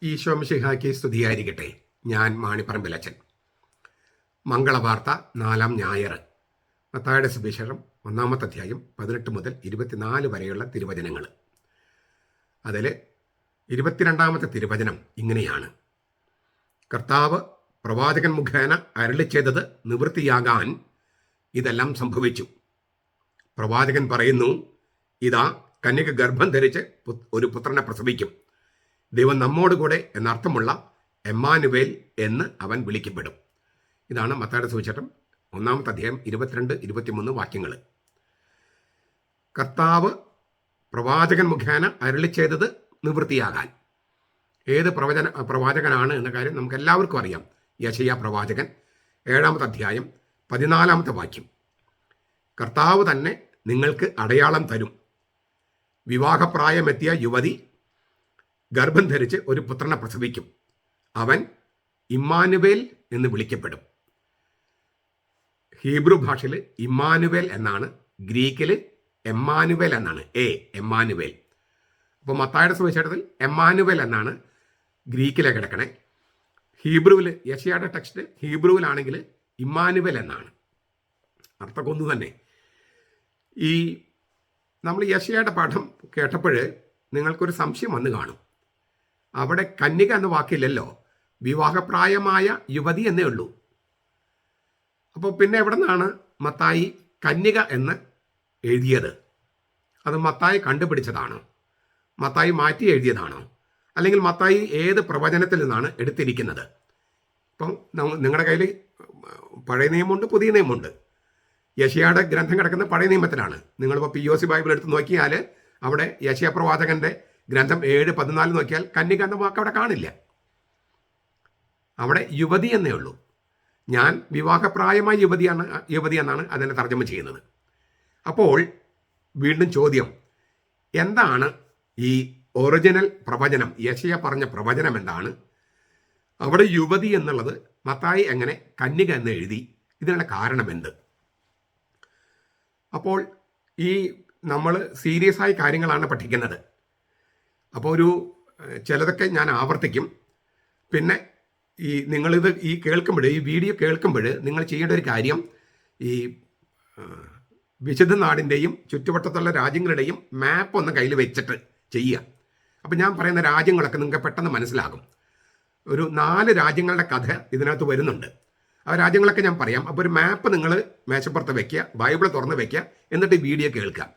ഈശോ മിശിഹായ്ക്ക് സ്തുതിയായിരിക്കട്ടെ. ഞാൻ മാണിപ്പറമ്പിലച്ചൻ. മംഗളവാർത്ത 4-ാം ഞായർ. മത്തായിയുടെ സുവിശേഷം 1-ാമത്തെ അധ്യായം 18 മുതൽ 24 വരെയുള്ള തിരുവചനങ്ങൾ. അതിൽ 22-ാമത്തെ തിരുവചനം ഇങ്ങനെയാണ്: കർത്താവ് പ്രവാചകൻ മുഖേന അരുളിച്ചെയ്തത് നിവൃത്തിയാകാൻ ഇതെല്ലാം സംഭവിച്ചു. പ്രവാചകൻ പറയുന്നു, ഇതാ കന്യക ഗർഭം ധരിച്ച് ഒരു പുത്രനെ പ്രസവിക്കും. ദൈവം നമ്മോടുകൂടെ എന്നർത്ഥമുള്ള എമ്മാനുവേൽ എന്ന് അവൻ വിളിക്കപ്പെടും. ഇതാണ് മത്തായിയുടെ സുവിശേഷം 1-ാമത്തെ അധ്യായം 22-23 വാക്യങ്ങൾ. കർത്താവ് പ്രവാചകൻ മുഖേന അരുളിച്ചെയ്തത് നിവൃത്തിയാകാൻ. ഏത് പ്രവാചകനാണ് എന്ന കാര്യം നമുക്ക് എല്ലാവർക്കും അറിയാം. യെശയ്യാ പ്രവാചകൻ 7-ാമത്തെ അധ്യായം 14-ാമത്തെ വാക്യം. കർത്താവ് തന്നെ നിങ്ങൾക്ക് അടയാളം തരും. വിവാഹപ്രായമെത്തിയ യുവതി ഗർഭം ധരിച്ച് ഒരു പുത്രനെ പ്രസവിക്കും. അവൻ ഇമ്മാനുവേൽ എന്ന് വിളിക്കപ്പെടും. ഹീബ്രു ഭാഷയിൽ ഇമ്മാനുവേൽ എന്നാണ്, ഗ്രീക്കിൽ എമ്മാനുവേൽ എന്നാണ്. എമ്മാനുവേൽ. അപ്പോൾ മത്തായിയുടെ സുവിശേഷത്തിൽ എമ്മാനുവേൽ എന്നാണ് ഗ്രീക്കിലെ കിടക്കണേ. ഹീബ്രുവിൽ, യെശയ്യായുടെ ടെക്സ്റ്റ് ഹീബ്രുവിലാണെങ്കിൽ ഇമ്മാനുവേൽ എന്നാണ്. അർത്ഥം ഒന്ന് തന്നെ. ഈ നമ്മൾ യെശയ്യായുടെ പാഠം കേട്ടപ്പോൾ നിങ്ങൾക്കൊരു സംശയം വന്നു കാണും. അവിടെ കന്യക എന്ന വാക്കില്ലല്ലോ, വിവാഹപ്രായമായ യുവതി എന്നേ ഉള്ളൂ. അപ്പോൾ പിന്നെ എവിടെ നിന്നാണ് മത്തായി കന്യക എന്ന് എഴുതിയത്? അത് മത്തായി കണ്ടുപിടിച്ചതാണോ? മത്തായി മാറ്റി എഴുതിയതാണോ? അല്ലെങ്കിൽ മത്തായി ഏത് പ്രവചനത്തിൽ നിന്നാണ് എടുത്തിരിക്കുന്നത്? ഇപ്പം നിങ്ങളുടെ കയ്യിൽ പഴയ നിയമമുണ്ട്, പുതിയ നിയമമുണ്ട്. യെശയ്യായുടെ ഗ്രന്ഥം കിടക്കുന്ന പഴയ നിയമത്തിലാണ്. നിങ്ങളിപ്പോൾ POC ബൈബിൾ എടുത്ത് നോക്കിയാൽ അവിടെ യെശയ്യാ പ്രവാചകന്റെ ഗ്രന്ഥം 7:14 നോക്കിയാൽ കന്യക എന്ന വാക്ക് അവിടെ കാണില്ല. അവിടെ യുവതി എന്നേ ഉള്ളൂ. ഞാൻ വിവാഹപ്രായമായ യുവതി എന്നാണ് അതിനെ തർജ്ജമ ചെയ്യുന്നത്. അപ്പോൾ വീണ്ടും ചോദ്യം, എന്താണ് ഈ ഒറിജിനൽ പ്രവചനം? യെശയ്യാ പറഞ്ഞ പ്രവചനം എന്താണ്? അവിടെ യുവതി എന്നുള്ളത് മത്തായി എങ്ങനെ കന്യക എന്ന് എഴുതി? ഇതിനുള്ള കാരണം എന്ത്? അപ്പോൾ ഈ നമ്മൾ സീരിയസ് ആയ കാര്യങ്ങളാണ് പഠിക്കുന്നത്. അപ്പോൾ ചിലതൊക്കെ ഞാൻ ആവർത്തിക്കും. പിന്നെ നിങ്ങളിത് കേൾക്കുമ്പോൾ, ഈ വീഡിയോ കേൾക്കുമ്പോൾ നിങ്ങൾ ചെയ്യേണ്ട ഒരു കാര്യം, ഈ വിശുദ്ധ നാടിൻ്റെയും ചുറ്റുവട്ടത്തുള്ള രാജ്യങ്ങളുടെയും മാപ്പ് ഒന്ന് കയ്യിൽ വെച്ചിട്ട് ചെയ്യുക. അപ്പോൾ ഞാൻ പറയുന്ന രാജ്യങ്ങളൊക്കെ നിങ്ങൾക്ക് പെട്ടെന്ന് മനസ്സിലാകും. ഒരു 4 രാജ്യങ്ങളുടെ കഥ ഇതിനകത്ത് വരുന്നുണ്ട്. ആ രാജ്യങ്ങളൊക്കെ ഞാൻ പറയാം. അപ്പോൾ ഒരു മാപ്പ് നിങ്ങൾ മേശപ്പുറത്ത് വെക്കുക, ബൈബിൾ തുറന്ന് വെക്കുക, എന്നിട്ട് വീഡിയോ കേൾക്കുക.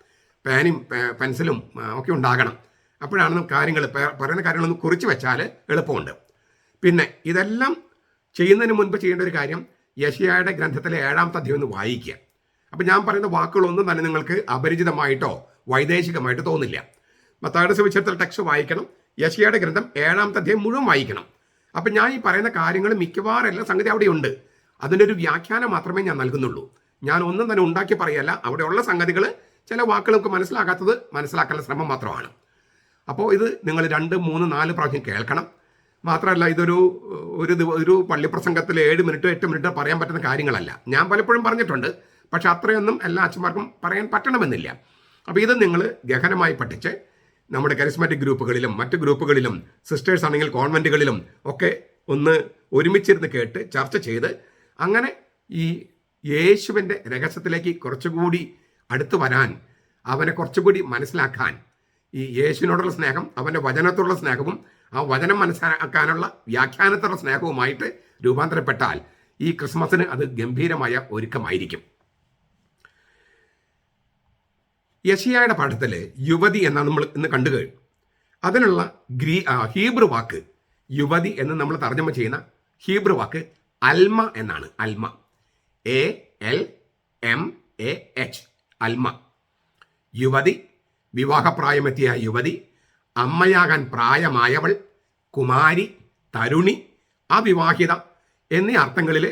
പേനും പെൻസിലും ഒക്കെ ഉണ്ടാകണം. അപ്പോഴാണ് കാര്യങ്ങൾ, പറയുന്ന കാര്യങ്ങളൊന്ന് കുറിച്ച് വെച്ചാൽ എളുപ്പമുണ്ട്. പിന്നെ ഇതെല്ലാം ചെയ്യുന്നതിന് മുൻപ് ചെയ്യേണ്ട ഒരു കാര്യം, യെശയ്യായുടെ ഗ്രന്ഥത്തിലെ 7-ാമത്തെ അധ്യായം ഒന്ന് വായിക്കുക. അപ്പോൾ ഞാൻ പറയുന്ന വാക്കുകളൊന്നും തന്നെ നിങ്ങൾക്ക് അപരിചിതമായിട്ടോ വൈദേശികമായിട്ടോ തോന്നില്ല. മത്തായിയുടെ സുവിശേഷത്തിൽ ടെക്സ്റ്റ് വായിക്കണം, യെശയ്യായുടെ ഗ്രന്ഥം 7-ാമത്തെ അധ്യായം മുഴുവൻ വായിക്കണം. അപ്പം ഞാൻ ഈ പറയുന്ന കാര്യങ്ങൾ മിക്കവാറും എല്ലാ സംഗതി അവിടെയുണ്ട്. അതിൻ്റെ ഒരു വ്യാഖ്യാനം മാത്രമേ ഞാൻ നൽകുന്നുള്ളൂ. ഞാൻ ഒന്നും തന്നെ ഉണ്ടാക്കി പറയല്ല. അവിടെയുള്ള സംഗതികൾ, ചില വാക്കുകളൊക്കെ മനസ്സിലാക്കാനുള്ള ശ്രമം മാത്രമാണ്. അപ്പോൾ ഇത് നിങ്ങൾ 2, 3, 4 പ്രാവശ്യം കേൾക്കണം. മാത്രമല്ല, ഒരു പള്ളിപ്രസംഗത്തിൽ 7 മിനിറ്റ് 8 മിനിറ്റ് പറയാൻ പറ്റുന്ന കാര്യങ്ങളല്ല. ഞാൻ പലപ്പോഴും പറഞ്ഞിട്ടുണ്ട്, പക്ഷെ അത്രയൊന്നും എല്ലാ അച്ഛന്മാർക്കും പറയാൻ പറ്റണമെന്നില്ല. അപ്പോൾ ഇത് നിങ്ങൾ ഗഹനമായി പഠിച്ച് നമ്മുടെ കരിസ്മാറ്റിക് ഗ്രൂപ്പുകളിലും മറ്റ് ഗ്രൂപ്പുകളിലും, സിസ്റ്റേഴ്സ് ആണെങ്കിൽ കോൺവെൻറ്റുകളിലും ഒക്കെ ഒന്ന് ഒരുമിച്ചിരുന്ന് കേട്ട് ചർച്ച ചെയ്ത് അങ്ങനെ ഈ യേശുവിൻ്റെ രഹസ്യത്തിലേക്ക് കുറച്ചുകൂടി അടുത്ത് വരാൻ, അവനെ കുറച്ചുകൂടി മനസ്സിലാക്കാൻ, ഈ യേശുവിനോടുള്ള സ്നേഹം, അവൻ്റെ വചനത്തോടുള്ള സ്നേഹവും ആ വചനം മനസ്സിലാക്കാനുള്ള വ്യാഖ്യാനത്തോടുള്ള സ്നേഹവുമായിട്ട് രൂപാന്തരപ്പെട്ടാൽ ഈ ക്രിസ്മസിന് അത് ഗംഭീരമായ ഒരുക്കമായിരിക്കും. യെശയ്യായുടെ പാഠത്തിൽ യുവതി എന്നാണ് നമ്മൾ ഇന്ന് കണ്ടു കഴിഞ്ഞു. അതിനുള്ള ഹീബ്രു വാക്ക് യുവതി എന്ന് നമ്മൾ തർജ്ജമ ചെയ്യുന്ന ഹീബ്രു വാക്ക് അൽമ എന്നാണ്. അൽമ, ALMAH, അൽമ. യുവതി, വിവാഹപ്രായമെത്തിയ യുവതി, അമ്മയാകാൻ പ്രായമായവൾ, കുമാരി, തരുണി, അവിവാഹിത എന്നീ അർത്ഥങ്ങളിൽ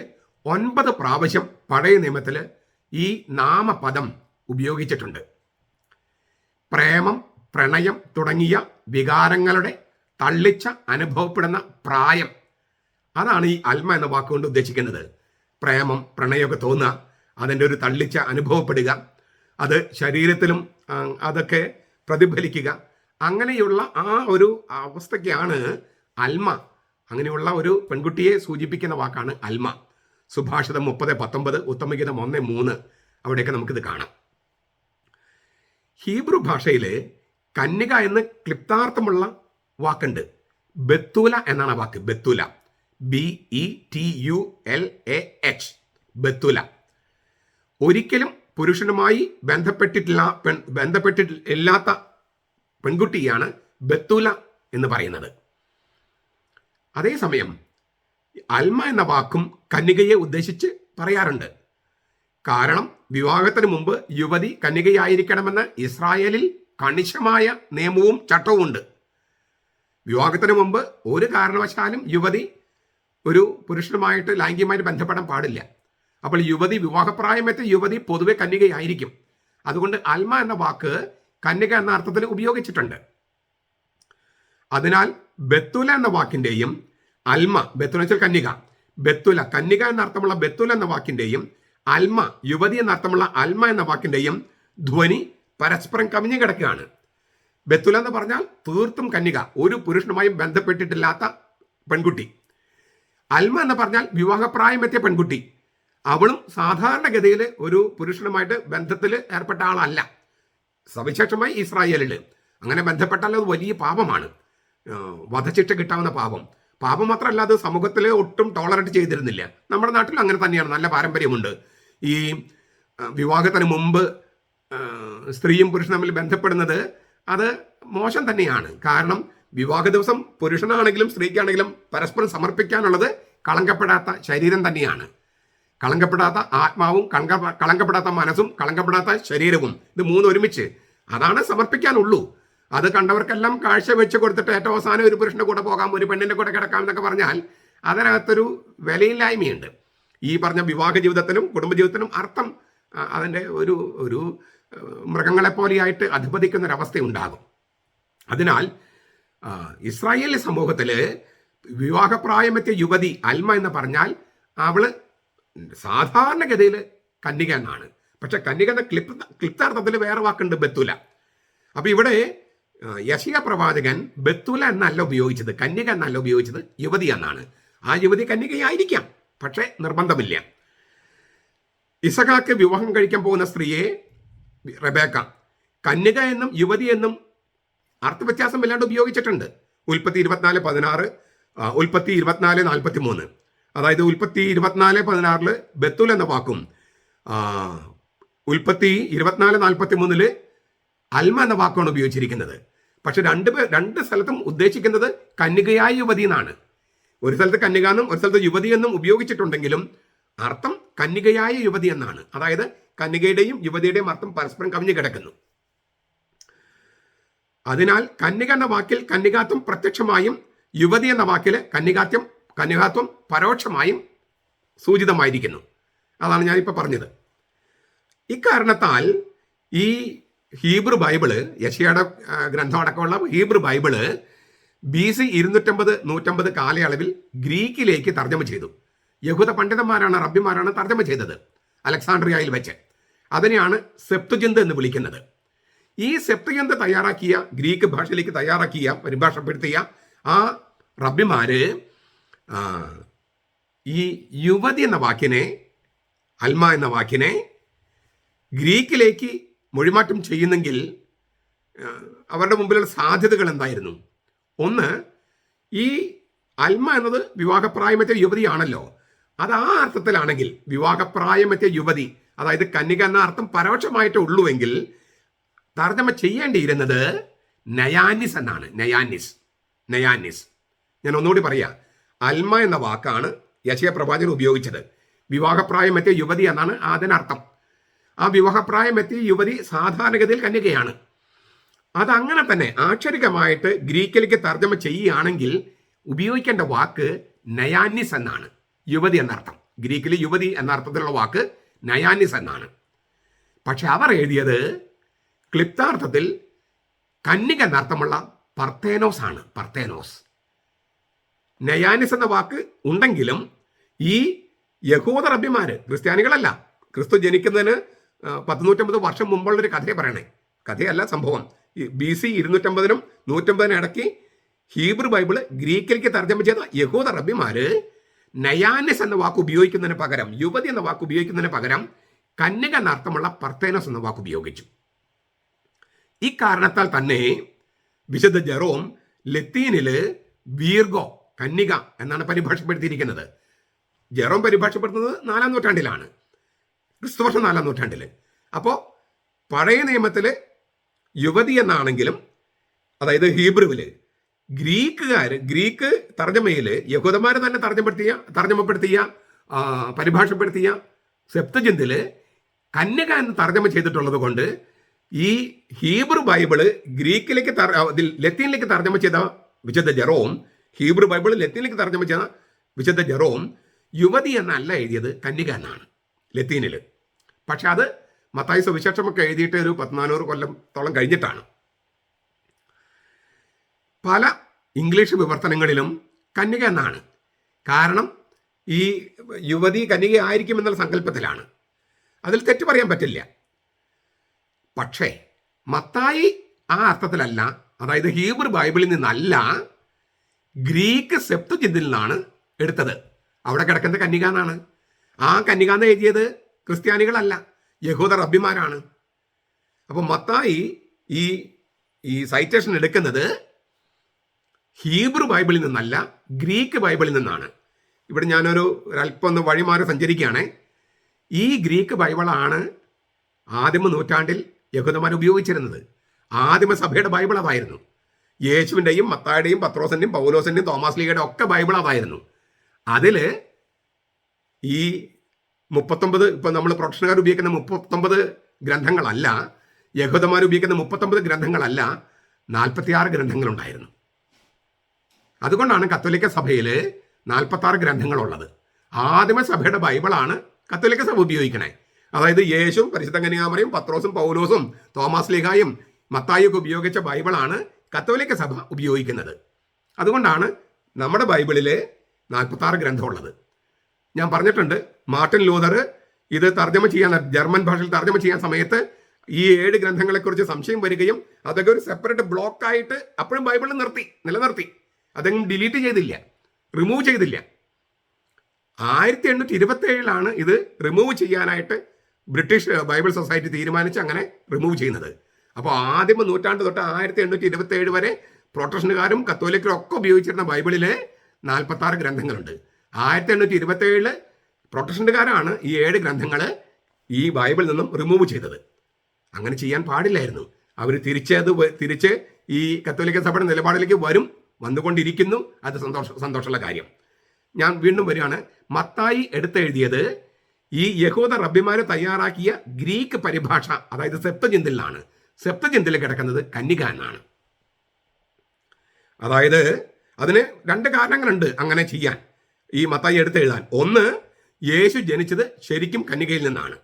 9 പ്രാവശ്യം പഴയ നിയമത്തിൽ ഈ നാമപദം ഉപയോഗിച്ചിട്ടുണ്ട്. പ്രേമം, പ്രണയം തുടങ്ങിയ വികാരങ്ങളുടെ തള്ളിച്ച അനുഭവപ്പെടുന്ന പ്രായം, അതാണ് ഈ അൽമ എന്ന വാക്കുകൊണ്ട് ഉദ്ദേശിക്കുന്നത്. പ്രേമം, പ്രണയമൊക്കെ തോന്നുക, അതിൻ്റെ ഒരു തള്ളിച്ച അനുഭവപ്പെടുക, അത് ശരീരത്തിലും അതൊക്കെ പ്രതിഫലിക്കുക, അങ്ങനെയുള്ള ആ ഒരു അവസ്ഥയ്ക്കാണ് അൽമ, അങ്ങനെയുള്ള ഒരു പെൺകുട്ടിയെ സൂചിപ്പിക്കുന്ന വാക്കാണ് അൽമ. സുഭാഷിതം 30:19, ഉത്തമഗീതം 1:3 അവിടെയൊക്കെ നമുക്കിത് കാണാം. ഹീബ്രു ഭാഷയിൽ കന്യക എന്ന് ക്ലിപ്താർത്ഥമുള്ള വാക്കുണ്ട്. ബത്തൂല എന്നാണ് ആ വാക്ക്. ബത്തൂല, BETULAH, ബത്തൂല. ഒരിക്കലും പുരുഷനുമായി ബന്ധപ്പെട്ടിട്ടില്ലാത്ത പെൺകുട്ടിയാണ് ബത്തൂല എന്ന് പറയുന്നത്. അതേസമയം അൽമ എന്ന വാക്കും കന്യകയെ ഉദ്ദേശിച്ച് പറയാറുണ്ട്. കാരണം വിവാഹത്തിന് മുമ്പ് യുവതി കന്യകയായിരിക്കണമെന്ന് ഇസ്രായേലിൽ കണിശമായ നിയമവും ചട്ടവും ഉണ്ട്. വിവാഹത്തിന് മുമ്പ് ഒരു കാരണവശാലും യുവതി ഒരു പുരുഷനുമായിട്ട് ലൈംഗികമായിട്ട് ബന്ധപ്പെടാൻ പാടില്ല. അപ്പോൾ വിവാഹപ്രായമെത്തിയ യുവതി പൊതുവെ കന്യകയായിരിക്കും. അതുകൊണ്ട് അൽമ എന്ന വാക്ക് കന്യക എന്ന അർത്ഥത്തിൽ ഉപയോഗിച്ചിട്ടുണ്ട്. അതിനാൽ ബത്തുല എന്ന വാക്കിന്റെയും അൽമ, ബത്തുല വെച്ചാൽ കന്യക, ബത്തുല കന്യക എന്ന അർത്ഥമുള്ള ബത്തുല എന്ന വാക്കിന്റെയും അൽമ യുവതി എന്ന അർത്ഥമുള്ള അൽമ എന്ന വാക്കിന്റെയും ധ്വനി പരസ്പരം കവിഞ്ഞു കിടക്കുകയാണ്. ബത്തുല എന്ന് പറഞ്ഞാൽ തീർത്തും കന്യക, ഒരു പുരുഷനുമായും ബന്ധപ്പെട്ടിട്ടില്ലാത്ത പെൺകുട്ടി. അൽമ എന്ന് പറഞ്ഞാൽ വിവാഹപ്രായമെത്തിയ പെൺകുട്ടി. അവളും സാധാരണഗതിയിൽ ഒരു പുരുഷനുമായിട്ട് ബന്ധത്തിൽ ഏർപ്പെട്ട ആളല്ല. സവിശേഷമായി ഇസ്രായേലിൽ അങ്ങനെ ബന്ധപ്പെട്ടാൽ അത് വലിയ പാപമാണ്, വധശിക്ഷ കിട്ടാവുന്ന പാപം. പാപം മാത്രമല്ല, അത് സമൂഹത്തിൽ ഒട്ടും ടോളറേറ്റ് ചെയ്തിരുന്നില്ല. നമ്മുടെ നാട്ടിൽ അങ്ങനെ തന്നെയാണ്, നല്ല പാരമ്പര്യമുണ്ട്. ഈ വിവാഹത്തിന് മുമ്പ് സ്ത്രീയും പുരുഷനും തമ്മിൽ ബന്ധപ്പെടുന്നത് അത് മോശം തന്നെയാണ്. കാരണം വിവാഹ ദിവസം പുരുഷനാണെങ്കിലും സ്ത്രീക്കാണെങ്കിലും പരസ്പരം സമർപ്പിക്കാനുള്ളത് കളങ്കപ്പെടാത്ത ശരീരം തന്നെയാണ്. കളങ്കപ്പെടാത്ത ആത്മാവും കളങ്കപ്പെടാത്ത മനസ്സും കളങ്കപ്പെടാത്ത ശരീരവും, ഇത് മൂന്ന് ഒരുമിച്ച് അതാണ് സമർപ്പിക്കാനുള്ളൂ. അത് കണ്ടവർക്കെല്ലാം കാഴ്ച വെച്ച് കൊടുത്തിട്ട് ഏറ്റവും അവസാനം ഒരു പുരുഷന്റെ കൂടെ പോകാം, ഒരു പെണ്ണിന്റെ കൂടെ കിടക്കാം എന്നൊക്കെ പറഞ്ഞാൽ അതിനകത്തൊരു വിലയില്ലായ്മയുണ്ട്. ഈ പറഞ്ഞ വിവാഹ ജീവിതത്തിനും കുടുംബജീവിതത്തിനും അർത്ഥം അതിൻ്റെ ഒരു മൃഗങ്ങളെപ്പോലെയായിട്ട് അധിപതിക്കുന്ന ഒരവസ്ഥയുണ്ടാകും. അതിനാൽ ഇസ്രായേലി സമൂഹത്തിൽ വിവാഹപ്രായമെത്തിയ യുവതി അൽമ എന്ന് പറഞ്ഞാൽ അവള് സാധാരണഗതിയിൽ കന്യക എന്നാണ്. പക്ഷെ കന്യക എന്ന ക്ലിപ്താർത്ഥത്തിൽ വേറെ വാക്കുണ്ട്, ബത്തുല. അപ്പൊ ഇവിടെ യെശയ്യാ പ്രവാചകൻ ബത്തുല എന്നല്ല ഉപയോഗിച്ചത്, കന്യക എന്നല്ല ഉപയോഗിച്ചത്, യുവതി എന്നാണ്. ആ യുവതി കന്യകയായിരിക്കാം, പക്ഷെ നിർബന്ധമില്ല. ഇസഹാക്ക് വിവാഹം കഴിക്കാൻ പോകുന്ന സ്ത്രീയെ റെബേക്ക കന്യക എന്നും യുവതി എന്നും അർത്ഥവ്യത്യാസം ഇല്ലാണ്ട് ഉപയോഗിച്ചിട്ടുണ്ട്. ഉൽപ്പത്തി 24:16, ഉൽപ്പത്തി 24:43. അതായത് ഉൽപ്പത്തി 24:16 ബത്തുൽ എന്ന വാക്കും ഉൽപ്പത്തി 24:43 അൽമ എന്ന വാക്കാണ് ഉപയോഗിച്ചിരിക്കുന്നത്. പക്ഷെ രണ്ട് സ്ഥലത്തും ഉദ്ദേശിക്കുന്നത് കന്യകയായ യുവതി എന്നാണ്. ഒരു സ്ഥലത്ത് കന്യക എന്നും ഒരു സ്ഥലത്ത് യുവതി എന്നും ഉപയോഗിച്ചിട്ടുണ്ടെങ്കിലും അർത്ഥം കന്യകയായ യുവതി എന്നാണ്. അതായത് കന്യകയുടെയും യുവതിയുടെയും അർത്ഥം പരസ്പരം കവിഞ്ഞു കിടക്കുന്നു. അതിനാൽ കന്യക എന്ന വാക്കിൽ കന്യകാത്വം പ്രത്യക്ഷമായും യുവതി എന്ന വാക്കിൽ കന്യകാത്വം പരോക്ഷമായും സൂചിതമായിരിക്കുന്നു. അതാണ് ഞാനിപ്പോൾ പറഞ്ഞത്. ഇക്കാരണത്താൽ ഈ ഹീബ്രു ബൈബിള്, യെശയ്യായുടെ ഗ്രന്ഥം അടക്കമുള്ള ഹീബ്രു ബൈബിള് BC 250-150 കാലയളവിൽ ഗ്രീക്കിലേക്ക് തർജ്ജമ ചെയ്തു. യഹൂദ പണ്ഡിതന്മാരാണ്, റബ്ബിമാരാണ് തർജ്ജമ ചെയ്തത് അലക്സാണ്ട്രിയയിൽ വെച്ച്. അതിനെയാണ് സെപ്തുജിന്ത് എന്ന് വിളിക്കുന്നത്. ഈ സെപ്തുജിന്ത് ഗ്രീക്ക് ഭാഷയിലേക്ക് പരിഭാഷപ്പെടുത്തിയ ആ റബ്ബിമാര് ഈ യുവതി എന്ന വാക്കിനെ, അൽമ എന്ന വാക്കിനെ ഗ്രീക്കിലേക്ക് മൊഴിമാറ്റം ചെയ്യുന്നെങ്കിൽ അവരുടെ മുമ്പിലുള്ള സാധ്യതകൾ എന്തായിരുന്നു? ഒന്ന്, ഈ അൽമ എന്നത് വിവാഹപ്രായമെത്തിയ യുവതിയാണല്ലോ. അത് ആ അർത്ഥത്തിലാണെങ്കിൽ വിവാഹപ്രായമെത്തിയ യുവതി, അതായത് കന്യക എന്ന അർത്ഥം പരോക്ഷമായിട്ടേ ഉള്ളുവെങ്കിൽ തർജ്ജമ ചെയ്യേണ്ടിയിരുന്നത് നയാനിസ് എന്നാണ്. നയാനിസ്. ഞാൻ ഒന്നുകൂടി പറയാം. അൽമ എന്ന വാക്കാണ് യെശയ്യാ പ്രവാചകൻ ഉപയോഗിച്ചത്. വിവാഹപ്രായമെത്തിയ യുവതി എന്നാണ് അതിനർത്ഥം. ആ വിവാഹപ്രായമെത്തിയ യുവതി സാധാരണഗതിയിൽ കന്യകയാണ്. അതങ്ങനെ തന്നെ ആക്ഷരികമായിട്ട് ഗ്രീക്കിലേക്ക് തർജ്ജമ ചെയ്യുകയാണെങ്കിൽ ഉപയോഗിക്കേണ്ട വാക്ക് നയാനിസ് എന്നാണ്. യുവതി എന്നർത്ഥം. ഗ്രീക്കിൽ യുവതി എന്ന അർത്ഥത്തിലുള്ള വാക്ക് നയാനിസ് എന്നാണ്. പക്ഷെ അവർ എഴുതിയത് ക്ലിപ്താർത്ഥത്തിൽ കന്യക എന്നർത്ഥമുള്ള പർത്തേനോസ് ആണ്. നയാനിസ് എന്ന വാക്ക് ഉണ്ടെങ്കിലും ഈ യഹൂദ റബ്ബിമാര്, ക്രിസ്ത്യാനികളല്ല, ക്രിസ്തു ജനിക്കുന്നതിന് 150 വർഷം മുമ്പുള്ളൊരു കഥയെ പറയണേ, കഥയല്ല സംഭവം. BC 250-150 ഇടയ്ക്ക് ഹീബ്രു ബൈബിള് ഗ്രീക്കിലേക്ക് തർജ്ജമ ചെയ്ത യഹൂദ റബ്ബിമാര് നയാനിസ് എന്ന വാക്ക് ഉപയോഗിക്കുന്നതിന് പകരം, യുവതി എന്ന വാക്ക് ഉപയോഗിക്കുന്നതിന് പകരം കന്യക എന്നർത്ഥമുള്ള പർത്തേനോസ് എന്ന വാക്ക് ഉപയോഗിച്ചു. ഈ കാരണത്താൽ തന്നെ വിശുദ്ധ ജെറോം ലത്തീനില് വീർഗോ, കന്യക എന്നാണ് പരിഭാഷപ്പെടുത്തിയിരിക്കുന്നത്. ജെറോം പരിഭാഷപ്പെടുത്തുന്നത് 4-ാം നൂറ്റാണ്ടിലാണ്, ക്രിസ്തുവർഷം 4-ാം നൂറ്റാണ്ടിൽ. അപ്പോൾ പഴയ നിയമത്തില് യുവതി എന്നാണെങ്കിലും, അതായത് ഹീബ്രുവില്, ഗ്രീക്ക് തർജ്ജമയിൽ യഹൂദന്മാർ തന്നെ തർജ്ജമപ്പെടുത്തിയ പരിഭാഷപ്പെടുത്തിയ സെപ്തജിന്തില് കന്യക എന്ന് തർജ്ജമ ചെയ്തിട്ടുള്ളത് കൊണ്ട് ഈ ഹീബ്രു ബൈബിള് ഗ്രീക്കിലേക്ക് ലത്തീനിലേക്ക് തർജ്ജമ ചെയ്ത വിശുദ്ധ ജെറോം, ഹീബ്രു ബൈബിള് ലത്തീനിലേക്ക് തർജ്ജമ ചെയ്ത വിശുദ്ധ ജെറോം യുവതി എന്നല്ല എഴുതിയത്, കന്യക എന്നാണ് ലത്തീനില്. പക്ഷെ അത് മത്തായി സുവിശേഷമൊക്കെ എഴുതിയിട്ട് ഒരു 1400 കൊല്ലത്തോളം കഴിഞ്ഞിട്ടാണ്. പല ഇംഗ്ലീഷ് വിവർത്തനങ്ങളിലും കന്യക എന്നാണ്. കാരണം ഈ യുവതി കന്യക ആയിരിക്കും എന്നുള്ള സങ്കല്പത്തിലാണ്. അതിൽ തെറ്റ് പറയാൻ പറ്റില്ല. പക്ഷേ മത്തായി ആ അർത്ഥത്തിലല്ല, അതായത് ഹീബ്രു ബൈബിളിൽ നിന്നല്ല, ഗ്രീക്ക് സെപ്തുജിന്തിൽ നിന്നാണ് എടുത്തത്. അവിടെ കിടക്കുന്നത് കന്യക എന്നാണ്. ആ കന്യക എന്ന് എഴുതിയത് ക്രിസ്ത്യാനികളല്ല, യഹൂദ റബ്ബിമാരാണ്. അപ്പം മത്തായി ഈ സൈറ്റേഷൻ എടുക്കുന്നത് ഹീബ്രു ബൈബിളിൽ നിന്നല്ല, ഗ്രീക്ക് ബൈബിളിൽ നിന്നാണ്. ഇവിടെ ഞാനൊരു അല്പം ഒന്ന് വഴിമാറി സഞ്ചരിക്കുകയാണ്. ഈ ഗ്രീക്ക് ബൈബിളാണ് ആദിമ നൂറ്റാണ്ടിൽ യഹൂദന്മാർ ഉപയോഗിച്ചിരുന്നത്. ആദിമ സഭയുടെ ബൈബിൾ അതായിരുന്നു. യേശുവിൻ്റെയും മത്തായുടെയും പത്രോസിൻ്റെയും പൗലോസിൻ്റെയും തോമാസ് ലീഗയുടെ ഒക്കെ ബൈബിൾ അതായിരുന്നു. അതിൽ ഈ 39, ഇപ്പം നമ്മൾ പ്രൊട്ടക്ഷനുകാർ ഉപയോഗിക്കുന്ന 39 ഗ്രന്ഥങ്ങളല്ല, യഹൂദന്മാർ ഉപയോഗിക്കുന്ന 39 ഗ്രന്ഥങ്ങളല്ല, 46 ഗ്രന്ഥങ്ങളുണ്ടായിരുന്നു. അതുകൊണ്ടാണ് കത്തോലിക്ക സഭയിൽ 46 ഗ്രന്ഥങ്ങളുള്ളത്. ആദിമ സഭയുടെ ബൈബിളാണ് കത്തോലിക്ക സഭ ഉപയോഗിക്കണേ. അതായത് യേശു, പരിശുദ്ധ കന്യകാമറിയും, പത്രോസും പൗലോസും തോമാസ് ലീഗായും മത്തായിയൊക്കെ ഉപയോഗിച്ച ബൈബിളാണ് കത്തോലിക്ക സഭ ഉപയോഗിക്കുന്നത്. അതുകൊണ്ടാണ് നമ്മുടെ ബൈബിളിൽ 46 ഗ്രന്ഥമുള്ളത്. ഞാൻ പറഞ്ഞിട്ടുണ്ട്, മാർട്ടിൻ ലൂതർ ഇത് തർജ്ജമ ചെയ്യാൻ, ജർമ്മൻ ഭാഷയിൽ തർജ്ജമ ചെയ്യാൻ സമയത്ത് ഈ 7 ഗ്രന്ഥങ്ങളെക്കുറിച്ച് സംശയം വരികയും അതൊക്കെ ഒരു സെപ്പറേറ്റ് ബ്ലോക്കായിട്ട് അപ്പോഴും ബൈബിളിൽ നിലനിർത്തി. അതെങ്കിലും ഡിലീറ്റ് ചെയ്തില്ല, റിമൂവ് ചെയ്തില്ല. 1827 ഇത് റിമൂവ് ചെയ്യാനായിട്ട് ബ്രിട്ടീഷ് ബൈബിൾ സൊസൈറ്റി തീരുമാനിച്ച് അങ്ങനെ റിമൂവ് ചെയ്യുന്നത്. അപ്പോൾ ആദ്യമ നൂറ്റാണ്ട് തൊട്ട് 1827 വരെ പ്രൊട്ടക്ഷനുകാരും കത്തോലിക്കരും ഒക്കെ ഉപയോഗിച്ചിരുന്ന ബൈബിളിലെ 46 ഗ്രന്ഥങ്ങളുണ്ട്. 1827 പ്രൊട്ടക്ഷനുകാരാണ് ഈ 7 ഗ്രന്ഥങ്ങൾ ഈ ബൈബിളിൽ നിന്നും റിമൂവ് ചെയ്തത്. അങ്ങനെ ചെയ്യാൻ പാടില്ലായിരുന്നു. അവർ തിരിച്ച് ഈ കത്തോലിക്ക സഭയുടെ നിലപാടിലേക്ക് വന്നുകൊണ്ടിരിക്കുന്നു. അത് സന്തോഷമുള്ള കാര്യം. ഞാൻ വീണ്ടും വരികയാണ്. മത്തായി എടുത്തെഴുതിയത് ഈ യഹൂദ റബ്ബിമാരെ തയ്യാറാക്കിയ ഗ്രീക്ക് പരിഭാഷ, അതായത് സെപ്തജിന്തിലാണ്. സെപ്തജിന്തിൽ കിടക്കുന്നത് കന്യക എന്നാണ്. അതായത് അതിന് 2 കാരണങ്ങളുണ്ട് അങ്ങനെ ചെയ്യാൻ, ഈ മത്തായി എടുത്തെഴുതാൻ. ഒന്ന്, യേശു ജനിച്ചത് ശരിക്കും കന്യകയിൽ നിന്നാണ്,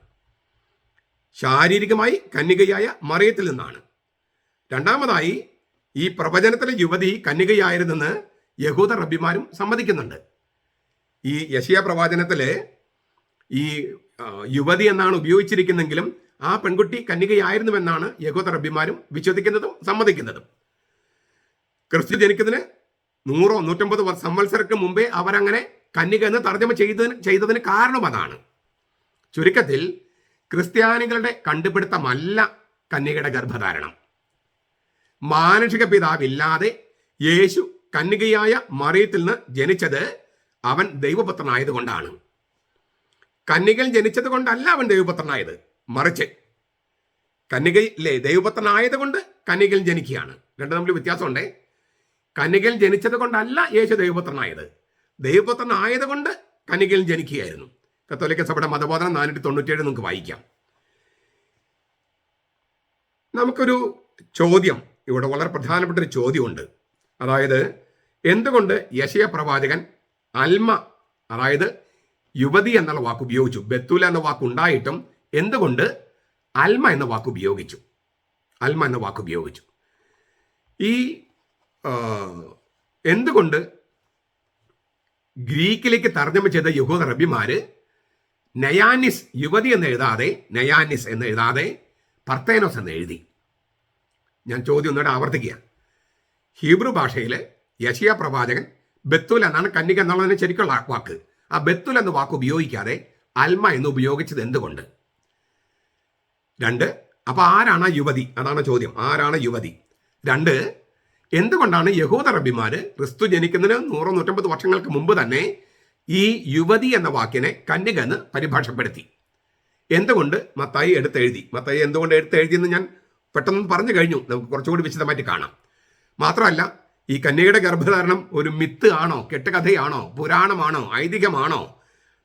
ശാരീരികമായി കന്യകയായ മറിയത്തിൽ നിന്നാണ്. രണ്ടാമതായി, ഈ പ്രവചനത്തിലെ യുവതി കന്യകയായിരുന്നെന്ന് യഹൂദ റബ്ബിമാരും സമ്മതിക്കുന്നുണ്ട്. ഈ യെശയ്യാ പ്രവാചനത്തില് ഈ യുവതി എന്നാണ് ഉപയോഗിച്ചിരിക്കുന്നെങ്കിലും ആ പെൺകുട്ടി കന്യകയായിരുന്നുവെന്നാണ് യഹൂദ റബ്ബിമാരും വിശ്വസിക്കുന്നതും സമ്മതിക്കുന്നതും. ക്രിസ്തു ജനിക്കുന്നതിന് 100-150 സംവത്സരങ്ങൾക്ക് മുമ്പേ അവരങ്ങനെ കന്യക എന്ന് തർജ്ജമ ചെയ്തതിന് കാരണം അതാണ്. ചുരുക്കത്തിൽ ക്രിസ്ത്യാനികളുടെ കണ്ടുപിടുത്തമല്ല കന്യകയുടെ ഗർഭധാരണം. മാനുഷിക പിതാവില്ലാതെ യേശു കന്യകയായ മറിയത്തിൽ നിന്ന് ജനിച്ചത് അവൻ ദൈവപുത്രനായതുകൊണ്ടാണ്. കന്യകയിൽ ജനിച്ചത് കൊണ്ടല്ല അവൻ ദൈവപുത്രനായത്, മറിച്ച് കന്യകയിലെ ദൈവപുത്രനായത് കൊണ്ട് കന്യകയിൽ ജനിക്കുകയാണ്. രണ്ടും തമ്മിൽ വ്യത്യാസമുണ്ടേ. കന്യകയിൽ ജനിച്ചത് കൊണ്ടല്ല യേശു ദൈവപുത്രനായത്, ദൈവപുത്രനായത് കൊണ്ട് കന്യകയിൽ ജനിക്കുകയായിരുന്നു. കത്തോലിക്ക സഭയുടെ മതബോധനം 497 നമുക്ക് വായിക്കാം. നമുക്കൊരു ചോദ്യം ഇവിടെ, വളരെ പ്രധാനപ്പെട്ട ഒരു ചോദ്യമുണ്ട്. അതായത്, എന്തുകൊണ്ട് യെശയ്യാ പ്രവാചകൻ അൽമ, അതായത് യുവതി എന്നുള്ള വാക്ക് ഉപയോഗിച്ചു? ബെത്തൂല എന്ന വാക്കുണ്ടായിട്ടും എന്തുകൊണ്ട് അൽമ എന്ന വാക്ക് ഉപയോഗിച്ചു? ഈ എന്തുകൊണ്ട് ഗ്രീക്കിലേക്ക് തർജ്ജമ ചെയ്ത യഹൂദ റബ്ബിമാര് നയാനിസ്, യുവതി എന്ന് എഴുതാതെ പർത്തേനോസ് എന്ന് എഴുതി? ഞാൻ ചോദ്യം ഒന്നുകൂടെ ആവർത്തിക്കുക. ഹീബ്രു ഭാഷയിൽ യെശയ്യാ പ്രവാചകൻ ബെത്തുൽ എന്നാണ് കന്യക എന്നുള്ളതിന് ശരിക്കുള്ള വാക്ക്. ആ ബെത്തുൽ എന്ന വാക്ക് ഉപയോഗിക്കാതെ അൽമ എന്ന് ഉപയോഗിച്ചത് എന്തുകൊണ്ട്? 2, അപ്പൊ ആരാണ് യുവതി? അതാണ് ചോദ്യം. ആരാണ് യുവതി? 2, എന്തുകൊണ്ടാണ് യഹൂദ റബ്ബിമാര് ക്രിസ്തു ജനിക്കുന്നതിന് 100-150 വർഷങ്ങൾക്ക് മുമ്പ് തന്നെ ഈ യുവതി എന്ന വാക്കിനെ കന്യക എന്ന് പരിഭാഷപ്പെടുത്തി? എന്തുകൊണ്ട് മത്തായി എടുത്തെഴുതി? മത്തായി എന്തുകൊണ്ട് എടുത്തെഴുതിയെന്ന് ഞാൻ പെട്ടെന്ന് പറഞ്ഞു കഴിഞ്ഞു. നമുക്ക് കുറച്ചുകൂടി വിശദമായിട്ട് കാണാം. മാത്രമല്ല, ഈ കന്യകയുടെ ഗർഭധാരണം ഒരു മിത്ത് ആണോ, കെട്ടുകഥയാണോ, പുരാണമാണോ, ഐതിഹ്യമാണോ?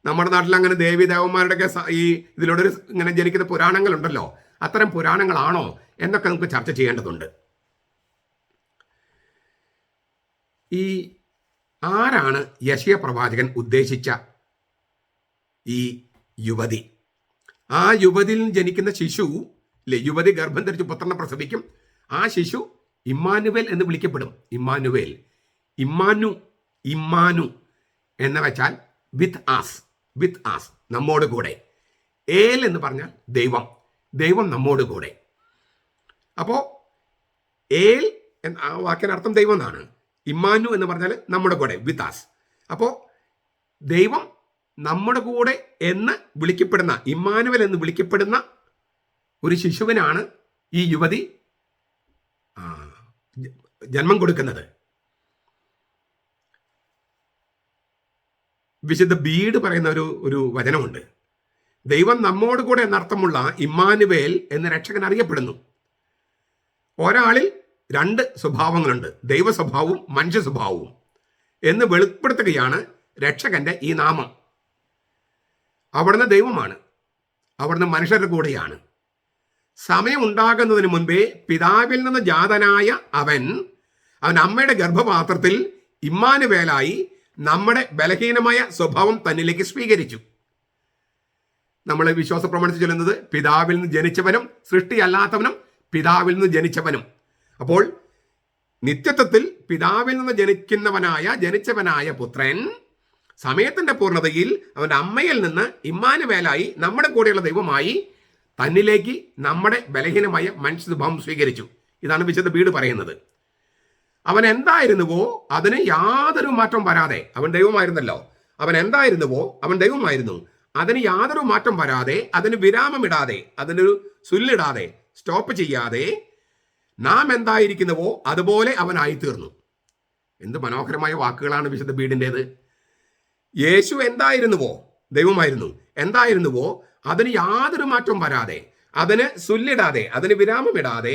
നമ്മുടെ നാട്ടിൽ അങ്ങനെ ദേവീദേവന്മാരുടെയൊക്കെ ഈ ഇതിലൂടെ ഇങ്ങനെ ജനിക്കുന്ന പുരാണങ്ങളുണ്ടല്ലോ, അത്തരം പുരാണങ്ങളാണോ എന്നൊക്കെ നമുക്ക് ചർച്ച ചെയ്യേണ്ടതുണ്ട്. ഈ ആരാണ് യെശയ്യാ പ്രവാചകൻ ഉദ്ദേശിച്ച ഈ യുവതി? ആ യുവതിയിൽ ജനിക്കുന്ന ശിശു, യുവതി ഗർഭം ധരിച്ച് പുത്രനെ പ്രസവിക്കും. ആ ശിശു ഇമ്മാനുവേൽ എന്ന് വിളിക്കപ്പെടും. ഇമ്മാനുവേൽ, ഇമ്മാനു എന്ന് വെച്ചാൽ വിത്ത് ആസ്, നമ്മോട് കൂടെ. ഏൽ എന്ന് പറഞ്ഞാൽ ദൈവം, ദൈവം നമ്മോട് കൂടെ. അപ്പോൾ ഏൽ ആ വാക്കിനർത്ഥം ദൈവം എന്നാണ്. ഇമ്മാനു എന്ന് പറഞ്ഞാൽ നമ്മുടെ കൂടെ, വിത്ത് ആസ്. അപ്പോൾ ദൈവം നമ്മുടെ കൂടെ എന്ന് വിളിക്കപ്പെടുന്ന, ഇമ്മാനുവൽ എന്ന് വിളിക്കപ്പെടുന്ന ഒരു ശിശുവിനാണ് ഈ യുവതി ജന്മം കൊടുക്കുന്നത്. വിശുദ്ധ ബീഡ് പറയുന്ന ഒരു വചനമുണ്ട്. ദൈവം നമ്മോട് കൂടെ എന്നർത്ഥമുള്ള ഇമ്മാനുവേൽ എന്ന് രക്ഷകൻ അറിയപ്പെടുന്നു. ഒരാളിൽ 2 സ്വഭാവങ്ങളുണ്ട്, ദൈവ സ്വഭാവവും മനുഷ്യ സ്വഭാവവും എന്ന് വെളിപ്പെടുത്തുകയാണ് രക്ഷകന്റെ ഈ നാമം. അവിടുന്ന് ദൈവമാണ്, അവിടുന്ന് മനുഷ്യരുടെ കൂടെയാണ്. സമയമുണ്ടാകുന്നതിന് മുൻപേ പിതാവിൽ നിന്ന് ജാതനായ അവൻ അമ്മയുടെ ഗർഭപാത്രത്തിൽ ഇമ്മാനുവേലായി നമ്മുടെ ബലഹീനമായ സ്വഭാവം തന്നിലേക്ക് സ്വീകരിച്ചു. നമ്മൾ വിശ്വാസ പ്രമാണിച്ച് ചൊല്ലുന്നത് പിതാവിൽ നിന്ന് ജനിച്ചവനും സൃഷ്ടിയല്ലാത്തവനും പിതാവിൽ നിന്ന് ജനിച്ചവനും. അപ്പോൾ നിത്യത്വത്തിൽ പിതാവിൽ നിന്ന് ജനിച്ചവനായ പുത്രൻ സമയത്തിന്റെ പൂർണ്ണതയിൽ അവന്റെ അമ്മയിൽ നിന്ന് ഇമ്മാനുവേലായി നമ്മുടെ കൂടെയുള്ള ദൈവമായി തന്നിലേക്ക് നമ്മുടെ ബലഹീനമായ മനുഷ്യ സ്വഭാവം സ്വീകരിച്ചു. ഇതാണ് വിശുദ്ധ ബീഡ് പറയുന്നത്. അവൻ എന്തായിരുന്നുവോ അതിന് യാതൊരു മാറ്റം വരാതെ, അവൻ ദൈവമായിരുന്നല്ലോ, അവൻ എന്തായിരുന്നുവോ അവൻ ദൈവമായിരുന്നു, അതിന് യാതൊരു മാറ്റം വരാതെ, അതിന് വിരാമമിടാതെ, അതിനൊരു സുല്ലിടാതെ, സ്റ്റോപ്പ് ചെയ്യാതെ നാം എന്തായിരിക്കുന്നുവോ അതുപോലെ അവനായിത്തീർന്നു. എന്ത് മനോഹരമായ വാക്കുകളാണ് വിശുദ്ധ ബീഡിൻ്റേത്. യേശു എന്തായിരുന്നുവോ, ദൈവമായിരുന്നു, എന്തായിരുന്നുവോ അതിന് യാതൊരു മാറ്റം വരാതെ, അതിന് സുല്ലിടാതെ, അതിന് വിരാമമിടാതെ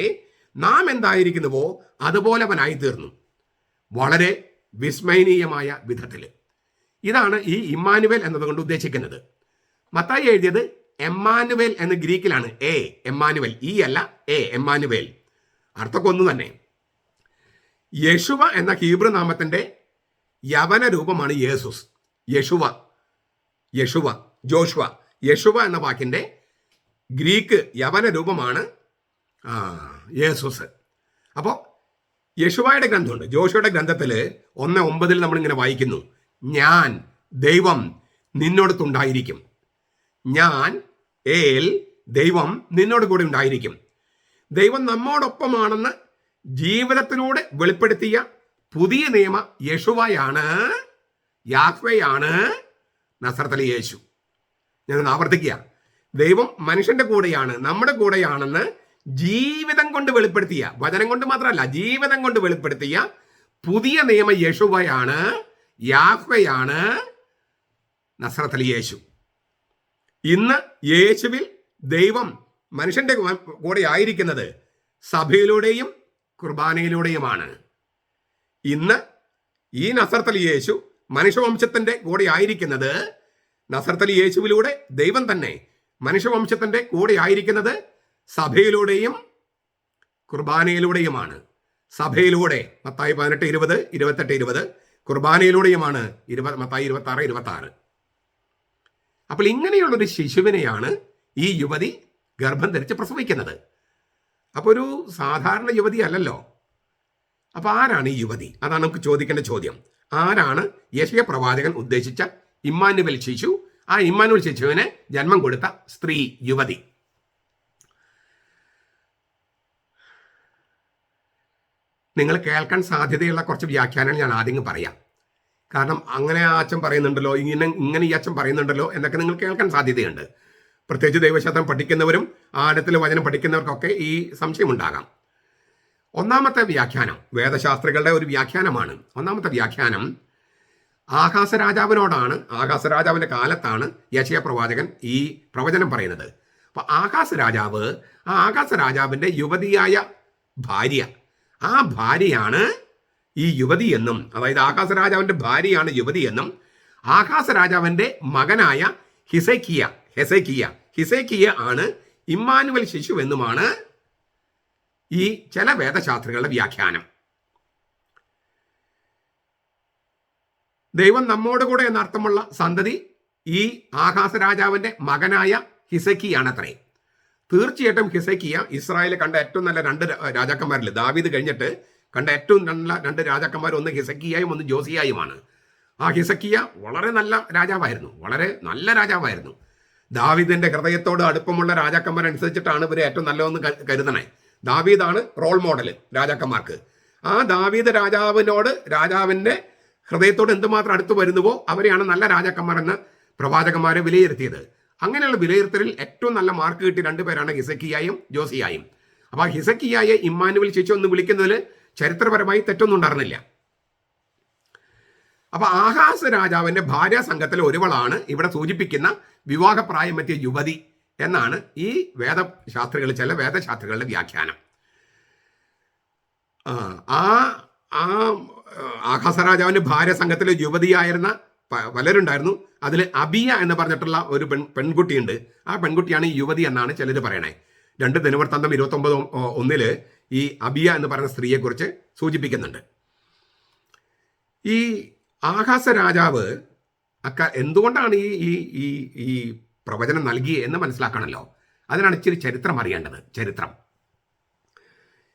നാം എന്തായിരിക്കുന്നുവോ അതുപോലെ അവനായിത്തീർന്നു. വളരെ വിസ്മയനീയമായ വിധത്തിൽ. ഇതാണ് ഈ ഇമ്മാനുവേൽ എന്നതുകൊണ്ട് ഉദ്ദേശിക്കുന്നത്. മത്തായി എഴുതിയത് എമ്മാനുവേൽ എന്ന ഗ്രീക്കിലാണ്. എമ്മാനുവേൽ, ഈ അല്ല, എമ്മാനുവേൽ. അർത്ഥമൊക്കെ ഒന്ന് തന്നെ. യേശുവ എന്ന ഹീബ്രു നാമത്തിന്റെ യവന രൂപമാണ് യേസുസ്. യേശുവ എന്ന വാക്കിന്റെ ഗ്രീക്ക് യവന രൂപമാണ് യേസുസ്. അപ്പോൾ യേശുവയുടെ ഗ്രന്ഥമുണ്ട്. ജോഷുവയുടെ ഗ്രന്ഥത്തിൽ 1:9 നമ്മളിങ്ങനെ വായിക്കുന്നു, ഞാൻ ദൈവം നിന്നോടത്തുണ്ടായിരിക്കും. ഞാൻ ദൈവം നിന്നോട് കൂടെ ഉണ്ടായിരിക്കും. ദൈവം നമ്മോടൊപ്പമാണെന്ന് ജീവിതത്തിലൂടെ വെളിപ്പെടുത്തിയ പുതിയ നിയമ യേശുവയാണ്, യാഹ്വയാണ്, നസറത്തിലെ യേശു. ഞാൻ ആവർത്തിക്കുക, ദൈവം മനുഷ്യന്റെ കൂടെയാണ്, നമ്മുടെ കൂടെയാണെന്ന് ജീവിതം കൊണ്ട് വെളിപ്പെടുത്തിയ, വചനം കൊണ്ട് മാത്രമല്ല ജീവിതം കൊണ്ട് വെളിപ്പെടുത്തിയ പുതിയ നിയമ യേശുവയാണ്, യാഹ്വയാണ്, നസറത്തിലെ യേശു. ഇന്ന് യേശുവിൽ ദൈവം മനുഷ്യന്റെ കൂടെ ആയിരിക്കുന്നത് സഭയിലൂടെയും കുർബാനയിലൂടെയുമാണ്. ഇന്ന് ഈ നസറത്തിലെ യേശു മനുഷ്യവംശത്തിന്റെ കൂടെ ആയിരിക്കുന്നത്, നസറത്തിലെ യേശുവിലൂടെ ദൈവം തന്നെ മനുഷ്യവംശത്തിന്റെ കൂടെ ആയിരിക്കുന്നത് സഭയിലൂടെയും കുർബാനയിലൂടെയുമാണ്. സഭയിലൂടെ മത്തായി 18:20, 28:20, കുർബാനയിലൂടെയുമാണ് മത്തായി 26:26. അപ്പോൾ ഇങ്ങനെയുള്ളൊരു ശിശുവിനെയാണ് ഈ യുവതി ഗർഭം ധരിച്ച് പ്രസവിക്കുന്നത്. അപ്പോൾ ഒരു സാധാരണ യുവതി അല്ലല്ലോ. അപ്പൊ ആരാണ് ഈ യുവതി? അതാണ് നമുക്ക് ചോദിക്കേണ്ട ചോദ്യം. ആരാണ് യെശയ്യാ പ്രവാചകൻ ഉദ്ദേശിച്ച ഇമ്മാനുവേൽ ശിശു? ആ ഇമ്മാനുവേൽ ശിശുവിന് ജന്മം കൊടുത്ത സ്ത്രീ, യുവതി. നിങ്ങൾ കേൾക്കാൻ സാധ്യതയുള്ള കുറച്ച് വ്യാഖ്യാനങ്ങൾ ഞാൻ ആദ്യം പറയാം. കാരണം അങ്ങനെ ആ അച്ഛൻ പറയുന്നുണ്ടല്ലോ, ഇങ്ങനെ ഈ അച്ഛൻ പറയുന്നുണ്ടല്ലോ എന്നൊക്കെ നിങ്ങൾ കേൾക്കാൻ സാധ്യതയുണ്ട്. പ്രത്യേകിച്ച് ദൈവശാസ്ത്രം പഠിക്കുന്നവരും ആഴത്തിൽ വചനം പഠിക്കുന്നവർക്കൊക്കെ ഈ സംശയമുണ്ടാകാം. ഒന്നാമത്തെ വ്യാഖ്യാനം വേദശാസ്ത്രികളുടെ ഒരു വ്യാഖ്യാനമാണ്. ഒന്നാമത്തെ വ്യാഖ്യാനം ആഹാസ രാജാവിനോടാണ്. ആഹാസ രാജാവിൻ്റെ കാലത്താണ് യെശയ്യാ പ്രവാചകൻ ഈ പ്രവചനം പറയുന്നത്. അപ്പം ആഹാസ രാജാവിൻ്റെ യുവതിയായ ഭാര്യ, ആ ഭാര്യയാണ് ഈ യുവതി എന്നും, അതായത് ആഹാസ രാജാവിൻ്റെ ഭാര്യയാണ് യുവതി എന്നും, ആഹാസ രാജാവിൻ്റെ മകനായ ഹിസേക്കിയ ആണ് ഇമ്മാനുവൽ ശിശു എന്നുമാണ് ഈ ചില വേദശാസ്ത്രികളുടെ വ്യാഖ്യാനം. ദൈവം നമ്മോട് കൂടെ എന്നർത്ഥമുള്ള സന്തതി ഈ ആഹാസ രാജാവിൻ്റെ മകനായ ഹിസക്കിയാണത്രേ. തീർച്ചയായിട്ടും ഹിസക്കിയ ഇസ്രായേലിൽ കണ്ട ഏറ്റവും നല്ല രണ്ട് രാജാക്കന്മാരിൽ, ദാവീദ് കഴിഞ്ഞിട്ട് കണ്ട ഏറ്റവും നല്ല രണ്ട് രാജാക്കന്മാർ, ഒന്ന് ഹിസക്കിയായും ഒന്ന് ജോസിയായുമാണ്. ആ ഹിസക്കിയ വളരെ നല്ല രാജാവായിരുന്നു. ദാവീദിന്റെ ഹൃദയത്തോട് അടുപ്പമുള്ള രാജാക്കന്മാരനുസരിച്ചിട്ടാണ് ഇവർ ഏറ്റവും നല്ലതെന്ന് കരുതണേ. ദാവീദാണ് റോൾ മോഡൽ രാജാക്കന്മാർക്ക്. ആ ദാവീദ് രാജാവിന്റെ ഹൃദയത്തോട് എന്തുമാത്രം അടുത്ത് വരുന്നുവോ അവരെയാണ് നല്ല രാജാക്കന്മാരെന്ന് പ്രവാചകന്മാരെ വിലയിരുത്തിയത്. അങ്ങനെയുള്ള വിലയിരുത്തലിൽ ഏറ്റവും നല്ല മാർക്ക് കിട്ടിയ രണ്ടുപേരാണ് ഹിസക്കിയായും ജോസിയായും. അപ്പോൾ ഹിസക്കിയായെ ഇമ്മാനുവൽ ശിശു എന്ന് വിളിക്കുന്നതിൽ ചരിത്രപരമായി തെറ്റൊന്നും ഉണ്ടായിരുന്നില്ല. അപ്പൊ ആഹാസ് രാജാവിന്റെ ഭാര്യ സംഘത്തിലെ ഒരുവളാണ് ഇവിടെ സൂചിപ്പിക്കുന്ന വിവാഹപ്രായമെത്തിയ യുവതി എന്നാണ് ഈ ചില വേദശാസ്ത്രികളുടെ വ്യാഖ്യാനം. ആഹാസ രാജാവിന്റെ ഭാര്യ സംഘത്തിലെ യുവതിയായിരുന്ന പലരുണ്ടായിരുന്നു. അതിൽ അബിയ എന്ന് പറഞ്ഞിട്ടുള്ള ഒരു പെൺകുട്ടിയുണ്ട്. ആ പെൺകുട്ടിയാണ് ഈ യുവതി എന്നാണ് ചിലർ പറയണേ. 2 ദിനവൃത്താന്തം 29:1 ഈ അബിയ എന്ന് പറയുന്ന സ്ത്രീയെക്കുറിച്ച് സൂചിപ്പിക്കുന്നുണ്ട്. ഈ ആഹാസ രാജാവ് എന്തുകൊണ്ടാണ് ഈ പ്രവചനം നൽകിയത് എന്ന് മനസ്സിലാക്കണമല്ലോ. അതിനാണ് ഇച്ചിരി ചരിത്രം അറിയേണ്ടത്.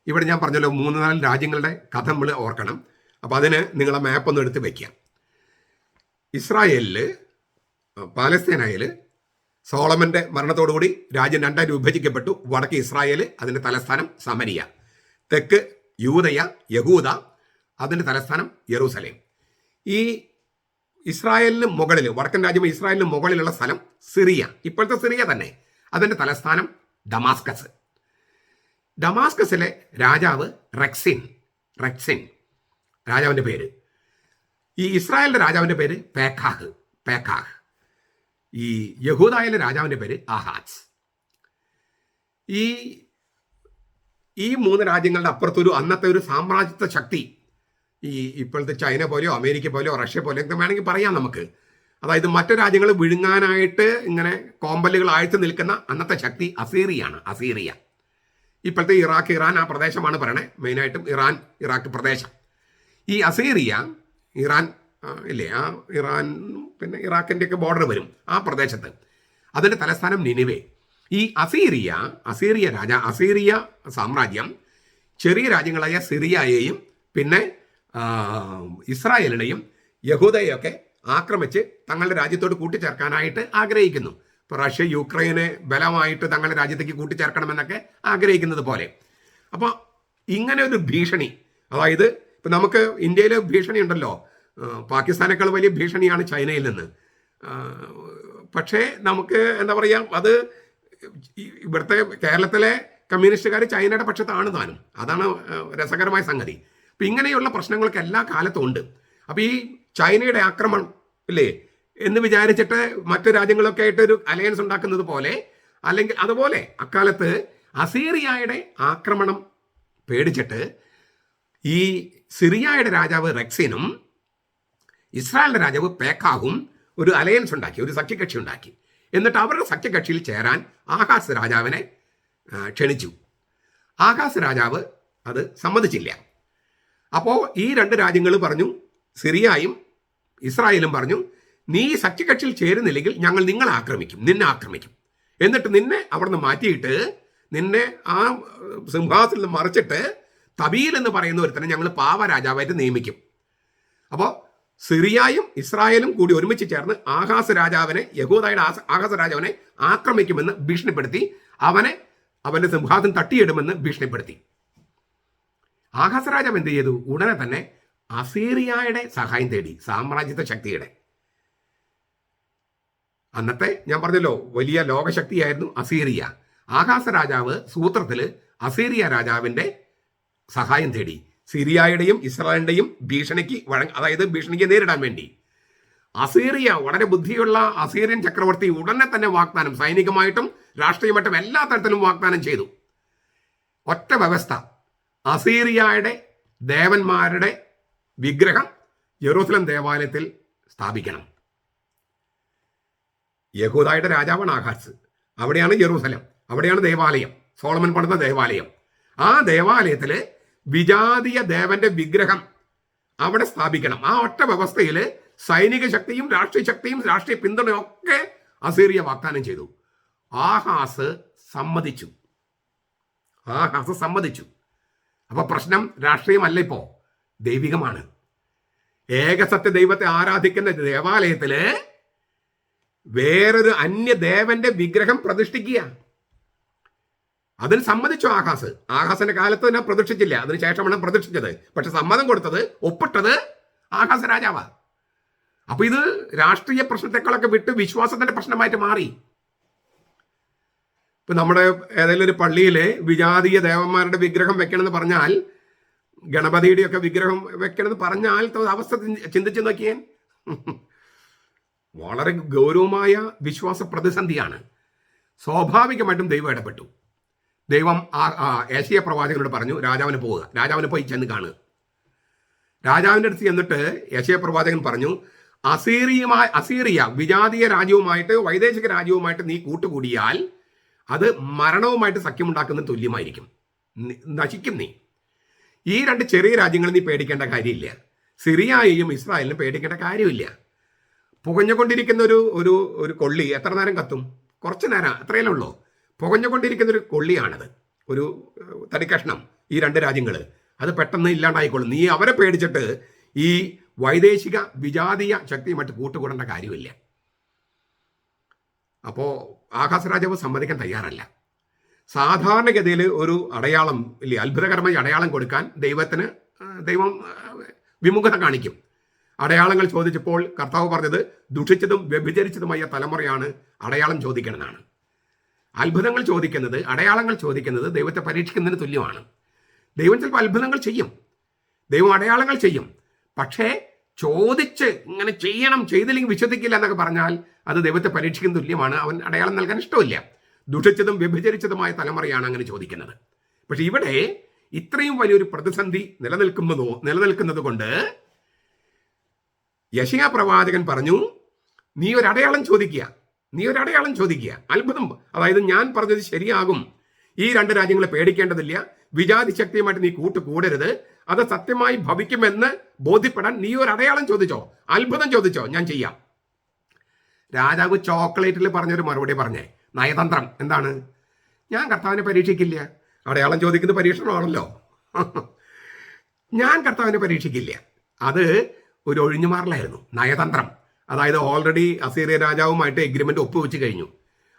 ഇവിടെ ഞാൻ പറഞ്ഞല്ലോ 3-4 രാജ്യങ്ങളുടെ കഥ നമ്മൾ ഓർക്കണം. അപ്പം അതിന് നിങ്ങളെ മാപ്പൊന്ന് എടുത്ത് വയ്ക്കുക. പാലസ്തീനായിൽ സോളമന്റെ മരണത്തോടുകൂടി രാജ്യം 2ആയി വിഭജിക്കപ്പെട്ടു. വടക്ക് ഇസ്രായേൽ, അതിൻ്റെ തലസ്ഥാനം സമരിയ. തെക്ക് യഹൂദ, അതിൻ്റെ തലസ്ഥാനം യെറൂസലേം. ഈ ഇസ്രായേലിന് മുകളിൽ, വടക്കൻ രാജ്യം ഇസ്രായേലിന് മുകളിലുള്ള സ്ഥലം സിറിയ, ഇപ്പോഴത്തെ സിറിയ തന്നെ. അതിൻ്റെ തലസ്ഥാനം ഡമാസ്കസിലെ രാജാവ് റെക്സിൻ രാജാവിൻ്റെ പേര്. ഈ ഇസ്രായേലിൻ്റെ രാജാവിൻ്റെ പേര് പേക്കാഹ്. ഈ യഹൂദായിലെ രാജാവിൻ്റെ പേര് ആഹാസ്. ഈ 3 രാജ്യങ്ങളുടെ അപ്പുറത്തൊരു അന്നത്തെ ഒരു സാമ്രാജ്യത്വ ശക്തി, ഈ ഇപ്പോഴത്തെ ചൈന പോലെയോ അമേരിക്ക പോലെയോ റഷ്യ പോലെയോ ഒക്കെ വേണമെങ്കിൽ പറയാം നമുക്ക്. അതായത് മറ്റു രാജ്യങ്ങൾ വിഴുങ്ങാനായിട്ട് ഇങ്ങനെ കോമ്പലുകൾ ആഴ്ച നിൽക്കുന്ന അന്നത്തെ ശക്തി അസീറിയ. ഇപ്പോഴത്തെ ഇറാൻ ആ പ്രദേശമാണ് പറയണേ, മെയിനായിട്ടും ഇറാഖ് പ്രദേശം. ഈ അസീറിയ ഇറാൻ പിന്നെ ഇറാഖിൻ്റെയൊക്കെ ബോർഡർ വരും ആ പ്രദേശത്ത്. അതിൻ്റെ തലസ്ഥാനം നിനിവേ. ഈ അസീറിയ സാമ്രാജ്യം ചെറിയ രാജ്യങ്ങളായ സിറിയയെയും പിന്നെ ഇസ്രായേലിനെയും യഹൂദയെയൊക്കെ ആക്രമിച്ച് തങ്ങളുടെ രാജ്യത്തോട് കൂട്ടിച്ചേർക്കാനായിട്ട് ആഗ്രഹിക്കുന്നു. ഇപ്പോൾ റഷ്യ യുക്രൈനെ ബലമായിട്ട് തങ്ങളുടെ രാജ്യത്തേക്ക് കൂട്ടിച്ചേർക്കണമെന്നൊക്കെ ആഗ്രഹിക്കുന്നത് പോലെ. അപ്പോൾ ഇങ്ങനെ ഒരു ഭീഷണി, അതായത് ഇപ്പം നമുക്ക് ഇന്ത്യയിൽ ഭീഷണി ഉണ്ടല്ലോ, പാകിസ്ഥാനേക്കാൾ വലിയ ഭീഷണിയാണ് ചൈനയിൽ നിന്ന്. പക്ഷേ നമുക്ക് എന്താ പറയുക, അത് ഇവിടുത്തെ കേരളത്തിലെ കമ്മ്യൂണിസ്റ്റുകാർ ചൈനയുടെ പക്ഷത്താണ് താനും. അതാണ് രസകരമായ സംഗതി. അപ്പം ഇങ്ങനെയുള്ള പ്രശ്നങ്ങളൊക്കെ എല്ലാ കാലത്തും ഉണ്ട്. അപ്പം ഈ ചൈനയുടെ ആക്രമണം ഇല്ലേ എന്ന് വിചാരിച്ചിട്ട് മറ്റു രാജ്യങ്ങളൊക്കെ ആയിട്ട് ഒരു അലയൻസ് ഉണ്ടാക്കുന്നത് പോലെ, അല്ലെങ്കിൽ അതുപോലെ അക്കാലത്ത് അസീറിയയുടെ ആക്രമണം പേടിച്ചിട്ട് ഈ സിറിയയുടെ രാജാവ് റെക്സിനും ഇസ്രായേലിന്റെ രാജാവ് പേക്കാഹും ഒരു അലയൻസ് ഉണ്ടാക്കി, ഒരു സഖ്യകക്ഷി ഉണ്ടാക്കി. എന്നിട്ട് അവരുടെ സഖ്യകക്ഷിയിൽ ചേരാൻ ആഹാസ് രാജാവിനെ ക്ഷണിച്ചു. ആഹാസ് രാജാവ് അത് സമ്മതിച്ചില്ല. അപ്പോൾ ഈ 2 രാജ്യങ്ങൾ പറഞ്ഞു, സിറിയയും ഇസ്രായേലും പറഞ്ഞു, നീ സഖ്യകക്ഷിയിൽ ചേരുന്നില്ലെങ്കിൽ ഞങ്ങൾ നിന്നെ ആക്രമിക്കും. എന്നിട്ട് നിന്നെ അവിടെ നിന്ന് മാറ്റിയിട്ട് നിന്നെ ആ സിംഹാസനത്തിൽ നിന്ന് മറിച്ചിട്ട് തബീൽ എന്ന് പറയുന്ന ഒരുത്തനെ ഞങ്ങൾ പാവരാജാവായിട്ട് നിയമിക്കും. അപ്പോൾ സിറിയയും ഇസ്രായേലും കൂടി ഒരുമിച്ച് ചേർന്ന് ആഹാസ് രാജാവിനെ ആക്രമിക്കുമെന്ന് ഭീഷണിപ്പെടുത്തി അവന്റെ സിംഹാസനം തട്ടിയിടുമെന്ന് ഭീഷണിപ്പെടുത്തി. ആഹാസ് രാജാവ് എന്ത് ചെയ്തു? ഉടനെ തന്നെ അസീറിയയുടെ സഹായം തേടി, സാമ്രാജ്യത്വ ശക്തിയുടെ. അന്നത്തെ ഞാൻ പറഞ്ഞല്ലോ വലിയ ലോകശക്തിയായിരുന്നു അസീറിയ. ആഹാസ് രാജാവ് സൂത്രത്തിൽ അസീറിയ രാജാവിൻ്റെ സഹായം തേടി, സിറിയയുടെയും ഇസ്രായേലിൻ്റെയും അതായത് ഭീഷണിക്ക് നേരിടാൻ വേണ്ടി. അസീറിയ, വളരെ ബുദ്ധിയുള്ള അസീറിയൻ ചക്രവർത്തി ഉടനെ തന്നെ വാഗ്ദാനം, സൈനികമായിട്ടും രാഷ്ട്രീയമായിട്ടും എല്ലാ തരത്തിലും വാഗ്ദാനം ചെയ്തു. ഒറ്റ വ്യവസ്ഥ, അസീറിയയുടെ ദേവന്മാരുടെ വിഗ്രഹം ജെറൂസലം ദേവാലയത്തിൽ സ്ഥാപിക്കണം. യഹൂദായുടെ രാജാവാണ് ആഹാസ്. അവിടെയാണ് ജെറൂസലം, അവിടെയാണ് ദേവാലയം, സോളമൻ പണിത ദേവാലയം. ആ ദേവാലയത്തിൽ വിജാതീയ ദേവന്റെ വിഗ്രഹം അവിടെ സ്ഥാപിക്കണം. ആ ഒറ്റ വ്യവസ്ഥയിൽ സൈനിക ശക്തിയും രാഷ്ട്രീയ ശക്തിയും രാഷ്ട്രീയ പിന്തുണയൊക്കെ അസീറിയ വാഗ്ദാനം ചെയ്തു. ആഹാസ് സമ്മതിച്ചു. അപ്പൊ പ്രശ്നം രാഷ്ട്രീയമല്ല, ഇപ്പോ ദൈവികമാണ്. ഏകസത്യ ദൈവത്തെ ആരാധിക്കുന്ന ദേവാലയത്തില് വേറൊരു അന്യദേവന്റെ വിഗ്രഹം പ്രതിഷ്ഠിക്കുക. അതിന് സമ്മതിച്ചു ആഹാസ്. ആഹാസിന്റെ കാലത്ത് തന്നെ പ്രതിഷ്ഠിച്ചില്ല, അതിനുശേഷമാണ് പ്രതിഷ്ഠിച്ചത്. പക്ഷെ സമ്മതം കൊടുത്തത്, ഒപ്പിട്ടത് ആഹാസ് രാജാവാ. അപ്പൊ ഇത് രാഷ്ട്രീയ പ്രശ്നത്തെക്കാളൊക്കെ വിട്ട് വിശ്വാസത്തിന്റെ പ്രശ്നമായിട്ട് മാറി. ഇപ്പൊ നമ്മുടെ ഏതെങ്കിലും ഒരു പള്ളിയിലെ വിജാതീയ ദേവന്മാരുടെ വിഗ്രഹം വെക്കണമെന്ന് പറഞ്ഞാൽ, ഗണപതിയുടെയൊക്കെ വിഗ്രഹം വെക്കണമെന്ന് പറഞ്ഞാൽ അവസ്ഥ ചിന്തിച്ചു നോക്കിയേ. വളരെ ഗൗരവമായ വിശ്വാസ പ്രതിസന്ധിയാണ്. സ്വാഭാവികമായിട്ടും ദൈവം ഇടപെട്ടു. ദൈവം ഏശയ്യാ പ്രവാചകനോട് പറഞ്ഞു, രാജാവിന് പോവുക, രാജാവിന് പോയി ചെന്ന് കാണുക. രാജാവിൻ്റെ അടുത്ത് ചെന്നിട്ട് ഏശയ്യാ പ്രവാചകൻ പറഞ്ഞു, അസീറിയ വിജാതീയ രാജ്യവുമായിട്ട് വൈദേശിക രാജ്യവുമായിട്ട് നീ കൂട്ടുകൂടിയാൽ അത് മരണവുമായിട്ട് സഖ്യമുണ്ടാക്കുന്നതിന് തുല്യമായിരിക്കും, നശിക്കും നീ. ഈ രണ്ട് ചെറിയ രാജ്യങ്ങൾ നീ പേടിക്കേണ്ട കാര്യമില്ല. സിറിയയെയും ഇസ്രായേലിനും പേടിക്കേണ്ട കാര്യമില്ല. പുകഞ്ഞുകൊണ്ടിരിക്കുന്ന ഒരു കൊള്ളി എത്ര നേരം കത്തും? കുറച്ച് നേരം, അത്രയല്ലേ ഉള്ളൂ. പുകഞ്ഞുകൊണ്ടിരിക്കുന്ന ഒരു കൊള്ളിയാണത്, ഒരു തടിക്കഷ്ണം. ഈ രണ്ട് രാജ്യങ്ങൾ അത് പെട്ടെന്ന് ഇല്ലാണ്ടായിക്കൊള്ളും. നീ അവരെ പേടിച്ചിട്ട് ഈ വൈദേശിക വിജാതീയ ശക്തിയുമായിട്ട് കൂട്ടുകൂടേണ്ട കാര്യമില്ല. അപ്പോൾ ആഹാസ് രാജാവ് സമ്മതിക്കാൻ തയ്യാറല്ല. സാധാരണഗതിയിൽ ഒരു അടയാളം ഇല്ലേ, അത്ഭുതകരമായ അടയാളം കൊടുക്കാൻ ദൈവം വിമുഖത കാണിക്കും. അടയാളങ്ങൾ ചോദിച്ചപ്പോൾ കർത്താവ് പറഞ്ഞത്, ദുഷിച്ചതും വ്യഭിചരിച്ചതുമായ തലമുറയാണ് അടയാളം ചോദിക്കണമെന്നാണ്. അത്ഭുതങ്ങൾ ചോദിക്കുന്നത്, അടയാളങ്ങൾ ചോദിക്കുന്നത് ദൈവത്തെ പരീക്ഷിക്കുന്നതിന് തുല്യമാണ്. ദൈവം ചിലപ്പോൾ അത്ഭുതങ്ങൾ ചെയ്യും, ദൈവം അടയാളങ്ങൾ ചെയ്യും. പക്ഷേ ചോദിച്ച് ഇങ്ങനെ ചെയ്യണം, ചെയ്തില്ലെങ്കിൽ വിശ്വസിക്കില്ല എന്നൊക്കെ പറഞ്ഞാൽ അത് ദൈവത്തെ പരീക്ഷിക്കുന്ന തുല്യമാണ്. അവൻ അടയാളം നൽകാൻ ഇഷ്ടമില്ല. ദുഷിച്ചതും വ്യഭിചരിച്ചതുമായ തലമുറയാണ് അങ്ങനെ ചോദിക്കുന്നത്. പക്ഷെ ഇവിടെ ഇത്രയും വലിയൊരു പ്രതിസന്ധി നിലനിൽക്കുന്നത് കൊണ്ട് യെശയ്യാ പ്രവാചകൻ പറഞ്ഞു, നീ ഒരു അടയാളം ചോദിക്കുക, അത്ഭുതം. അതായത് ഞാൻ പറഞ്ഞത് ശരിയാകും, ഈ രണ്ട് രാജ്യങ്ങളെ പേടിക്കേണ്ടതില്ല, വിജാതി ശക്തിയുമായിട്ട് നീ കൂട്ടുകൂടരുത്, അത് സത്യമായി ഭവിക്കുമെന്ന് ബോധ്യപ്പെടാൻ നീ ഒരു അടയാളം ചോദിച്ചോ, അത്ഭുതം ചോദിച്ചോ, ഞാൻ ചെയ്യാം. രാജാവ് ചോക്ലേറ്റിൽ പറഞ്ഞൊരു മറുപടി പറഞ്ഞേ, നയതന്ത്രം. എന്താണ്? ഞാൻ കർത്താവിനെ പരീക്ഷിക്കില്ല. അടയാളം ചോദിക്കുന്ന പരീക്ഷണമാണല്ലോ. ഞാൻ കർത്താവിനെ പരീക്ഷിക്കില്ല. അത് ഒരു ഒഴിഞ്ഞുമാറലായിരുന്നു, നയതന്ത്രം. അതായത് ഓൾറെഡി അസീറിയ രാജാവുമായിട്ട് എഗ്രിമെന്റ് ഒപ്പുവെച്ച് കഴിഞ്ഞു.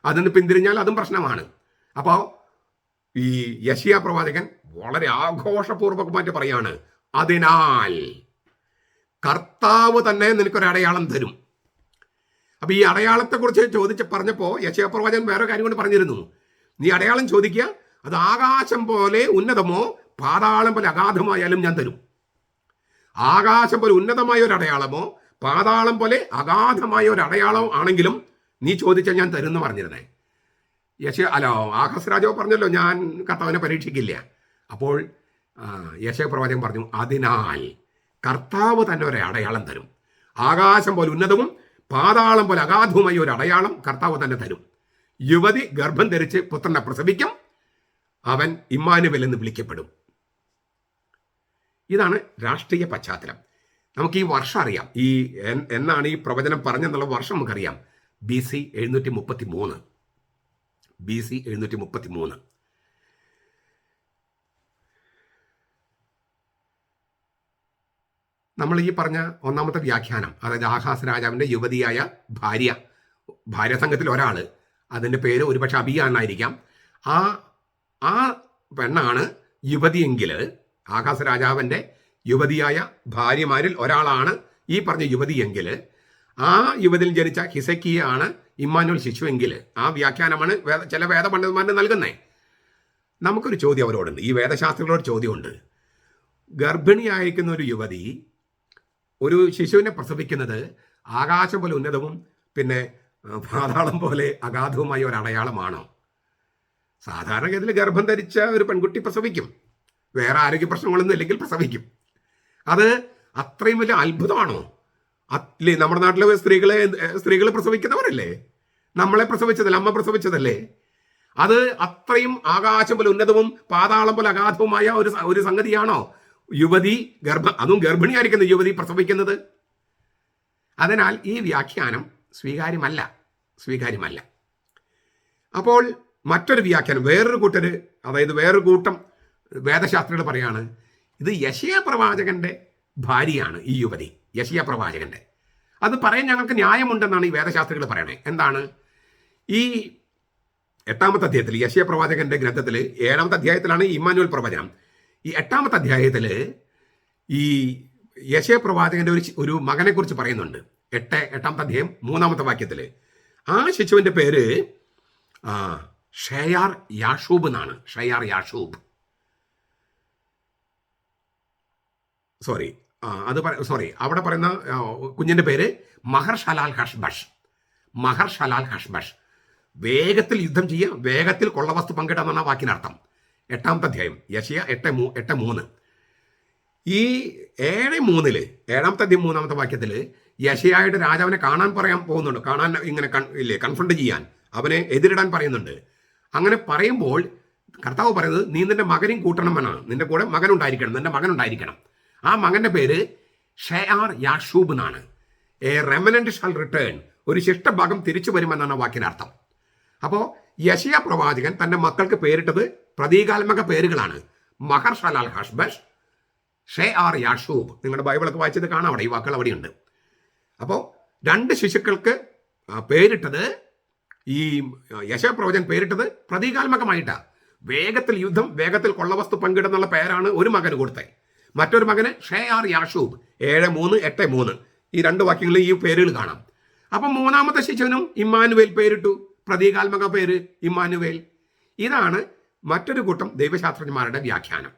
അതിന് പിന്തിരിഞ്ഞാൽ അതും പ്രശ്നമാണ്. അപ്പോൾ ഈ യെശയ്യാ പ്രവാചകൻ വളരെ ആഘോഷപൂർവകമായിട്ട് പറയാണ്, അതിനാൽ കർത്താവ് തന്നെ നിനക്കൊരു അടയാളം തരും. അപ്പൊ ഈ അടയാളത്തെക്കുറിച്ച് പറഞ്ഞപ്പോൾ യെശയ്യാ പ്രവാചകൻ വേറെ കാര്യം കൊണ്ട് പറഞ്ഞിരുന്നു, നീ അടയാളം ചോദിക്കുക, അത് ആകാശം പോലെ ഉന്നതമോ പാതാളം പോലെ അഗാധമായാലും ഞാൻ തരും. ആകാശം പോലെ ഉന്നതമായ ഒരു അടയാളമോ പാതാളം പോലെ അഗാധമായ ഒരു അടയാളം ആണെങ്കിലും നീ ചോദിച്ചാൽ ഞാൻ തരും എന്ന് പറഞ്ഞിരുന്നേ. ആഹാസ് രാജാവ് പറഞ്ഞല്ലോ, ഞാൻ കർത്താവിനെ പരീക്ഷിക്കില്ല. അപ്പോൾ യെശയ്യാ പ്രവാചകൻ പറഞ്ഞു, അതിനാൽ കർത്താവ് തന്നെ ഒരു അടയാളം തരും. ആകാശം പോലെ ഉന്നതവും പാതാളം പോലെ അഗാധവുമായ ഒരു അടയാളം കർത്താവ് തന്നെ തരും. യുവതി ഗർഭം ധരിച്ച് പുത്രനെ പ്രസവിക്കും, അവൻ ഇമ്മാനുവേൽ എന്ന് വിളിക്കപ്പെടും. ഇതാണ് രാഷ്ട്രീയ പശ്ചാത്തലം. നമുക്ക് ഈ വർഷം അറിയാം, എന്നാണ് ഈ പ്രവചനം പറഞ്ഞെന്നുള്ള വർഷം നമുക്കറിയാം. BC 733. നമ്മൾ ഈ പറഞ്ഞ ഒന്നാമത്തെ വ്യാഖ്യാനം, അതായത് ആഹാസ് രാജാവിൻ്റെ യുവതിയായ ഭാര്യ സംഘത്തിൽ ഒരാൾ, അതിൻ്റെ പേര് ഒരുപക്ഷെ അബിയ എന്നായിരിക്കാം. ആ പെണ്ണാണ് യുവതിയെങ്കിൽ ആഹാസ് രാജാവിൻ്റെ യുവതിയായ ഭാര്യമാരിൽ ഒരാളാണ് ഈ പറഞ്ഞ യുവതിയെങ്കിൽ ആ യുവതിയിൽ ജനിച്ച ഹിസക്കിയാണ് ഇമ്മാനുവൽ ശിശുവെങ്കിൽ ആ വ്യാഖ്യാനമാണ് ചില വേദപണ്ഡിതന്മാർ നൽകുന്നത്. നമുക്കൊരു ചോദ്യം അവരോടുണ്ട്, ഈ വേദശാസ്ത്രികളോട് ചോദ്യമുണ്ട്. ഗർഭിണിയായിരിക്കുന്ന ഒരു യുവതി ഒരു ശിശുവിനെ പ്രസവിക്കുന്നത് ആകാശം പോലെ ഉന്നതവും പിന്നെ പാതാളം പോലെ അഗാധവുമായ ഒരു അടയാളമാണോ? സാധാരണഗതിയിൽ ഗർഭം ധരിച്ച ഒരു പെൺകുട്ടി പ്രസവിക്കും, വേറെ ആരോഗ്യ പ്രശ്നങ്ങളൊന്നും ഇല്ലെങ്കിൽ പ്രസവിക്കും. അത് അത്രയും വലിയ അത്ഭുതമാണോ? അല്ലേ, നമ്മുടെ നാട്ടിലെ സ്ത്രീകൾ പ്രസവിക്കുന്നവരല്ലേ, നമ്മളെ പ്രസവിച്ചതല്ലേ, അമ്മ പ്രസവിച്ചതല്ലേ? അത് അത്രയും ആകാശം പോലെ ഉന്നതവും പാതാളം പോലെ അഗാധവുമായ ഒരു സംഗതിയാണോ യുവതി അതും ഗർഭിണിയായിരിക്കുന്ന യുവതി പ്രസവിക്കുന്നത്? അതിനാൽ ഈ വ്യാഖ്യാനം സ്വീകാര്യമല്ല. അപ്പോൾ മറ്റൊരു വ്യാഖ്യാനം വേറൊരു കൂട്ടം വേദശാസ്ത്രികൾ പറയാണ്, ഇത് യെശയ്യാ പ്രവാചകന്റെ ഭാര്യയാണ് ഈ യുവതി, യെശയ്യാ പ്രവാചകന്റെ. അത് പറയാൻ ഞങ്ങൾക്ക് ന്യായമുണ്ടെന്നാണ് ഈ വേദശാസ്ത്രികൾ പറയണേ. എന്താണ്? ഈ 8-ാമത്തെ അധ്യായത്തിൽ, യെശയ്യാ പ്രവാചകന്റെ ഗ്രന്ഥത്തിൽ 7-ാമത്തെ അധ്യായത്തിലാണ് ഇമ്മാനുവൽ പ്രവചനം. ഈ 8-ാമത്തെ അധ്യായത്തിൽ ഈ യെശയ്യാ പ്രവാചകന്റെ ഒരു മകനെ കുറിച്ച് പറയുന്നുണ്ട്. 8-ാമത്തെ അധ്യായം 3-ാമത്തെ വാക്യത്തിൽ ആ ശിശുവിന്റെ പേര് ഷെയാർ യാഷൂബ് എന്നാണ്. ഷെയാർ യാഷൂബ്, അവിടെ പറയുന്ന കുഞ്ഞിന്റെ പേര് മഹർഷലാൽ ഹഷ്ബഷ്. വേഗത്തിൽ യുദ്ധം ചെയ്യുക, വേഗത്തിൽ കൊള്ളവസ്തു പങ്കിടാന്നാണ് വാക്കിനർത്ഥം. 8-ാമത്തെ അധ്യായം യെശയ്യാ 8:3. ഈ 7:3 7-ാമത്തെ അധ്യായം 3-ാമത്തെ വാക്യത്തിൽ യെശയ്യായുടെ രാജാവിനെ കാണാൻ പോകുന്നുണ്ട്. കൺഫ്രണ്ട് ചെയ്യാൻ, അവനെ എതിരിടാൻ പറയുന്നുണ്ട്. അങ്ങനെ പറയുമ്പോൾ കർത്താവ് പറയുന്നത്, നീ നിന്റെ മകനെയും കൂട്ടണമെന്നാണ്, നിന്റെ കൂടെ നിന്റെ മകനുണ്ടായിരിക്കണം. ആ മകന്റെ പേര് ഷെയാർ യാഷൂബ് എന്നാണ്. എ റെമനന്റ് ഷാൽ റിട്ടേൺ, ഒരു ശിഷ്ടഭാഗം തിരിച്ചു വരുമെന്നാണ് വാക്കിനർത്ഥം. അപ്പോൾ യെശയ്യാ പ്രവാചകൻ തന്റെ മക്കൾക്ക് പേരിട്ടത് പ്രതീകാത്മക പേരുകളാണ്. മഹർഷലാൽ ഹഷ്ബഷ്, ഷെയാർ യാഷൂബ്. നിങ്ങളുടെ ബൈബിളൊക്കെ വായിച്ചത് കാണാം, അവിടെ ഈ വാക്കുകൾ അവിടെയുണ്ട്. അപ്പോൾ 2 ശിശുക്കൾക്ക് പേരിട്ടത്, ഈ യെശയ്യാ പ്രവചൻ പേരിട്ടത് പ്രതീകാത്മകമായിട്ടാണ്. വേഗത്തിൽ യുദ്ധം, വേഗത്തിൽ കൊള്ളവസ്തു പങ്കിടുന്നുള്ള പേരാണ് ഒരു മകന് കൊടുത്തത്. മറ്റൊരു മകന് ഷെയാർ യാഷൂബ്. 7:3 8:3 ഈ 2 വാക്യങ്ങളിൽ ഈ പേരുകൾ കാണാം. അപ്പം 3-ാമത്തെ ശിശുവിനും ഇമ്മാനുവേൽ പേരിട്ടു, പ്രതീകാത്മക പേര് ഇമ്മാനുവേൽ. ഇതാണ് മറ്റൊരു കൂട്ടം ദൈവശാസ്ത്രജ്ഞന്മാരുടെ വ്യാഖ്യാനം.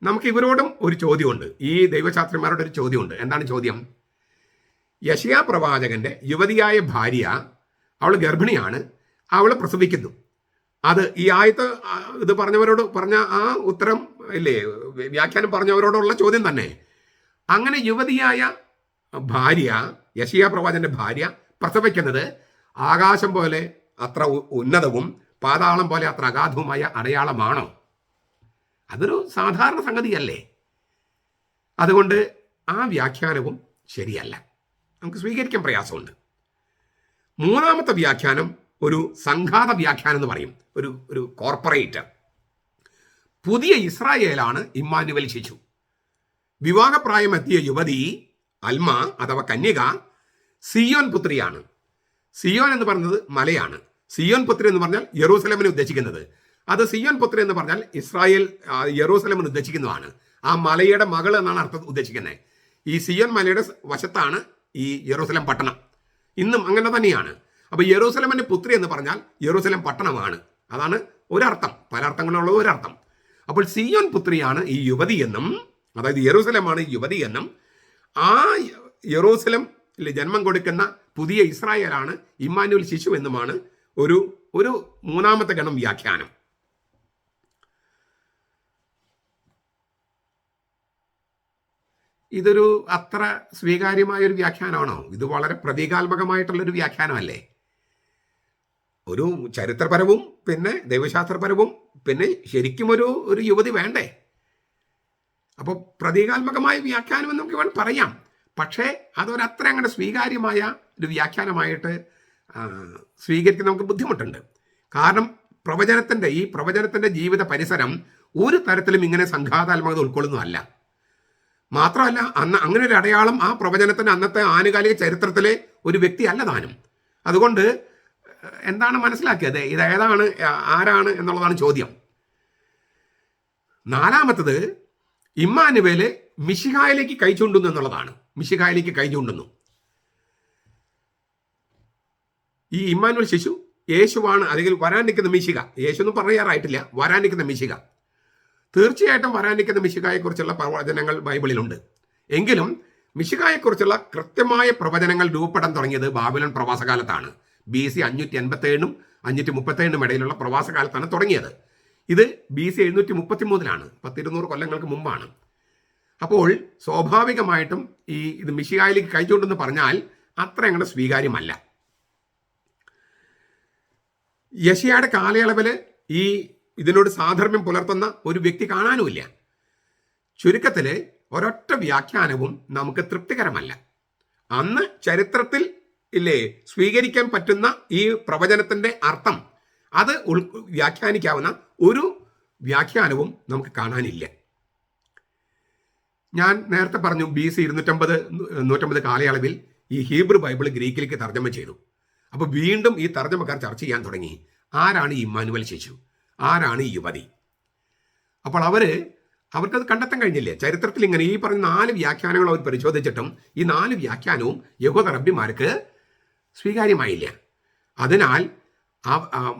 നമുക്ക് ഇവരോടും ഒരു ചോദ്യമുണ്ട്, ഈ ദൈവശാസ്ത്രജ്ഞന്മാരുടെ ഒരു ചോദ്യമുണ്ട്. എന്താണ് ചോദ്യം? യെശയ്യാ പ്രവാചകന്റെ യുവതിയായ ഭാര്യ, അവൾ ഗർഭിണിയാണ്, അവൾ പ്രസവിക്കുന്നു. അത് ഈ ആയത്ത് ഇത് പറഞ്ഞ ആ ഉത്തരം ഇല്ലേ, വ്യാഖ്യാനം പറഞ്ഞവരോടുള്ള ചോദ്യം തന്നെ. അങ്ങനെ യുവതിയായ ഭാര്യ, യെശയ്യാ പ്രവാചകന്റെ ഭാര്യ പ്രസവിക്കുന്നത് ആകാശം പോലെ അത്ര ഉന്നതവും പാതാളം പോലെ അത്ര അഗാധവുമായ അടയാളമാണോ? അതൊരു സാധാരണ സംഗതിയല്ലേ? അതുകൊണ്ട് ആ വ്യാഖ്യാനവും ശരിയല്ല, നമുക്ക് സ്വീകരിക്കാൻ പ്രയാസമുണ്ട്. 3-ാമത്തെ വ്യാഖ്യാനം ഒരു സംഘാത വ്യാഖ്യാനം എന്ന് പറയും, ഒരു കോർപ്പറേറ്റ്. പുതിയ ഇസ്രായേലാണ് ഇമ്മാനുവൽ ശിശു. വിവാഹപ്രായമെത്തിയ യുവതി അൽമ അഥവാ കന്യക സിയോൻ പുത്രിയാണ്. സിയോൻ എന്ന് പറയുന്നത് മലയാണ്. സിയോൻ പുത്രി എന്ന് പറഞ്ഞാൽ യെറൂസലേമിനെ ഉദ്ദേശിക്കുന്നത്. അത് സിയോൻ പുത്രി എന്ന് പറഞ്ഞാൽ ഇസ്രായേൽ യെറൂസലേമിന് ഉദ്ദേശിക്കുന്നതാണ്. ആ മലയുടെ മകൾ എന്നാണ് അർത്ഥം ഉദ്ദേശിക്കുന്നത്. ഈ സിയോൻ മലയുടെ വശത്താണ് ഈ യെറൂസലേം പട്ടണം. ഇന്നും അങ്ങനെ തന്നെയാണ്. അപ്പോൾ യെറൂസലേമിന്റെ പുത്രി എന്ന് പറഞ്ഞാൽ യെറൂസലേം പട്ടണമാണ്. അതാണ് ഒരർത്ഥം, പല അർത്ഥങ്ങളുള്ള ഒരർത്ഥം. അപ്പോൾ സിയോൻ പുത്രിയാണ് ഈ യുവതി എന്നും, അതായത് യെറൂസലേമാണ് ഈ യുവതി എന്നും, ആ യെറൂസലേം ജന്മം കൊടുക്കുന്ന പുതിയ ഇസ്രായേലാണ് ഇമ്മാനുവൽ ശിശു എന്നുമാണ് ഒരു 3-ാമത്തെ ഗണം വ്യാഖ്യാനം. ഇതൊരു അത്ര സ്വീകാര്യമായൊരു വ്യാഖ്യാനമാണോ? ഇത് വളരെ പ്രതീകാത്മകമായിട്ടുള്ളൊരു വ്യാഖ്യാനമല്ലേ? ഒരു ചരിത്രപരവും പിന്നെ ദൈവശാസ്ത്രപരവും പിന്നെ ശരിക്കും ഒരു യുവതി വേണ്ടേ? അപ്പോൾ പ്രതീകാത്മകമായ വ്യാഖ്യാനം എന്ന് നമുക്ക് വേണം പറയാം. പക്ഷേ അതൊരത്ര അങ്ങനെ സ്വീകാര്യമായ ഒരു വ്യാഖ്യാനമായിട്ട് സ്വീകരിക്കാൻ നമുക്ക് ബുദ്ധിമുട്ടുണ്ട്. കാരണം പ്രവചനത്തിൻ്റെ ജീവിത പരിസരം ഒരു തരത്തിലും ഇങ്ങനെ സംഘാതാത്മകത ഉൾക്കൊള്ളുന്നതല്ല. മാത്രമല്ല, അങ്ങനെ ഒരു അടയാളം ആ പ്രവചനത്തിന് അന്നത്തെ ആനുകാലിക ചരിത്രത്തിലെ ഒരു വ്യക്തി അല്ല താനും. അതുകൊണ്ട് എന്താണ് മനസ്സിലാക്കിയത്, ഇതേതാണ്, ആരാണ് എന്നുള്ളതാണ് ചോദ്യം. 4-ാമത്തത്, ഇമ്മാനുവേല് മിശിഹായിലേക്ക് കൈ ചൂണ്ടുന്നു എന്നുള്ളതാണ്. മിശിഹായിലേക്ക് കൈ ചൂണ്ടുന്നു. ഈ ഇമ്മാനുവേൽ ശിശു യേശുവാണ്, അല്ലെങ്കിൽ വരാൻ നിൽക്കുന്ന മിശിഹ. യേശു ഒന്നും പറയാറായിട്ടില്ല, വരാൻ നിൽക്കുന്ന മിശിഹ. തീർച്ചയായിട്ടും വരാൻ നിൽക്കുന്ന മിശിഹായെക്കുറിച്ചുള്ള പ്രവചനങ്ങൾ ബൈബിളിലുണ്ട്. എങ്കിലും മിശിഹായെക്കുറിച്ചുള്ള കൃത്യമായ പ്രവചനങ്ങൾ രൂപപ്പെടാൻ തുടങ്ങിയത് ബാബിലോൺ പ്രവാസകാലത്താണ്. BC 587 537 ഇടയിലുള്ള പ്രവാസകാലത്താണ് തുടങ്ങിയത്. ഇത് BC 733 100 കൊല്ലങ്ങൾക്ക് മുമ്പാണ്. അപ്പോൾ സ്വാഭാവികമായിട്ടും ഇത് മിശിഹായിലേക്ക് കൈചൂണ്ടെന്ന് പറഞ്ഞാൽ അത്ര അങ്ങോട്ട് സ്വീകാര്യമല്ല. യെശയ്യായുടെ കാലയളവിൽ ഇതിനോട് സാധർമ്മ്യം പുലർത്തുന്ന ഒരു വ്യക്തി കാണാനുമില്ല. ചുരുക്കത്തിൽ ഒരൊറ്റ വ്യാഖ്യാനവും നമുക്ക് തൃപ്തികരമല്ല. അന്ന് ചരിത്രത്തിൽ സ്വീകരിക്കാൻ പറ്റുന്ന ഈ പ്രവചനത്തിന്റെ അർത്ഥം അത് വ്യാഖ്യാനിക്കാവുന്ന ഒരു വ്യാഖ്യാനവും നമുക്ക് കാണാനില്ല. ഞാൻ നേരത്തെ പറഞ്ഞു BC 250 കാലയളവിൽ ഈ ഹീബ്രു ബൈബിൾ ഗ്രീക്കിലേക്ക് തർജ്ജമ ചെയ്തു. അപ്പോൾ വീണ്ടും ഈ തർജ്ജമക്കാർ ചർച്ച ചെയ്യാൻ തുടങ്ങി, ആരാണ് ഈ ഇമ്മാനുവേൽ ശിശു, ആരാണ് ഈ യുവതി. അപ്പോൾ അവർക്കത് കണ്ടെത്താൻ കഴിഞ്ഞില്ലേ. ചരിത്രത്തിൽ ഇങ്ങനെ ഈ പറഞ്ഞ 4 വ്യാഖ്യാനങ്ങൾ അവർ പരിശോധിച്ചിട്ടും ഈ 4 വ്യാഖ്യാനവും യഹൂദ റബ്ബിമാർക്ക് സ്വീകാര്യമായില്ല. അതിനാൽ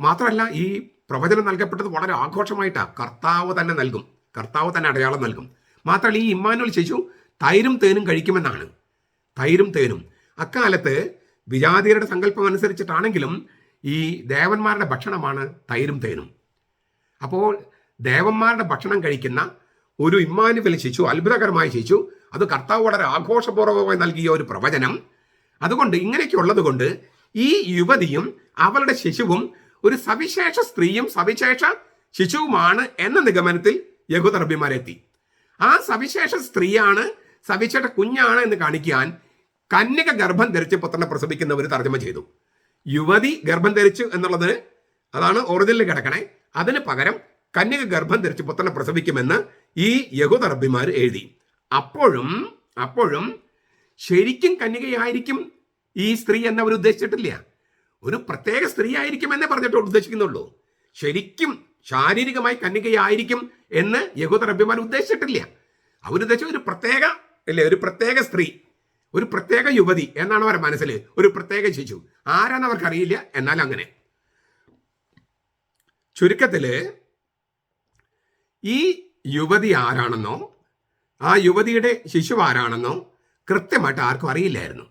മാത്രമല്ല, ഈ പ്രവചനം നൽകപ്പെട്ടത് വളരെ ആഘോഷമായിട്ടാണ്. കർത്താവ് തന്നെ നൽകും, കർത്താവ് തന്നെ അടയാളം നൽകും. മാത്രമല്ല, ഈ ഇമ്മാനുവേൽ ശിശു തൈരും തേനും കഴിക്കുമെന്നാണ്. തൈരും തേനും അക്കാലത്ത് വിജാതിയരുടെ സങ്കല്പം അനുസരിച്ചിട്ടാണെങ്കിലും ഈ ദേവന്മാരുടെ ഭക്ഷണമാണ് തൈരും തേനും. അപ്പോൾ ദേവന്മാരുടെ ഭക്ഷണം കഴിക്കുന്ന ഒരു ഇമ്മാനുവേൽ ശിശു, അത്ഭുതകരമായ ശിശു, അത് കർത്താവ് വളരെ ആഘോഷപൂർവ്വമായി നൽകിയ ഒരു പ്രവചനം. അതുകൊണ്ട് ഇങ്ങനെയൊക്കെ ഉള്ളത് കൊണ്ട് ഈ യുവതിയും അവളുടെ ശിശുവും ഒരു സവിശേഷ സ്ത്രീയും സവിശേഷ ശിശുവുമാണ് എന്ന നിഗമനത്തിൽ യഹൂദ റബ്ബിമാരെത്തി. ആ സവിശേഷ സ്ത്രീയാണ്, സവിശേഷ കുഞ്ഞാണ് എന്ന് കാണിക്കാൻ കന്യക ഗർഭം ധരിച്ച് പുത്രനെ പ്രസവിക്കുന്നവർ തർജ്ജമ ചെയ്തു. യുവതി ഗർഭം ധരിച്ചു എന്നുള്ളത് അതാണ് ഒറിജിനൽ കിടക്കണേ. അതിന് പകരം കന്യക ഗർഭം ധരിച്ച് പുത്രനെ പ്രസവിക്കുമെന്ന് ഈ യഹൂദ റബ്ബിമാർ എഴുതി. അപ്പോഴും ശരിക്കും കന്യകയായിരിക്കും ഈ സ്ത്രീ എന്നവർ ഉദ്ദേശിച്ചിട്ടില്ല. ഒരു പ്രത്യേക സ്ത്രീ ആയിരിക്കും എന്നേ പറഞ്ഞിട്ട് ഉദ്ദേശിക്കുന്നുള്ളൂ. ശരിക്കും ശാരീരികമായി കന്യകയായിരിക്കും എന്ന് യഹൂദ റബ്ബിമാർ ഉദ്ദേശിച്ചിട്ടില്ല. അവരുദ്ദേശിച്ച ഒരു പ്രത്യേക സ്ത്രീ, ഒരു പ്രത്യേക യുവതി എന്നാണ് അവരുടെ മനസ്സിൽ. ഒരു പ്രത്യേക ശിശു ആരാന്ന് അവർക്കറിയില്ല. എന്നാൽ അങ്ങനെ ചുരുക്കത്തില് ഈ യുവതി ആരാണെന്നോ ആ യുവതിയുടെ ശിശു ആരാണെന്നോ കൃത്യമായിട്ട് ആർക്കും അറിയില്ലായിരുന്നു.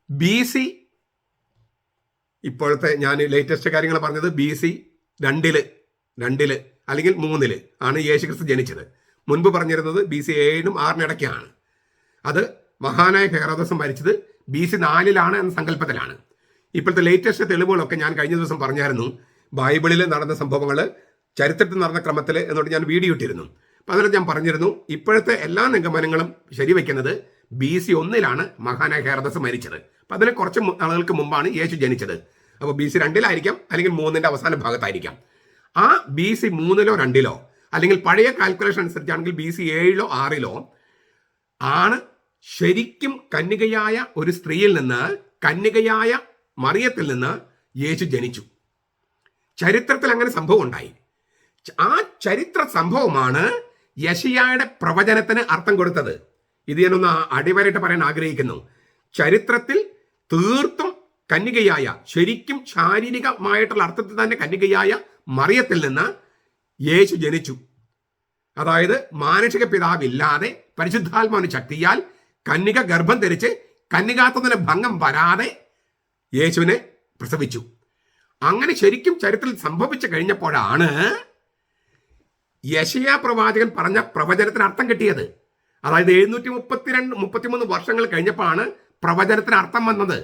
BC ഇപ്പോഴത്തെ ഞാൻ ലേറ്റസ്റ്റ് കാര്യങ്ങൾ പറഞ്ഞത് BC 2 അല്ലെങ്കിൽ 3 ആണ് യേശുക്രിസ്തു ജനിച്ചത്. മുൻപ് പറഞ്ഞിരുന്നത് BC 7 6 അത് മഹാനായ ഹെറോദസ് മരിച്ചത് BC 4 എന്ന സങ്കല്പത്തിലാണ്. ഇപ്പോഴത്തെ ലേറ്റസ്റ്റ് തെളിവുകളൊക്കെ ഞാൻ കഴിഞ്ഞ ദിവസം പറഞ്ഞായിരുന്നു. ബൈബിളിൽ നടന്ന സംഭവങ്ങൾ ചരിത്രത്തിൽ നടന്ന ക്രമത്തിൽ എന്നോട് ഞാൻ വീഡിയോ ഇട്ടിരുന്നു. അപ്പം അതിനകത്ത് ഞാൻ പറഞ്ഞിരുന്നു, ഇപ്പോഴത്തെ എല്ലാ നിഗമനങ്ങളും ശരിവെക്കുന്നത് BC 1 മഹാനായ ഹെറോദസ് മരിച്ചത്. അപ്പം അതിന് കുറച്ച് നാളുകൾക്ക് മുമ്പാണ് യേശു ജനിച്ചത്. അപ്പോൾ BC 2 അല്ലെങ്കിൽ 3 അവസാന ഭാഗത്തായിരിക്കാം. ആ BC 3 അല്ലെങ്കിൽ പഴയ കാൽക്കുലേഷൻ അനുസരിച്ചാണെങ്കിൽ BC 7 6 ആണ് ശരിക്കും കന്യകയായ ഒരു സ്ത്രീയിൽ നിന്ന്, കന്യകയായ മറിയത്തിൽ നിന്ന് യേശു ജനിച്ചു. ചരിത്രത്തിൽ അങ്ങനെ സംഭവം ഉണ്ടായി. ആ ചരിത്ര സംഭവമാണ് യെശയ്യായുടെ പ്രവചനത്തിന് അർത്ഥം കൊടുത്തത്. ഇത് ഞാനൊന്ന് അടിവരായിട്ട് പറയാൻ ആഗ്രഹിക്കുന്നു. ചരിത്രത്തിൽ തീർത്തും കന്യകയായ, ശരിക്കും ശാരീരികമായിട്ടുള്ള അർത്ഥത്തിൽ തന്നെ കന്യകയായ മറിയത്തിൽ നിന്ന് യേശു ജനിച്ചു. അതായത് മാനുഷിക പിതാവില്ലാതെ പരിശുദ്ധാത്മാവിന്റെ ശക്തിയാൽ കന്യക ഗർഭം ധരിച്ച് കന്യകാത്വത്തിന് ഭംഗം വരാതെ യേശുവിനെ പ്രസവിച്ചു. അങ്ങനെ ശരിക്കും ചരിത്രത്തിൽ സംഭവിച്ചു കഴിഞ്ഞപ്പോഴാണ് യെശയ്യാ പ്രവാചകൻ പറഞ്ഞ പ്രവചനത്തിന് അർത്ഥം കിട്ടിയത്. അതായത് 733 വർഷങ്ങൾ കഴിഞ്ഞപ്പോഴാണ് പ്രവചനത്തിന് അർത്ഥം വന്നത്.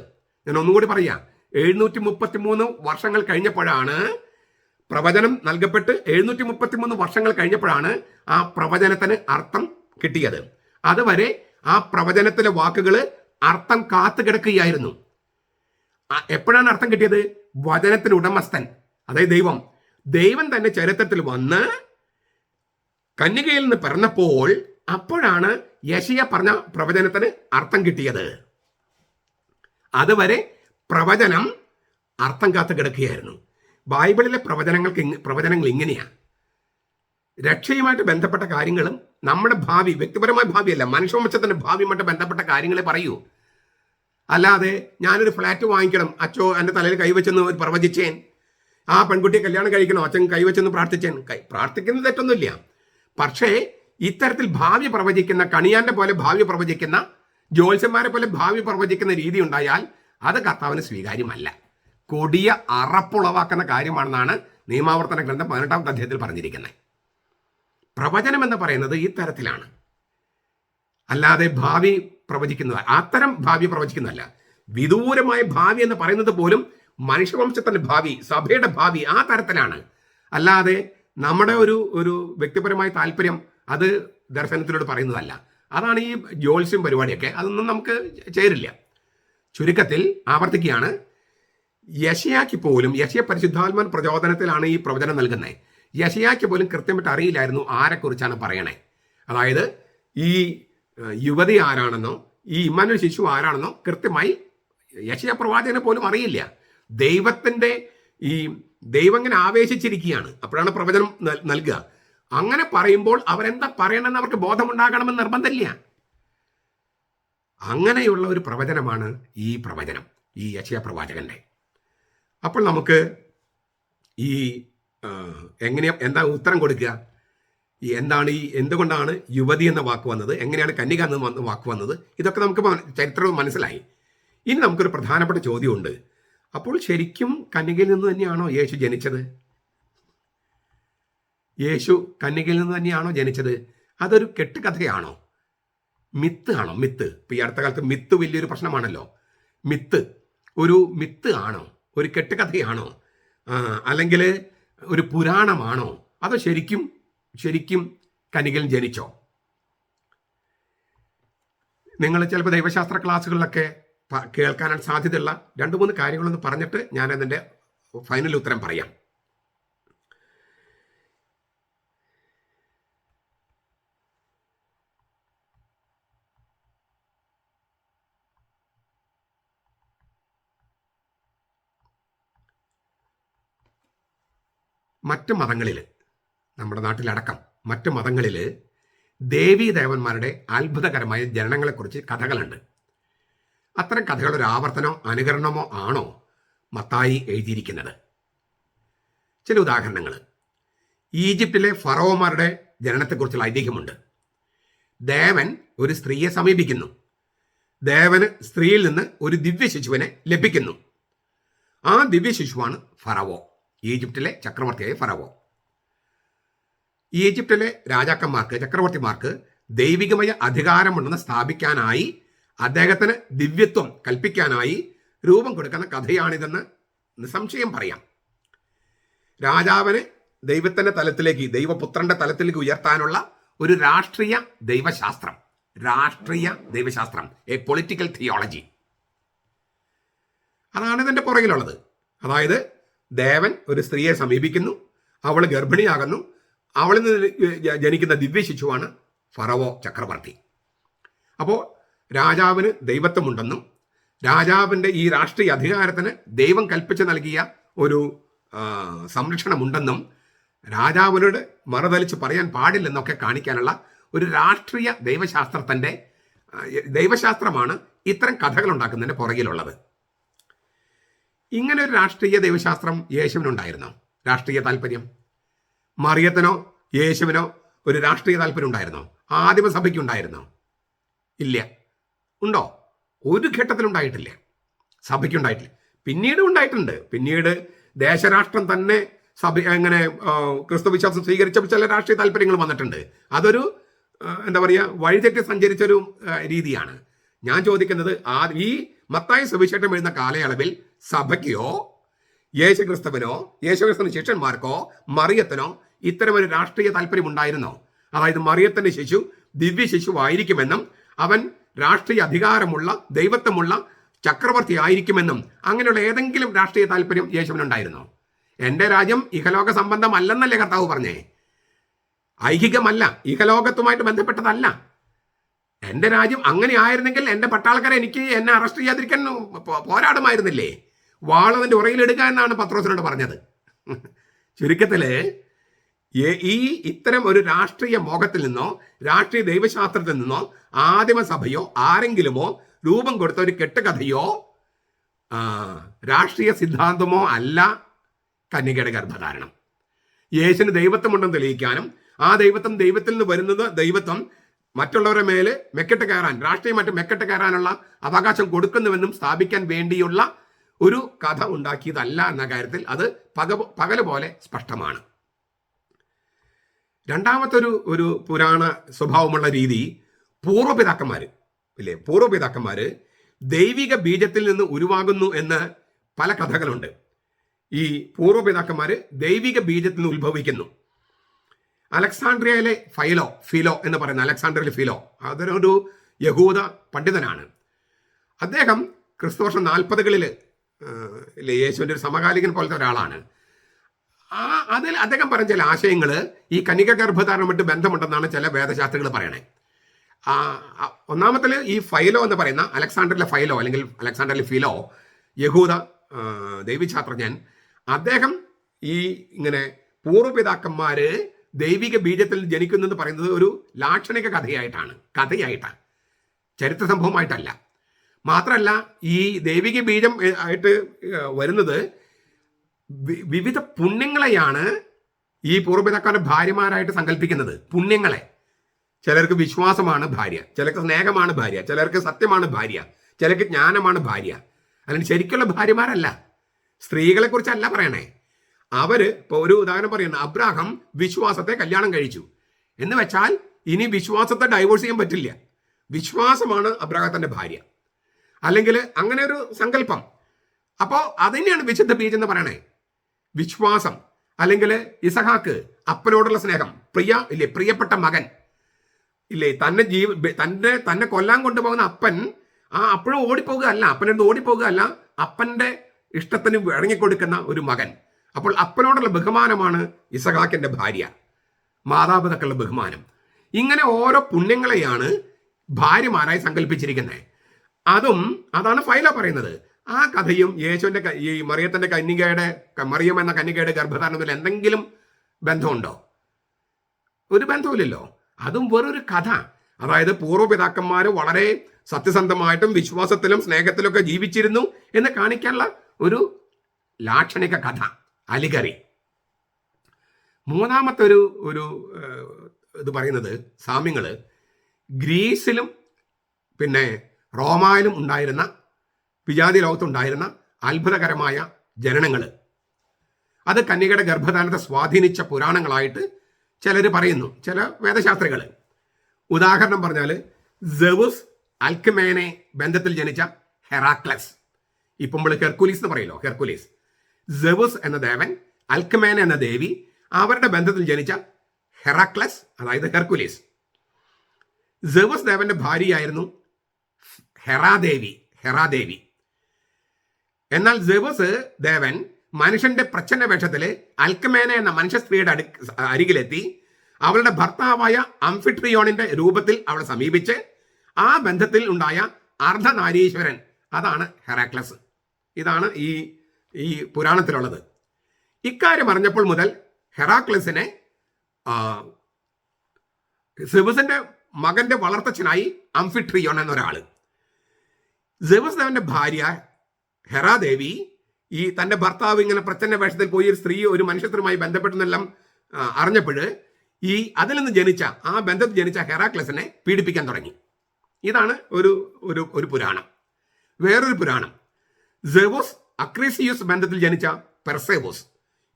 ഞാൻ ഒന്നുകൂടി പറയാം, 733 വർഷങ്ങൾ കഴിഞ്ഞപ്പോഴാണ് പ്രവചനം നൽകപ്പെട്ട് 733 വർഷങ്ങൾ കഴിഞ്ഞപ്പോഴാണ് ആ പ്രവചനത്തിന് അർത്ഥം കിട്ടിയത്. അതുവരെ ആ പ്രവചനത്തിലെ വാക്കുകൾ അർത്ഥം കാത്തു കിടക്കുകയായിരുന്നു. എപ്പോഴാണ് അർത്ഥം കിട്ടിയത്? വചനത്തിന് ഉടമസ്ഥൻ, അതായത് ദൈവം തന്നെ ചരിത്രത്തിൽ വന്ന് കന്യകയിൽ നിന്ന് പിറന്നപ്പോൾ അപ്പോഴാണ് യെശയ്യാ പറഞ്ഞ പ്രവചനത്തിന് അർത്ഥം കിട്ടിയത്. അതുവരെ പ്രവചനം അർത്ഥം കാത്തു കിടക്കുകയായിരുന്നു. ബൈബിളിലെ പ്രവചനങ്ങൾ ഇങ്ങനെയാണ്. രക്ഷയുമായിട്ട് ബന്ധപ്പെട്ട കാര്യങ്ങളും നമ്മുടെ ഭാവി, വ്യക്തിപരമായ ഭാവിയല്ല, മനുഷ്യവംശത്തിന്റെ ഭാവിയുമായിട്ട് ബന്ധപ്പെട്ട കാര്യങ്ങളെ പറയൂ. അല്ലാതെ ഞാനൊരു ഫ്ലാറ്റ് വാങ്ങിക്കണം, അച്ചോ എൻ്റെ തലയിൽ കൈവച്ചെന്ന് പ്രവചിച്ചേൻ, ആ പെൺകുട്ടിയെ കല്യാണം കഴിക്കണോ, അച്ഛൻ കൈവച്ചെന്ന് പ്രാർത്ഥിച്ചേൻ. പ്രാർത്ഥിക്കുന്നത് തെറ്റൊന്നുമില്ല. പക്ഷേ ഇത്തരത്തിൽ ഭാവി പ്രവചിക്കുന്ന, കണിയാന്റെ പോലെ ഭാവി പ്രവചിക്കുന്ന, ജ്യോത്സ്യന്മാരെ പോലെ ഭാവി പ്രവചിക്കുന്ന രീതി ഉണ്ടായാൽ അത് കർത്താവിന് സ്വീകാര്യമല്ല. കൊടിയ അറപ്പുളവാക്കുന്ന കാര്യമാണെന്നാണ് നിയമാവർത്തന ഗ്രന്ഥം 18-ാമത്തെ അധ്യായത്തിൽ പറഞ്ഞിരിക്കുന്നത്. പ്രവചനം എന്ന് പറയുന്നത് ഈ തരത്തിലാണ്, അല്ലാതെ ഭാവി പ്രവചിക്കുന്നത്, അത്തരം ഭാവി പ്രവചിക്കുന്നതല്ല. വിദൂരമായ ഭാവി എന്ന് പറയുന്നത് പോലും മനുഷ്യവംശത്തിന്റെ ഭാവി, സഭയുടെ ഭാവി, ആ തരത്തിലാണ്. അല്ലാതെ നമ്മുടെ ഒരു വ്യക്തിപരമായ താല്പര്യം അത് ദർശനത്തിലൂടെ പറയുന്നതല്ല. അതാണ് ഈ ജ്യോത്സ്യം പരിപാടിയൊക്കെ, അതൊന്നും നമുക്ക് ചേരില്ല. ചുരുക്കത്തിൽ ആവർത്തിക്കുകയാണ്, യെശയ്യാക്ക് പോലും, യെശയ്യാ പരിശുദ്ധാത്മാൻ പ്രചോദനത്തിലാണ് ഈ പ്രവചനം നൽകുന്നത്. യെശയ്യാക്ക് പോലും കൃത്യമായിട്ട് അറിയില്ലായിരുന്നു ആരെക്കുറിച്ചാണ് പറയണേ. അതായത് ഈ യുവതി ആരാണെന്നോ ഈ ഇമ്മാനുവേൽ ശിശു ആരാണെന്നോ കൃത്യമായി യെശയ്യാ പ്രവാചകനെ പോലും അറിയില്ല. ദൈവം ഇങ്ങനെ ആവേശിച്ചിരിക്കുകയാണ്, അപ്പോഴാണ് പ്രവചനം നൽകുക. അങ്ങനെ പറയുമ്പോൾ അവരെന്താ പറയണമെന്ന് അവർക്ക് ബോധമുണ്ടാകണമെന്ന് നിർബന്ധമില്ല. അങ്ങനെയുള്ള ഒരു പ്രവചനമാണ് ഈ പ്രവചനം, ഈ യെശയ്യാ പ്രവാചകന്റെ. അപ്പോൾ നമുക്ക് ഈ എന്താ ഉത്തരം കൊടുക്കുക? എന്തുകൊണ്ടാണ് യുവതി എന്ന വാക്ക് വന്നത്, എങ്ങനെയാണ് കന്യക എന്ന വാക്ക് വന്നത്, ഇതൊക്കെ നമുക്ക് ചരിത്രം മനസ്സിലായി. ഇനി നമുക്കൊരു പ്രധാനപ്പെട്ട ചോദ്യമുണ്ട്. അപ്പോൾ ശരിക്കും കന്യകയിൽ നിന്ന് തന്നെയാണോ യേശു ജനിച്ചത്? യേശു കന്യകയിൽ നിന്ന് തന്നെയാണോ ജനിച്ചത്? അതൊരു കെട്ടുകഥയാണോ? മിത്ത് ആണോ? മിത്ത് ഇപ്പൊ ഈ അടുത്ത കാലത്ത് മിത്ത് വലിയൊരു പ്രശ്നമാണല്ലോ. ഒരു മിത്ത് ആണോ? ഒരു കെട്ടുകഥയാണോ? അല്ലെങ്കിൽ ഒരു പുരാണമാണോ? അതോ ശരിക്കും കന്യകയിൽ ജനിച്ചോ? നിങ്ങൾ ചിലപ്പോൾ ദൈവശാസ്ത്ര ക്ലാസ്സുകളിലൊക്കെ കേൾക്കാൻ സാധ്യതയുള്ള 2-3 കാര്യങ്ങളൊന്ന് പറഞ്ഞിട്ട് ഞാൻ അതിൻ്റെ ഫൈനൽ ഉത്തരം പറയാം. മറ്റ് മതങ്ങളിൽ, നമ്മുടെ നാട്ടിലടക്കം മറ്റ് മതങ്ങളിൽ ദേവീദേവന്മാരുടെ അത്ഭുതകരമായ ജനനങ്ങളെക്കുറിച്ച് കഥകളുണ്ട്. അത്തരം കഥകൾ ഒരു ആവർത്തനമോ അനുകരണമോ ആണോ മത്തായി എഴുതിയിരിക്കുന്നത്? ചില ഉദാഹരണങ്ങൾ. ഈജിപ്തിലെ ഫറോമാരുടെ ജനനത്തെക്കുറിച്ചുള്ള ഐതിഹ്യമുണ്ട്. ദേവൻ ഒരു സ്ത്രീയെ സമീപിക്കുന്നു. ദേവന് സ്ത്രീയിൽ നിന്ന് ഒരു ദിവ്യ ശിശുവിനെ ലഭിക്കുന്നു. ആ ദിവ്യ ശിശുവാണ് ഫറവോ, ഈജിപ്തിലെ ചക്രവർത്തിയായ ഫറവോ. ഈജിപ്തിലെ ചക്രവർത്തിമാർക്ക് ദൈവികമായ അധികാരമുണ്ടെന്ന് സ്ഥാപിക്കാനായി, അദ്ദേഹത്തിന് ദിവ്യത്വം കൽപ്പിക്കാനായി രൂപം കൊടുക്കുന്ന കഥയാണിതെന്ന് നിസ്സംശയം പറയാം. രാജാവിനെ ദൈവത്തിന്റെ തലത്തിലേക്ക്, ദൈവപുത്രന്റെ തലത്തിലേക്ക് ഉയർത്താനുള്ള ഒരു രാഷ്ട്രീയ ദൈവശാസ്ത്രം, എ പൊളിറ്റിക്കൽ തിയോളജി, അതാണ് ഇതിന്റെ പുറകിലുള്ളത്. അതായത് ദേവൻ ഒരു സ്ത്രീയെ സമീപിക്കുന്നു, അവൾ ഗർഭിണിയാകുന്നു, അവളിൽ നിന്ന് ജനിക്കുന്ന ദിവ്യ ശിശുവാണ് ഫറവോ ചക്രവർത്തി. അപ്പോൾ രാജാവിന് ദൈവത്വമുണ്ടെന്നും രാജാവിൻ്റെ ഈ രാഷ്ട്രീയ അധികാരത്തിന് ദൈവം കൽപ്പിച്ച് നൽകിയ ഒരു സംരക്ഷണമുണ്ടെന്നും രാജാവിനോട് മറുതലിച്ച് പറയാൻ പാടില്ലെന്നൊക്കെ കാണിക്കാനുള്ള ഒരു രാഷ്ട്രീയ ദൈവശാസ്ത്രമാണ് ഇത്തരം കഥകൾ ഉണ്ടാക്കുന്നതിൻ്റെ പുറകിലുള്ളത്. ഇങ്ങനെ ഒരു രാഷ്ട്രീയ ദൈവശാസ്ത്രം യേശുവിനുണ്ടായിരുന്നോ? രാഷ്ട്രീയ താല്പര്യം മറിയത്തിനോ യേശുവിനോ ഒരു രാഷ്ട്രീയ താല്പര്യം ഉണ്ടായിരുന്നോ? ആദിമസഭയ്ക്കുണ്ടായിരുന്നോ? ഇല്ല. ഉണ്ടോ? ഒരു ഘട്ടത്തിലുണ്ടായിട്ടില്ല. സഭയ്ക്കുണ്ടായിട്ടില്ല. പിന്നീട് ഉണ്ടായിട്ടുണ്ട്. പിന്നീട് ദേശരാഷ്ട്രം തന്നെ എങ്ങനെ ക്രിസ്തുവിശ്വാസം സ്വീകരിച്ച ചില രാഷ്ട്രീയ താല്പര്യങ്ങൾ വന്നിട്ടുണ്ട്. അതൊരു വഴിതെറ്റി സഞ്ചരിച്ചൊരു രീതിയാണ്. ഞാൻ ചോദിക്കുന്നത്, ഈ മത്തായി സുവിശേഷം എഴുതുന്ന കാലയളവിൽ സഭയ്ക്കോ യേശുക്രിസ്തുവിന് ശിഷ്യന്മാർക്കോ മറിയത്തിനോ ഇത്തരമൊരു രാഷ്ട്രീയ താല്പര്യം ഉണ്ടായിരുന്നോ? അതായത് മറിയത്തിന്റെ ശിശു ദിവ്യ ശിശുവായിരിക്കുമെന്നും അവൻ രാഷ്ട്രീയ അധികാരമുള്ള ദൈവത്വമുള്ള ചക്രവർത്തി ആയിരിക്കുമെന്നും അങ്ങനെയുള്ള ഏതെങ്കിലും രാഷ്ട്രീയ താല്പര്യം യേശുവിനുണ്ടായിരുന്നോ? എൻ്റെ രാജ്യം ഇഹലോക സംബന്ധമല്ലെന്നല്ലേ കർത്താവ് പറഞ്ഞേ? ഐഹികമല്ല, ഇഹലോകത്തുമായിട്ട് ബന്ധപ്പെട്ടതല്ല. എൻ്റെ രാജ്യം അങ്ങനെ ആയിരുന്നെങ്കിൽ എൻ്റെ പട്ടാളക്കാരെ എന്നെ അറസ്റ്റ് ചെയ്യാതിരിക്കാൻ പോരാടുമായിരുന്നില്ലേ? വാളതിൻ്റെ ഉറയിലിടുക എന്നാണ് പത്രോസിനോട് പറഞ്ഞത്. ചുരുക്കത്തിൽ ഈ ഇത്തരം ഒരു രാഷ്ട്രീയ മോഹത്തിൽ നിന്നോ രാഷ്ട്രീയ ദൈവശാസ്ത്രത്തിൽ നിന്നോ ആദിമസഭയോ ആരെങ്കിലുമോ രൂപം കൊടുത്ത ഒരു കെട്ടുകഥയോ രാഷ്ട്രീയ സിദ്ധാന്തമോ അല്ല കന്യകയുടെ ഗർഭധാരണം. യേശുവിന് ദൈവത്വമുണ്ടെന്ന് തെളിയിക്കാനും ആ ദൈവത്തിൽ നിന്ന് വരുന്നത് ദൈവത്വം മറ്റുള്ളവരുടെ മേല് മെക്കെട്ട് കയറാൻ, രാഷ്ട്രീയമായിട്ട് മെക്കെട്ട് കയറാനുള്ള അവകാശം കൊടുക്കുന്നുവെന്നും സ്ഥാപിക്കാൻ വേണ്ടിയുള്ള ഒരു കഥ ഉണ്ടാക്കിയതല്ല എന്ന കാര്യത്തിൽ അത് പകല് പോലെ സ്പഷ്ടമാണ്. രണ്ടാമത്തെ ഒരു പുരാണ സ്വഭാവമുള്ള രീതി പൂർവ്വപിതാക്കന്മാർ ഇല്ലേ, പൂർവ്വപിതാക്കന്മാര് ദൈവിക ബീജത്തിൽ നിന്ന് ഉരുവാകുന്നു എന്ന് പല കഥകളുണ്ട്. ഈ പൂർവ്വപിതാക്കന്മാര് ദൈവിക ബീജത്തിൽ നിന്ന് ഉത്ഭവിക്കുന്നു. അലക്സാണ്ട്രിയയിലെ ഫിലോ എന്ന് പറയുന്ന അലക്സാണ്ട്രിയയിലെ ഫിലോ അതൊരു യഹൂദ പണ്ഡിതനാണ്. അദ്ദേഹം ക്രിസ്തുവർഷം 40കളിൽ യേശുവിൻ്റെ ഒരു സമകാലികൻ പോലത്തെ ഒരാളാണ്. അതിൽ അദ്ദേഹം പറഞ്ഞ ചില ആശയങ്ങൾ ഈ കന്യക ഗർഭധാരണമായിട്ട് ബന്ധമുണ്ടെന്നാണ് ചില വേദശാസ്ത്രികൾ പറയണേ. ഒന്നാമത്തിൽ ഈ ഫൈലോ എന്ന് പറയുന്ന അലക്സാണ്ടറിലെ ഫൈലോ അല്ലെങ്കിൽ അലക്സാണ്ടറിലെ ഫിലോ യഹൂദ ദൈവശാസ്ത്രജ്ഞൻ, അദ്ദേഹം ഈ ഇങ്ങനെ പൂർവ്വപിതാക്കന്മാര് ദൈവിക ബീജത്തിൽ ജനിക്കുന്നു എന്ന് പറയുന്നത് ഒരു ലാക്ഷണിക കഥയായിട്ടാണ്, ചരിത്ര സംഭവമായിട്ടല്ല. മാത്രമല്ല ഈ ദൈവിക ബീജം ആയിട്ട് വരുന്നത് വിവിധ പുണ്യങ്ങളെയാണ് ഈ പൂർവ്വപിതാക്കളുടെ ഭാര്യമാരായിട്ട് സങ്കല്പിക്കുന്നത്. പുണ്യങ്ങളെ, ചിലർക്ക് വിശ്വാസമാണ് ഭാര്യ, ചിലർക്ക് സ്നേഹമാണ് ഭാര്യ, ചിലർക്ക് സത്യമാണ് ഭാര്യ, ചിലർക്ക് ജ്ഞാനമാണ് ഭാര്യ. അല്ലെങ്കിൽ ശരിക്കുള്ള ഭാര്യമാരല്ല, സ്ത്രീകളെ കുറിച്ചല്ല പറയണേ. അവര് ഇപ്പോൾ ഒരു ഉദാഹരണം പറയുന്നത്, അബ്രാഹാം വിശ്വാസത്തെ കല്യാണം കഴിച്ചു എന്ന് വെച്ചാൽ ഇനി വിശ്വാസത്തെ ഡൈവോഴ്സ് ചെയ്യാൻ പറ്റില്ല, വിശ്വാസമാണ് അബ്രാഹത്തിന്റെ ഭാര്യ, അല്ലെങ്കിൽ അങ്ങനെ ഒരു സങ്കല്പം. അപ്പോൾ അതുതന്നെയാണ് വിശുദ്ധ ബീജം എന്ന് പറയണേ. വിശ്വാസം, അല്ലെങ്കിൽ ഇസഹാക്ക് അപ്പനോടുള്ള സ്നേഹം, പ്രിയപ്പെട്ട മകൻ ഇല്ലേ, തന്നെ കൊല്ലാൻ കൊണ്ടുപോകുന്ന അപ്പൻ അപ്പോഴും ഓടിപ്പോകുകയല്ല, അപ്പനടുത്ത് ഓടിപ്പോകുകയല്ല, അപ്പന്റെ ഇഷ്ടത്തിന് ഇറങ്ങിക്കൊടുക്കുന്ന ഒരു മകൻ. അപ്പോൾ അപ്പനോടുള്ള ബഹുമാനമാണ് ഇസഹാക്കിന്റെ ഭാര്യ, മാതാപിതാക്കളുടെ ബഹുമാനം. ഇങ്ങനെ ഓരോ പുണ്യങ്ങളെയാണ് ഭാര്യമാരായി സങ്കല്പിച്ചിരിക്കുന്നത്. അതാണ് ഫൈലോ പറയുന്നത്. ആ കഥയും യേശുവിന്റെ ഈ മറിയം എന്ന കന്യകയുടെ ഗർഭധാരണത്തിൽ എന്തെങ്കിലും ബന്ധമുണ്ടോ? ഒരു ബന്ധവുമില്ലല്ലോ. അതും വേറൊരു കഥ. അതായത് പൂർവ്വപിതാക്കന്മാർ വളരെ സത്യസന്ധമായിട്ടും വിശ്വാസത്തിലും സ്നേഹത്തിലൊക്കെ ജീവിച്ചിരുന്നു എന്ന് കാണിക്കാനുള്ള ഒരു ലാക്ഷണിക കഥ, അലിഗറി. മൂന്നാമത്തെ ഒരു ഇത് പറയുന്നത് സാമ്യങ്ങള് ഗ്രീസിലും പിന്നെ റോമായിലും ഉണ്ടായിരുന്ന, വിജാതി ലോകത്തുണ്ടായിരുന്ന അത്ഭുതകരമായ ജനനങ്ങൾ, അത് കന്യകയുടെ ഗർഭധാരണത്തെ സ്വാധീനിച്ച പുരാണങ്ങളായിട്ട് ചിലർ പറയുന്നു, ചില വേദശാസ്ത്രികൾ. ഉദാഹരണം പറഞ്ഞാൽ സെവുസ് അൽക്കമേനെ ബന്ധത്തിൽ ജനിച്ച ഹെറാക്ലസ്. ഇപ്പം നമ്മൾ ഹെർക്കുലീസ് എന്ന് പറയല്ലോ, ഹെർക്കുലീസ്. സെവുസ് എന്ന ദേവൻ, അൽക്കമേന എന്ന ദേവി, അവരുടെ ബന്ധത്തിൽ ജനിച്ച ഹെറാക്ലസ്, അതായത് ഹെർക്കുലീസ്. സെവുസ് ദേവന്റെ ഭാര്യയായിരുന്നു ഹെറാദേവി. എന്നാൽ സെവുസ് ദേവൻ മനുഷ്യന്റെ പ്രച്ഛന്ന വേഷത്തില് അൽക്കമേന എന്ന മനുഷ്യ സ്ത്രീയുടെ അരികിലെത്തി അവളുടെ ഭർത്താവായ അംഫിട്രിയോണിന്റെ രൂപത്തിൽ അവളെ സമീപിച്ച് ആ ബന്ധത്തിൽ ഉണ്ടായ അർദ്ധനാരീശ്വരൻ, അതാണ് ഹെറാക്ലസ്. ഇതാണ് ഈ പുരാണത്തിലുള്ളത്. ഇക്കാര്യം അറിഞ്ഞപ്പോൾ മുതൽ ഹെറാക്ലസിനെ സെവുസിന്റെ മകന്റെ വളർത്തച്ഛനായി അംഫിട്രിയോൺ എന്നൊരാള്. സെവുസ് ദേവന്റെ ഭാര്യ ഹെറാദേവി ഈ തന്റെ ഭർത്താവ് ഇങ്ങനെ പ്രച്ഛന്ന വേഷത്തിൽ പോയി ഒരു മനുഷ്യത്വമായി ബന്ധപ്പെട്ടെന്നെല്ലാം അറിഞ്ഞപ്പോൾ അതിൽ നിന്ന് ജനിച്ച, ആ ബന്ധത്തിൽ ജനിച്ച ഹെറാക്ലസിനെ പീഡിപ്പിക്കാൻ തുടങ്ങി. ഇതാണ് ഒരു പുരാണം. വേറൊരു പുരാണം സെവോസ് അക്രീസിയൂസ് ബന്ധത്തിൽ ജനിച്ച പെർസേവോസ്.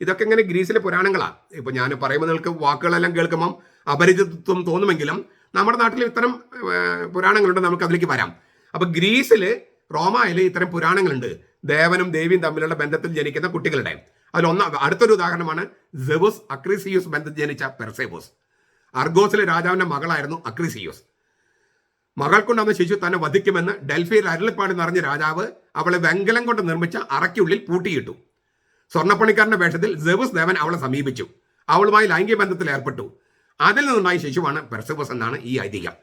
ഇതൊക്കെ ഇങ്ങനെ ഗ്രീസിലെ പുരാണങ്ങളാണ്. ഇപ്പൊ ഞാൻ പറയുമ്പോൾ നിങ്ങൾക്ക് വാക്കുകളെല്ലാം കേൾക്കുമ്പം അപരിചിതത്വം തോന്നുമെങ്കിലും നമ്മുടെ നാട്ടിൽ ഇത്തരം പുരാണങ്ങളുണ്ട്, നമുക്ക് അതിലേക്ക് വരാം. അപ്പൊ ഗ്രീസില്, റോമായില് ഇത്തരം പുരാണങ്ങളുണ്ട്, ദേവനും ദേവിയും തമ്മിലുള്ള ബന്ധത്തിൽ ജനിക്കുന്ന കുട്ടികളുടെ. അടുത്തൊരു ഉദാഹരണമാണ് സെവുസ് അക്രീസിയൂസ് ബന്ധത്തിൽ ജനിച്ച പെർസേവോസ്. അർഗോസിലെ രാജാവിന്റെ മകളായിരുന്നു അക്രീസിയൂസ്. മകൾക്കുണ്ടാകുന്ന ശിശു തന്നെ വധിക്കുമെന്ന് ഡൽഹിയിൽ അരുളിപ്പാട് നിറഞ്ഞ രാജാവ് അവളെ വെങ്കലം കൊണ്ട് നിർമ്മിച്ച അറയ്ക്കുള്ളിൽ പൂട്ടിയിട്ടു. സ്വർണ്ണപ്പണിക്കാരന്റെ വേഷത്തിൽ സെവുസ് ദേവൻ അവളെ സമീപിച്ചു, അവളുമായി ലൈംഗിക ബന്ധത്തിൽ ഏർപ്പെട്ടു. അതിൽ നിന്നുണ്ടായ ശിശുവാണ് പെർസേവോസ് എന്നാണ് ഈ ഐതിഹ്യം.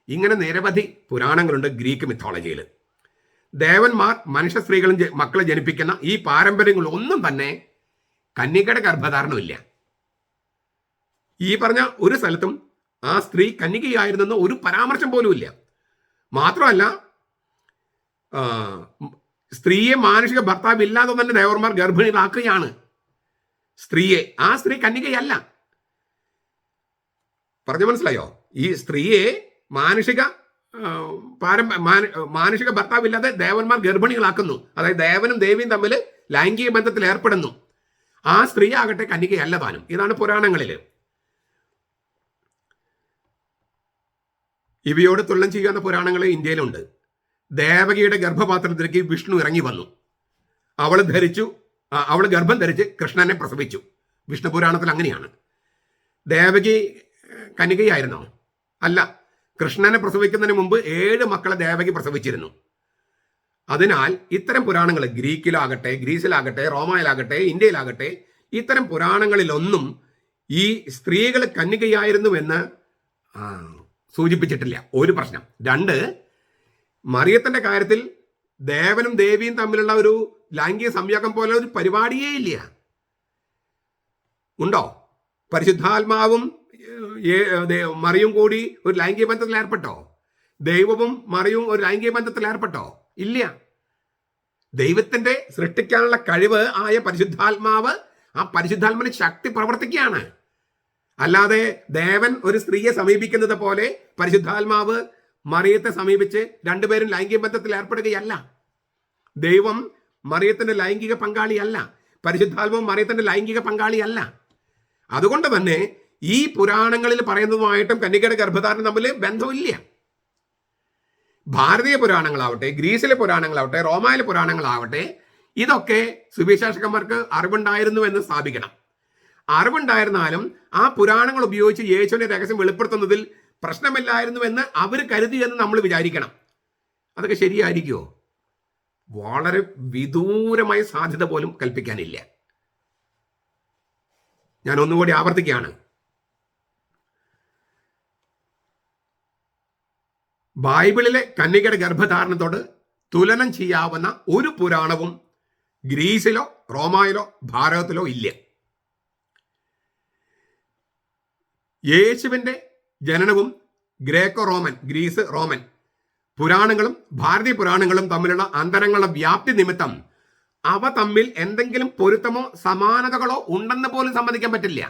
ഇങ്ങനെ നിരവധി പുരാണങ്ങളുണ്ട് ഗ്രീക്ക് മിത്തോളജിയിൽ. ദേവന്മാർ മനുഷ്യ സ്ത്രീകളും മക്കളെ ജനിപ്പിക്കുന്ന ഈ പാരമ്പര്യങ്ങളൊന്നും തന്നെ കന്യകയുടെ ഗർഭധാരണമില്ല. ഈ പറഞ്ഞ ഒരു സ്ഥലത്തും ആ സ്ത്രീ കന്യകയായിരുന്നെന്ന് ഒരു പരാമർശം പോലും ഇല്ല. മാത്രമല്ല, സ്ത്രീയെ മാനുഷിക ഭർത്താവ് ഇല്ലാതെ തന്നെ ദേവർമാർ ഗർഭിണികളാക്കുകയാണ് സ്ത്രീയെ. ആ സ്ത്രീ കന്യകയല്ല. പറഞ്ഞു മനസ്സിലായോ? ഈ സ്ത്രീയെ മാനുഷിക ഭർത്താവില്ലാതെ ദേവന്മാർ ഗർഭിണികളാക്കുന്നു. അതായത് ദേവനും ദേവിയും തമ്മിൽ ലൈംഗിക ബന്ധത്തിൽ ഏർപ്പെടുന്നു. ആ സ്ത്രീ ആകട്ടെ കന്യകയല്ല താനും. ഇതാണ് പുരാണങ്ങളിൽ. ഇവയോട് തുല്യം ചെയ്യുന്ന പുരാണങ്ങൾ ഇന്ത്യയിലുണ്ട്. ദേവകിയുടെ ഗർഭപാത്രത്തിലേക്ക് വിഷ്ണു ഇറങ്ങി വന്നു. അവൾ ഗർഭം ധരിച്ച് കൃഷ്ണനെ പ്രസവിച്ചു. വിഷ്ണു പുരാണത്തിൽ അങ്ങനെയാണ്. ദേവകി കന്യകയായിരുന്നോ? അല്ല. കൃഷ്ണനെ പ്രസവിക്കുന്നതിന് മുമ്പ് 7 മക്കളെ ദേവകി പ്രസവിച്ചിരുന്നു. അതിനാൽ ഇത്തരം പുരാണങ്ങൾ ഗ്രീസിലാകട്ടെ റോമയിലാകട്ടെ ഇന്ത്യയിലാകട്ടെ ഇത്തരം പുരാണങ്ങളിലൊന്നും ഈ സ്ത്രീകൾ കന്യകയായിരുന്നുവെന്ന് സൂചിപ്പിച്ചിട്ടില്ല. ഒരു പ്രശ്നം. 2, മറിയത്തിന്റെ കാര്യത്തിൽ ദേവനും ദേവിയും തമ്മിലുള്ള ഒരു ലൈംഗിക സംയോഗം പോലെ ഒരു പരിപാടിയേ ഇല്ല. ഉണ്ടോ? പരിശുദ്ധാത്മാവും മറിയും കൂടി ഒരു ലൈംഗിക ബന്ധത്തിൽ ഏർപ്പെട്ടോ? ദൈവവും മറിയും ഒരു ലൈംഗിക ബന്ധത്തിൽ ഏർപ്പെട്ടോ? ഇല്ല. ദൈവത്തിന്റെ സൃഷ്ടിക്കാനുള്ള കഴിവ് ആയ പരിശുദ്ധാത്മാവ്, ആ പരിശുദ്ധാത്മാവിന് ശക്തി പ്രവർത്തിക്കുകയാണ്. അല്ലാതെ ദേവൻ ഒരു സ്ത്രീയെ സമീപിക്കുന്നത് പോലെ പരിശുദ്ധാത്മാവ് മറിയത്തെ സമീപിച്ച് രണ്ടുപേരും ലൈംഗിക ബന്ധത്തിൽ ഏർപ്പെടുകയല്ല. ദൈവം മറിയത്തിന്റെ ലൈംഗിക പങ്കാളിയല്ല. പരിശുദ്ധാത്മാവ് മറിയത്തിന്റെ ലൈംഗിക പങ്കാളിയല്ല. അതുകൊണ്ട് തന്നെ ഈ പുരാണങ്ങളിൽ പറയുന്നതുമായിട്ടും കന്യകയുടെ ഗർഭധാരണം തമ്മിൽ ബന്ധമില്ല. ഭാരതീയ പുരാണങ്ങളാവട്ടെ, ഗ്രീസിലെ പുരാണങ്ങളാവട്ടെ, റോമായിലെ പുരാണങ്ങളാവട്ടെ, ഇതൊക്കെ സുവിശേഷകന്മാർക്ക് അറിവുണ്ടായിരുന്നു എന്ന് സ്ഥാപിക്കണം. അറിവുണ്ടായിരുന്നാലും ആ പുരാണങ്ങൾ ഉപയോഗിച്ച് യേശുവിന്റെ രഹസ്യം വെളിപ്പെടുത്തുന്നതിൽ പ്രശ്നമില്ലായിരുന്നു എന്ന് അവർ കരുതി എന്ന് നമ്മൾ വിചാരിക്കണം. അതൊക്കെ ശരിയായിരിക്കുമോ? വളരെ വിദൂരമായ സാധ്യത പോലും കൽപ്പിക്കാനില്ല. ഞാൻ ഒന്നുകൂടി ആവർത്തിക്കുകയാണ്. ബൈബിളിലെ കന്യകയുടെ ഗർഭധാരണത്തോട് തുലനം ചെയ്യാവുന്ന ഒരു പുരാണവും ഗ്രീസിലോ റോമായിലോ ഭാരതത്തിലോ ഇല്ല. യേശുവിന്റെ ജനനവും ഗ്രീസ് റോമൻ പുരാണങ്ങളും ഭാരതീയ പുരാണങ്ങളും തമ്മിലുള്ള അന്തരങ്ങളുടെ വ്യാപ്തി നിമിത്തം അവ തമ്മിൽ എന്തെങ്കിലും പൊരുത്തമോ സമാനതകളോ ഉണ്ടെന്ന് പോലും സമ്മതിക്കാൻ പറ്റില്ല.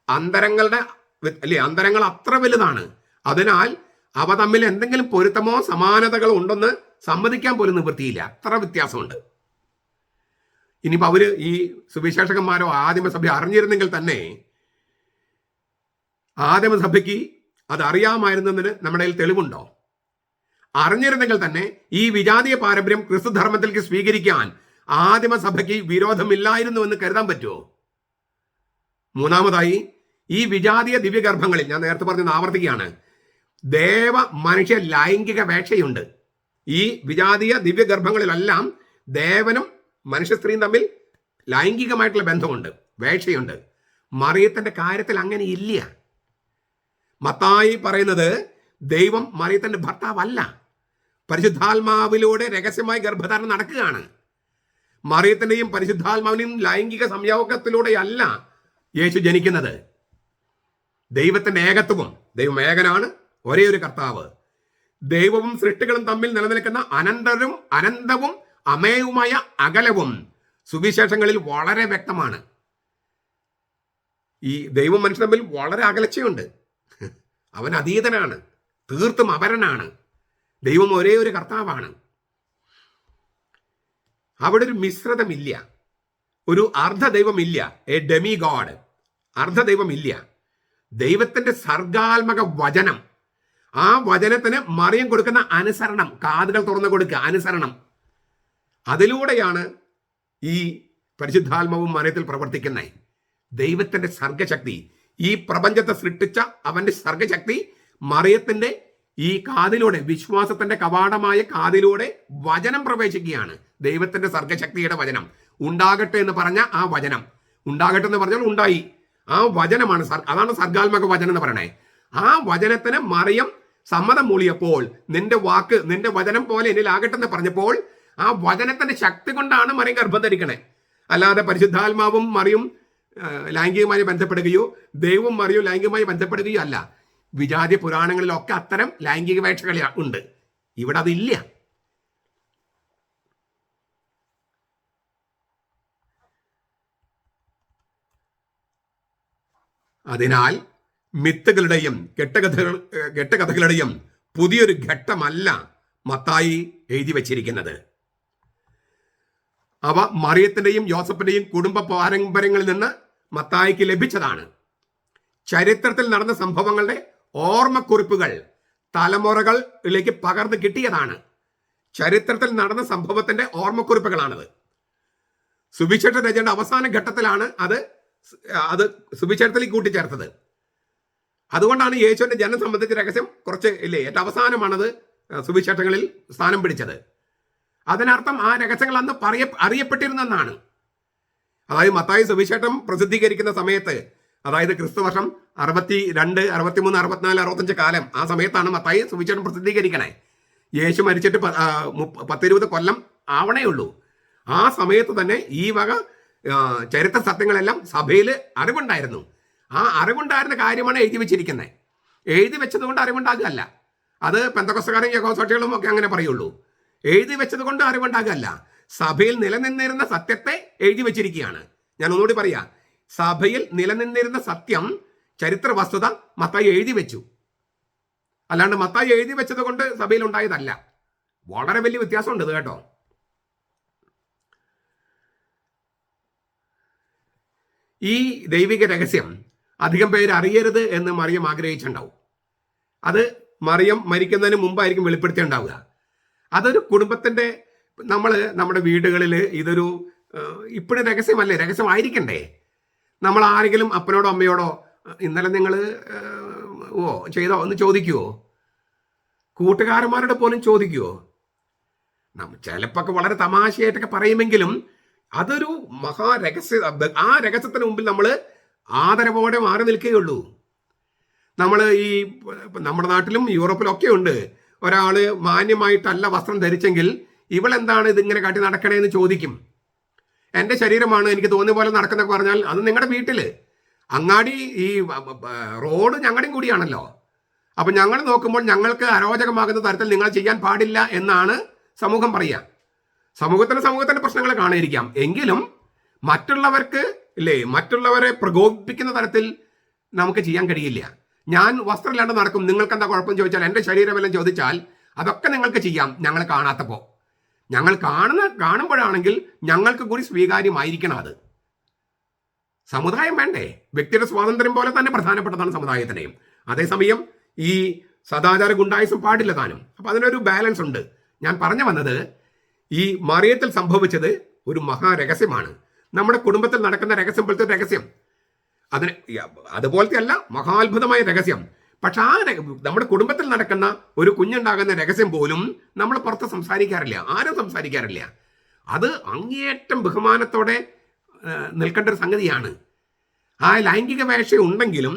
അന്തരങ്ങൾ അത്ര വലുതാണ്. അതിനാൽ അവ തമ്മിൽ എന്തെങ്കിലും പൊരുത്തമോ സമാനതകളോ ഉണ്ടെന്ന് സമ്മതിക്കാൻ പോലും നിവൃത്തിയില്ല. അത്ര വ്യത്യാസമുണ്ട്. ഇനിയിപ്പോൾ അവര് ഈ സുവിശേഷകന്മാരോ ആദിമസഭ അറിഞ്ഞിരുന്നെങ്കിൽ തന്നെ ആദിമസഭയ്ക്ക് അത് അറിയാമായിരുന്നതിന് നമ്മുടെ കയ്യിൽ തെളിവുണ്ടോ? അറിഞ്ഞിരുന്നെങ്കിൽ തന്നെ ഈ വിജാതീയ പാരമ്പര്യം ക്രിസ്തുധർമ്മത്തിലേക്ക് സ്വീകരിക്കാൻ ആദിമസഭയ്ക്ക് വിരോധമില്ലായിരുന്നു എന്ന് കരുതാൻ പറ്റുമോ? മൂന്നാമതായി, ഈ വിജാതീയ ദിവ്യഗർഭങ്ങളിൽ ഞാൻ നേരത്തെ പറഞ്ഞത് ആവർത്തിക്കുകയാണ്, ദേവ മനുഷ്യ ലൈംഗിക വേക്ഷയുണ്ട്. ഈ വിജാതീയ ദിവ്യഗർഭങ്ങളിലെല്ലാം ദേവനും മനുഷ്യ സ്ത്രീയും തമ്മിൽ ലൈംഗികമായിട്ടുള്ള ബന്ധമുണ്ട്, വേക്ഷയുണ്ട്. മറിയത്തിന്റെ കാര്യത്തിൽ അങ്ങനെ ഇല്ല. മത്തായി പറയുന്നത് ദൈവം മറിയത്തിന്റെ ഭർത്താവല്ല, പരിശുദ്ധാത്മാവിലൂടെ രഹസ്യമായി ഗർഭധാരണം നടക്കുകയാണ്. മറിയത്തിന്റെയും പരിശുദ്ധാത്മാവിന്റെയും ലൈംഗിക സംയോഗത്തിലൂടെയല്ല യേശു ജനിക്കുന്നത്. ദൈവത്തിന്റെ ഏകത്വവും, ദൈവം ഏകനാണ്, ഒരേ ഒരു കർത്താവ്. ദൈവവും സൃഷ്ടികളും തമ്മിൽ നിലനിൽക്കുന്ന അനന്തവും അമേയവുമായ അകലവും സുവിശേഷങ്ങളിൽ വളരെ വ്യക്തമാണ്. ഈ ദൈവം മനുഷ്യൻ തമ്മിൽ വളരെ അകലച്ചയുണ്ട്. അവൻ അതീതനാണ്, തീർത്തും അപരനാണ്. ദൈവം ഒരേ ഒരു കർത്താവാണ്. അവിടെ ഒരു മിശ്രിതമില്ല, ഒരു അർദ്ധദൈവമില്ല, എ ഡെമി ഗോഡ്, അർദ്ധദൈവമില്ല. ദൈവത്തിന്റെ സർഗാത്മക വചനം, ആ വചനത്തിന് മറിയം കൊടുക്കുന്ന അനുസരണം, കാതുകൾ തുറന്നു കൊടുക്കുക, അനുസരണം, അതിലൂടെയാണ് ഈ പരിശുദ്ധാത്മാവും മറിയത്തിൽ പ്രവർത്തിക്കുന്നത്. ദൈവത്തിന്റെ സർഗശക്തി, ഈ പ്രപഞ്ചത്തെ സൃഷ്ടിച്ച അവന്റെ സർഗശക്തി മറിയത്തിന്റെ ഈ കാതിലൂടെ, വിശ്വാസത്തിന്റെ കവാടമായ കാതിലൂടെ വചനം പ്രവേശിക്കുകയാണ്. ദൈവത്തിന്റെ സർഗശക്തിയുടെ വചനം, ഉണ്ടാകട്ടെ എന്ന് പറഞ്ഞ ആ വചനം, ഉണ്ടാകട്ടെ എന്ന് പറഞ്ഞാൽ ഉണ്ടായി, ആ വചനമാണ്, അതാണ് സർഗാത്മക വചനം എന്ന് പറയണേ. ആ വചനത്തിന് മറിയം സമ്മതം മൂളിയപ്പോൾ, നിന്റെ വാക്ക്, നിന്റെ വചനം പോലെ എന്നിലാകട്ടെ എന്ന് പറഞ്ഞപ്പോൾ, ആ വചനത്തിന്റെ ശക്തി കൊണ്ടാണ് മറിയം ഗർഭം ധരിക്കണേ. അല്ലാതെ പരിശുദ്ധാത്മാവും മറിയും ലൈംഗികമായി ബന്ധപ്പെടുകയോ ദൈവവും മറിയോ ലൈംഗികമായി ബന്ധപ്പെടുകയോ അല്ല. വിജാതി പുരാണങ്ങളിലൊക്കെ അത്തരം ലൈംഗിക വേക്ഷകൾ ഉണ്ട്. ഇവിടെ അതില്ല. അതിനാൽ മിത്തുകളുടെയും കെട്ടുകഥകളുടെയും പുതിയൊരു ഘട്ടമല്ല മത്തായി എഴുതി വച്ചിരിക്കുന്നത്. അവ മറിയത്തിന്റെയും യോസഫിന്റെയും കുടുംബ പാരമ്പര്യങ്ങളിൽ നിന്ന് മത്തായിക്ക് ലഭിച്ചതാണ്. ചരിത്രത്തിൽ നടന്ന സംഭവങ്ങളുടെ ഓർമ്മക്കുറിപ്പുകൾ തലമുറകളിലേക്ക് പകർന്നു കിട്ടിയതാണ്. ചരിത്രത്തിൽ നടന്ന സംഭവത്തിന്റെ ഓർമ്മക്കുറിപ്പുകളാണത്. സുവിശേഷ രചനയുടെ അവസാന ഘട്ടത്തിലാണ് അത് സുവിശേഷത്തിലേക്ക് കൂട്ടിച്ചേർത്തത്. അതുകൊണ്ടാണ് യേശുവിന്റെ ജനനം സംബന്ധിച്ച രഹസ്യം കുറച്ച് ഏറ്റവും അവസാനമാണത് സുവിശേഷങ്ങളിൽ സ്ഥാനം പിടിച്ചത്. അതിനർത്ഥം ആ രഹസ്യങ്ങൾ അന്ന് അറിയപ്പെട്ടിരുന്നെന്നാണ്. അതായത് മത്തായി സുവിശേഷം പ്രസിദ്ധീകരിക്കുന്ന സമയത്ത്, അതായത് ക്രിസ്തുവർഷം 62, 63, 64, 65 കാലം, ആ സമയത്താണ് മത്തായി സുവിശേഷം പ്രസിദ്ധീകരിക്കണേ. യേശു മരിച്ചിട്ട് 10-20 കൊല്ലം ആവണേ ഉള്ളൂ. ആ സമയത്ത് തന്നെ ഈ വക ചരിത്ര സത്യങ്ങളെല്ലാം സഭയിൽ അറിവുണ്ടായിരുന്നു. ആ അറിവുണ്ടായിരുന്ന കാര്യമാണ് എഴുതി വെച്ചിരിക്കുന്നത്. എഴുതി വെച്ചത് കൊണ്ട് അറിവുണ്ടാകുകയല്ല. അത് പെന്തക്കോസ്തുകാരും യഹോവസാക്ഷികളും ഒക്കെ അങ്ങനെ പറയുള്ളൂ. എഴുതി വെച്ചത് കൊണ്ട് അറിവുണ്ടാകുകയല്ല. സഭയിൽ നിലനിന്നിരുന്ന സത്യത്തെ എഴുതി വെച്ചിരിക്കുകയാണ്. ഞാൻ ഒന്നുകൂടി പറയാം, സഭയിൽ നിലനിന്നിരുന്ന സത്യം, ചരിത്ര വസ്തുത മത്തായി എഴുതി വെച്ചു. അല്ലാണ്ട് മത്തായി എഴുതി വെച്ചത് കൊണ്ട് സഭയിൽ ഉണ്ടായതല്ല. വളരെ വലിയ വ്യത്യാസമുണ്ട് ഇത് കേട്ടോ. ഈ ദൈവിക രഹസ്യം അധികം പേര് അറിയരുത് എന്ന് മറിയം ആഗ്രഹിച്ചിട്ടുണ്ടാവും. അത് മറിയം മരിക്കുന്നതിന് മുമ്പായിരിക്കും വെളിപ്പെടുത്തിയുണ്ടാവുക. അതൊരു കുടുംബത്തിന്റെ, നമ്മുടെ വീടുകളിൽ ഇതൊരു ഇപ്പോഴും രഹസ്യമല്ലേ, രഹസ്യമായിരിക്കണ്ടേ. നമ്മൾ ആരെങ്കിലും അപ്പനോടോ അമ്മയോടോ ഇന്നലെ നിങ്ങൾ ചെയ്തോ ഒന്ന് ചോദിക്കുവോ? കൂട്ടുകാരന്മാരോട് പോലും ചോദിക്കുവോ? ചിലപ്പോൾ വളരെ തമാശയായിട്ടൊക്കെ പറയുമെങ്കിലും അതൊരു മഹാരഹസ്യ. ആ രഹസ്യത്തിന് മുമ്പിൽ നമ്മൾ ആദരവോടെ മാറി നിൽക്കുകയുള്ളൂ. നമ്മൾ നമ്മുടെ നാട്ടിലും യൂറോപ്പിലും ഒക്കെ ഉണ്ട്. ഒരാൾ മാന്യമായിട്ടല്ല വസ്ത്രം ധരിച്ചെങ്കിൽ ഇവളെന്താണ് ഇതിങ്ങനെ കാട്ടി നടക്കണേന്ന് ചോദിക്കും. എൻ്റെ ശരീരമാണ്, എനിക്ക് തോന്നിയ പോലെ നടക്കുന്നൊക്കെ പറഞ്ഞാൽ അത് നിങ്ങളുടെ വീട്ടിൽ, അങ്ങാടി, ഈ റോഡ് ഞങ്ങളുടെയും കൂടിയാണല്ലോ. അപ്പം ഞങ്ങൾ നോക്കുമ്പോൾ ഞങ്ങൾക്ക് അരോചകമാകുന്ന തരത്തിൽ നിങ്ങൾ ചെയ്യാൻ പാടില്ല എന്നാണ് സമൂഹം പറയുക. സമൂഹത്തിന്റെ പ്രശ്നങ്ങൾ കാണിയിരിക്കാം, എങ്കിലും മറ്റുള്ളവരെ പ്രകോപിപ്പിക്കുന്ന തരത്തിൽ നമുക്ക് ചെയ്യാൻ കഴിയില്ല. ഞാൻ വസ്ത്രമില്ലാണ്ട് നടക്കും, നിങ്ങൾക്ക് എന്താ കുഴപ്പം ചോദിച്ചാൽ, എൻ്റെ ശരീരമെല്ലാം ചോദിച്ചാൽ അതൊക്കെ നിങ്ങൾക്ക് ചെയ്യാം. ഞങ്ങൾ കാണാത്തപ്പോൾ, ഞങ്ങൾ കാണുമ്പോഴാണെങ്കിൽ ഞങ്ങൾക്ക് കൂടി സ്വീകാര്യമായിരിക്കണം. അത് സമുദായം വേണ്ടേ? വ്യക്തിയുടെ സ്വാതന്ത്ര്യം പോലെ തന്നെ പ്രധാനപ്പെട്ടതാണ് സമുദായത്തിനെയും. അതേസമയം ഈ സദാചാര ഗുണ്ടായുസം പാടില്ല താനും. അപ്പം അതിനൊരു ബാലൻസ് ഉണ്ട്. ഞാൻ പറഞ്ഞു വന്നത്, ഈ മറിയത്തിൽ സംഭവിച്ചത് ഒരു മഹാരഹസ്യമാണ്. നമ്മുടെ കുടുംബത്തിൽ നടക്കുന്ന രഹസ്യം പോലത്തെ രഹസ്യം, അതുപോലത്തെ അല്ല, മഹാത്ഭുതമായ രഹസ്യം. പക്ഷെ ആ നമ്മുടെ കുടുംബത്തിൽ നടക്കുന്ന ഒരു കുഞ്ഞുണ്ടാകുന്ന രഹസ്യം പോലും നമ്മൾ പുറത്ത് സംസാരിക്കാറില്ല, ആരും സംസാരിക്കാറില്ല. അത് അങ്ങേയറ്റം ബഹുമാനത്തോടെ നിൽക്കേണ്ട ഒരു സംഗതിയാണ്. ആ ലൈംഗിക വേഷ ഉണ്ടെങ്കിലും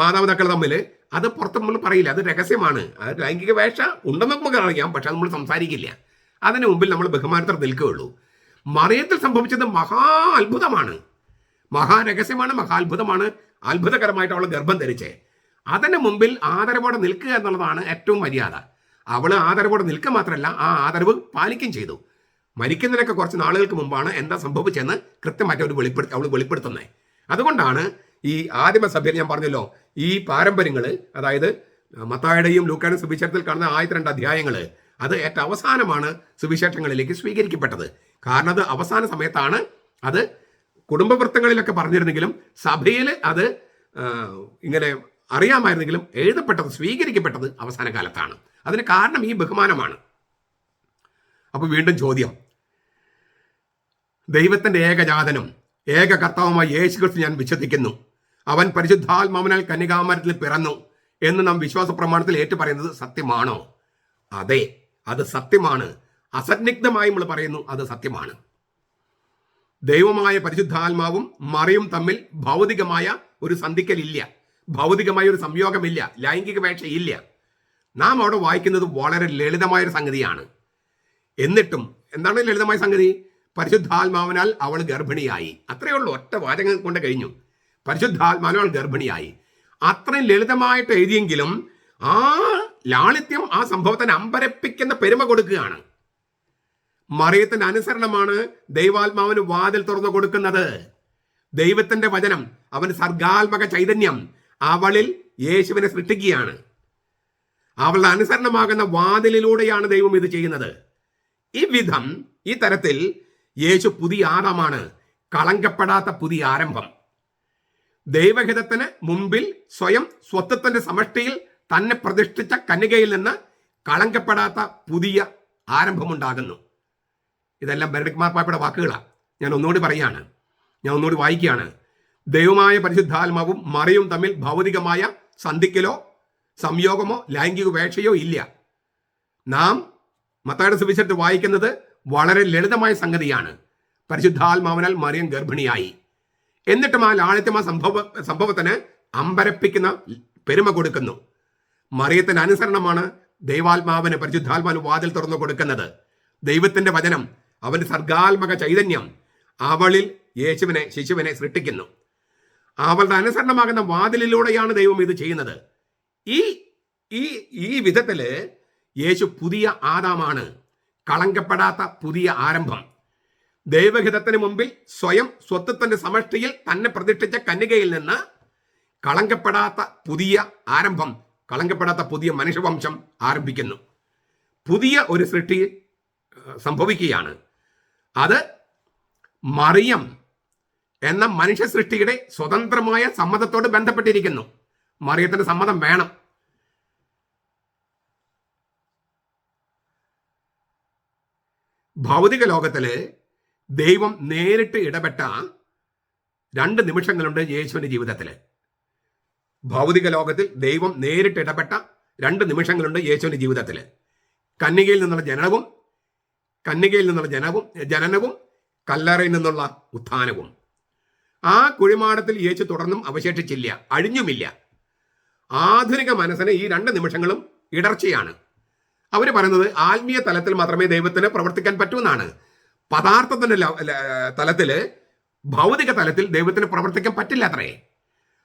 മാതാപിതാക്കൾ തമ്മിൽ അത് പുറത്ത് നമ്മൾ പറയില്ല, അത് രഹസ്യമാണ്. അത് ലൈംഗിക വേഷ ഉണ്ടെന്ന് നമുക്ക് അറിയാം, പക്ഷെ അത് നമ്മൾ സംസാരിക്കില്ല. അതിന് മുമ്പിൽ നമ്മൾ ബഹുമാനത്തോടെ നിൽക്കുകയുള്ളൂ. മറിയത്തിൽ സംഭവിച്ചത് മഹാ അത്ഭുതമാണ്, മഹാരഹസ്യമാണ്, മഹാത്ഭുതമാണ്. അത്ഭുതകരമായിട്ട് അവൾ ഗർഭം ധരിച്ചേ. അതിന് മുമ്പിൽ ആദരവോടെ നിൽക്കുക എന്നുള്ളതാണ് ഏറ്റവും മര്യാദ. അവൾ ആദരവോടെ നിൽക്കുക മാത്രമല്ല, ആ ആദരവ് പാലിക്കുകയും ചെയ്തു. മരിക്കുന്നതിനൊക്കെ കുറച്ച് നാളുകൾക്ക് മുമ്പാണ് എന്താ സംഭവിച്ചെന്ന് കൃത്യമായിട്ട് അവൾ വെളിപ്പെടുത്തുന്നത്. അതുകൊണ്ടാണ് ഈ ആദിമസഭയിൽ ഞാൻ പറഞ്ഞല്ലോ, ഈ പാരമ്പര്യങ്ങൾ, അതായത് മത്തായിയുടെയും ലൂക്കായുടെയും സുവിശേഷത്തിൽ കാണുന്ന 2 അധ്യായങ്ങൾ, അത് ഏറ്റവും അവസാനമാണ് സുവിശേഷങ്ങളിലേക്ക് സ്വീകരിക്കപ്പെട്ടത്. കാരണം അത് അവസാന സമയത്താണ്. അത് കുടുംബവൃത്തങ്ങളിലൊക്കെ പറഞ്ഞിരുന്നെങ്കിലും സഭയിൽ അത് ഇങ്ങനെ അറിയാമായിരുന്നെങ്കിലും എഴുതപ്പെട്ടത്, സ്വീകരിക്കപ്പെട്ടത് അവസാന കാലത്താണ്. അതിന് കാരണം ഈ ബഹുമാനമാണ്. അപ്പോൾ വീണ്ടും ചോദ്യം, ദൈവത്തിൻ്റെ ഏകജാതനും ഏക കർത്താവുമായ യേശുക്രിസ്തു ഞാൻ വിശ്വസിക്കുന്നു, അവൻ പരിശുദ്ധാത്മാവിനാൽ കന്യകാമരത്തിൽ പിറന്നു എന്ന് നാം വിശ്വാസ പ്രമാണത്തിൽ ഏറ്റുപറയുന്നത് സത്യമാണോ? അതെ, അത് സത്യമാണ്. അസന്നിഗ്ധമായി നമ്മൾ പറയുന്നു, അത് സത്യമാണ്. ദൈവമായ പരിശുദ്ധാത്മാവും മറിയും തമ്മിൽ ഭൗതികമായ ഒരു സന്ധിക്കലില്ല, ഭൗതികമായ ഒരു സംയോഗമില്ല, ലൈംഗിക വേക്ഷയില്ല. നാം അവിടെ വായിക്കുന്നത് വളരെ ലളിതമായൊരു സംഗതിയാണ്. എന്നിട്ടും എന്താണ് ലളിതമായ സംഗതി? പരിശുദ്ധാത്മാവിനാൽ അവൾ ഗർഭിണിയായി. അത്രയേ ഉള്ളൂ, ഒറ്റ വാചകം കൊണ്ട് കഴിഞ്ഞു. പരിശുദ്ധാത്മാവിനാൽ ഗർഭിണിയായി. അത്രയും ലളിതമായിട്ട് എഴുതിയെങ്കിലും ആ ലാളിത്യം ആ സംഭവത്തിന് അമ്പരപ്പിക്കുന്ന പെരുമ കൊടുക്കുകയാണ്. മറിയത്തിന്റെ അനുസരണമാണ് ദൈവാത്മാവിന് വാതിൽ തുറന്നു കൊടുക്കുന്നത്. ദൈവത്തിന്റെ വചനം, അവന് സർഗാത്മക ചൈതന്യം അവളിൽ യേശുവിനെ സൃഷ്ടിക്കുകയാണ്. അവളുടെ അനുസരണമാകുന്ന വാതിലിലൂടെയാണ് ദൈവം ഇത് ചെയ്യുന്നത്. ഈ വിധം, ഈ തരത്തിൽ യേശു പുതിയ ആദാമാണ്, കളങ്കപ്പെടാത്ത പുതിയ ആരംഭം. ദൈവഹിതത്തിന് മുമ്പിൽ സ്വയം സ്വത്വത്തിന്റെ സമഷ്ടിയിൽ തന്നെ പ്രതിഷ്ഠിച്ച കന്യകയിൽ നിന്ന് കളങ്കപ്പെടാത്ത പുതിയ ആരംഭമുണ്ടാകുന്നു. ഇതെല്ലാം ബെനഡിക്ട് മാർപ്പാപ്പയുടെ വാക്കുകളാണ്. ഞാൻ ഒന്നുകൂടി പറയുകയാണ്, ഞാൻ ഒന്നുകൂടി വായിക്കുകയാണ്. ദൈവമായ പരിശുദ്ധാത്മാവും മറിയും തമ്മിൽ ഭൗതികമായ സന്ധിക്കലോ സംയോഗമോ ലൈംഗിക ഉപേക്ഷയോ ഇല്ല. നാം മത്തായിയുടെ സുവിശേഷത്തിൽ വായിക്കുന്നത് വളരെ ലളിതമായ സംഗതിയാണ്. പരിശുദ്ധാത്മാവിനാൽ മറിയം ഗർഭിണിയായി. എന്നിട്ടും ആ ലാളിത്യം ആ സംഭവത്തിന് അമ്പരപ്പിക്കുന്ന പെരുമ കൊടുക്കുന്നു. മറിയത്തിന്റെ അനുസരണമാണ് ദൈവാത്മാവിന്, പരിശുദ്ധാത്മാവിന് വാതിൽ തുറന്നു കൊടുക്കുന്നത്. ദൈവത്തിന്റെ വചനം, അവന്റെ സർഗാത്മക ചൈതന്യം അവളിൽ ശിശുവിനെ സൃഷ്ടിക്കുന്നു. അവളുടെ അനുസരണമാകുന്ന വാതിലിലൂടെയാണ് ദൈവം ഇത് ചെയ്യുന്നത്. ഈ ഈ ഈ വിധത്തില് യേശു പുതിയ ആദാമാണ്, കളങ്കപ്പെടാത്ത പുതിയ ആരംഭം. ദൈവഹിതത്തിന് മുമ്പിൽ സ്വയം സ്വത്വത്തിന്റെ സമഷ്ടിയിൽ തന്നെ പ്രതിഷ്ഠിച്ച കന്യകയിൽ നിന്ന് കളങ്കപ്പെടാത്ത പുതിയ ആരംഭം, കളങ്കപ്പെടാത്ത പുതിയ മനുഷ്യവംശം ആരംഭിക്കുന്നു. പുതിയ ഒരു സൃഷ്ടി സംഭവിക്കുകയാണ്. അത് മറിയം എന്ന മനുഷ്യ സൃഷ്ടിയുടെ സ്വതന്ത്രമായ സമ്മതത്തോട് ബന്ധപ്പെട്ടിരിക്കുന്നു. മറിയത്തിന്റെ സമ്മതം വേണം. ഭൗതിക ലോകത്തില് ദൈവം നേരിട്ട് ഇടപെട്ട 2 നിമിഷങ്ങളുണ്ട് യേശുവിന്റെ ജീവിതത്തില്. ഭൗതിക ലോകത്തിൽ ദൈവം നേരിട്ട് ഇടപെട്ട 2 നിമിഷങ്ങളുണ്ട് യേശുവിന്റെ ജീവിതത്തില്. കന്യകയിൽ നിന്നുള്ള ജനനവും കല്ലറയിൽ നിന്നുള്ള ഉത്ഥാനവും. ആ കുഴിമാടത്തിൽ യേശു തുടർന്നും അവശേഷിച്ചില്ല, അഴിഞ്ഞുമില്ല. ആധുനിക മനസ്സിന് ഈ 2 നിമിഷങ്ങളും ഇടർച്ചയാണ്. അവർ പറയുന്നത് ആത്മീയ തലത്തിൽ മാത്രമേ ദൈവത്തിന് പ്രവർത്തിക്കാൻ പറ്റൂന്നാണ്. പദാർത്ഥത്തിന്റെ തലത്തില്, ഭൗതിക തലത്തിൽ ദൈവത്തിന് പ്രവർത്തിക്കാൻ പറ്റില്ല അത്രേ.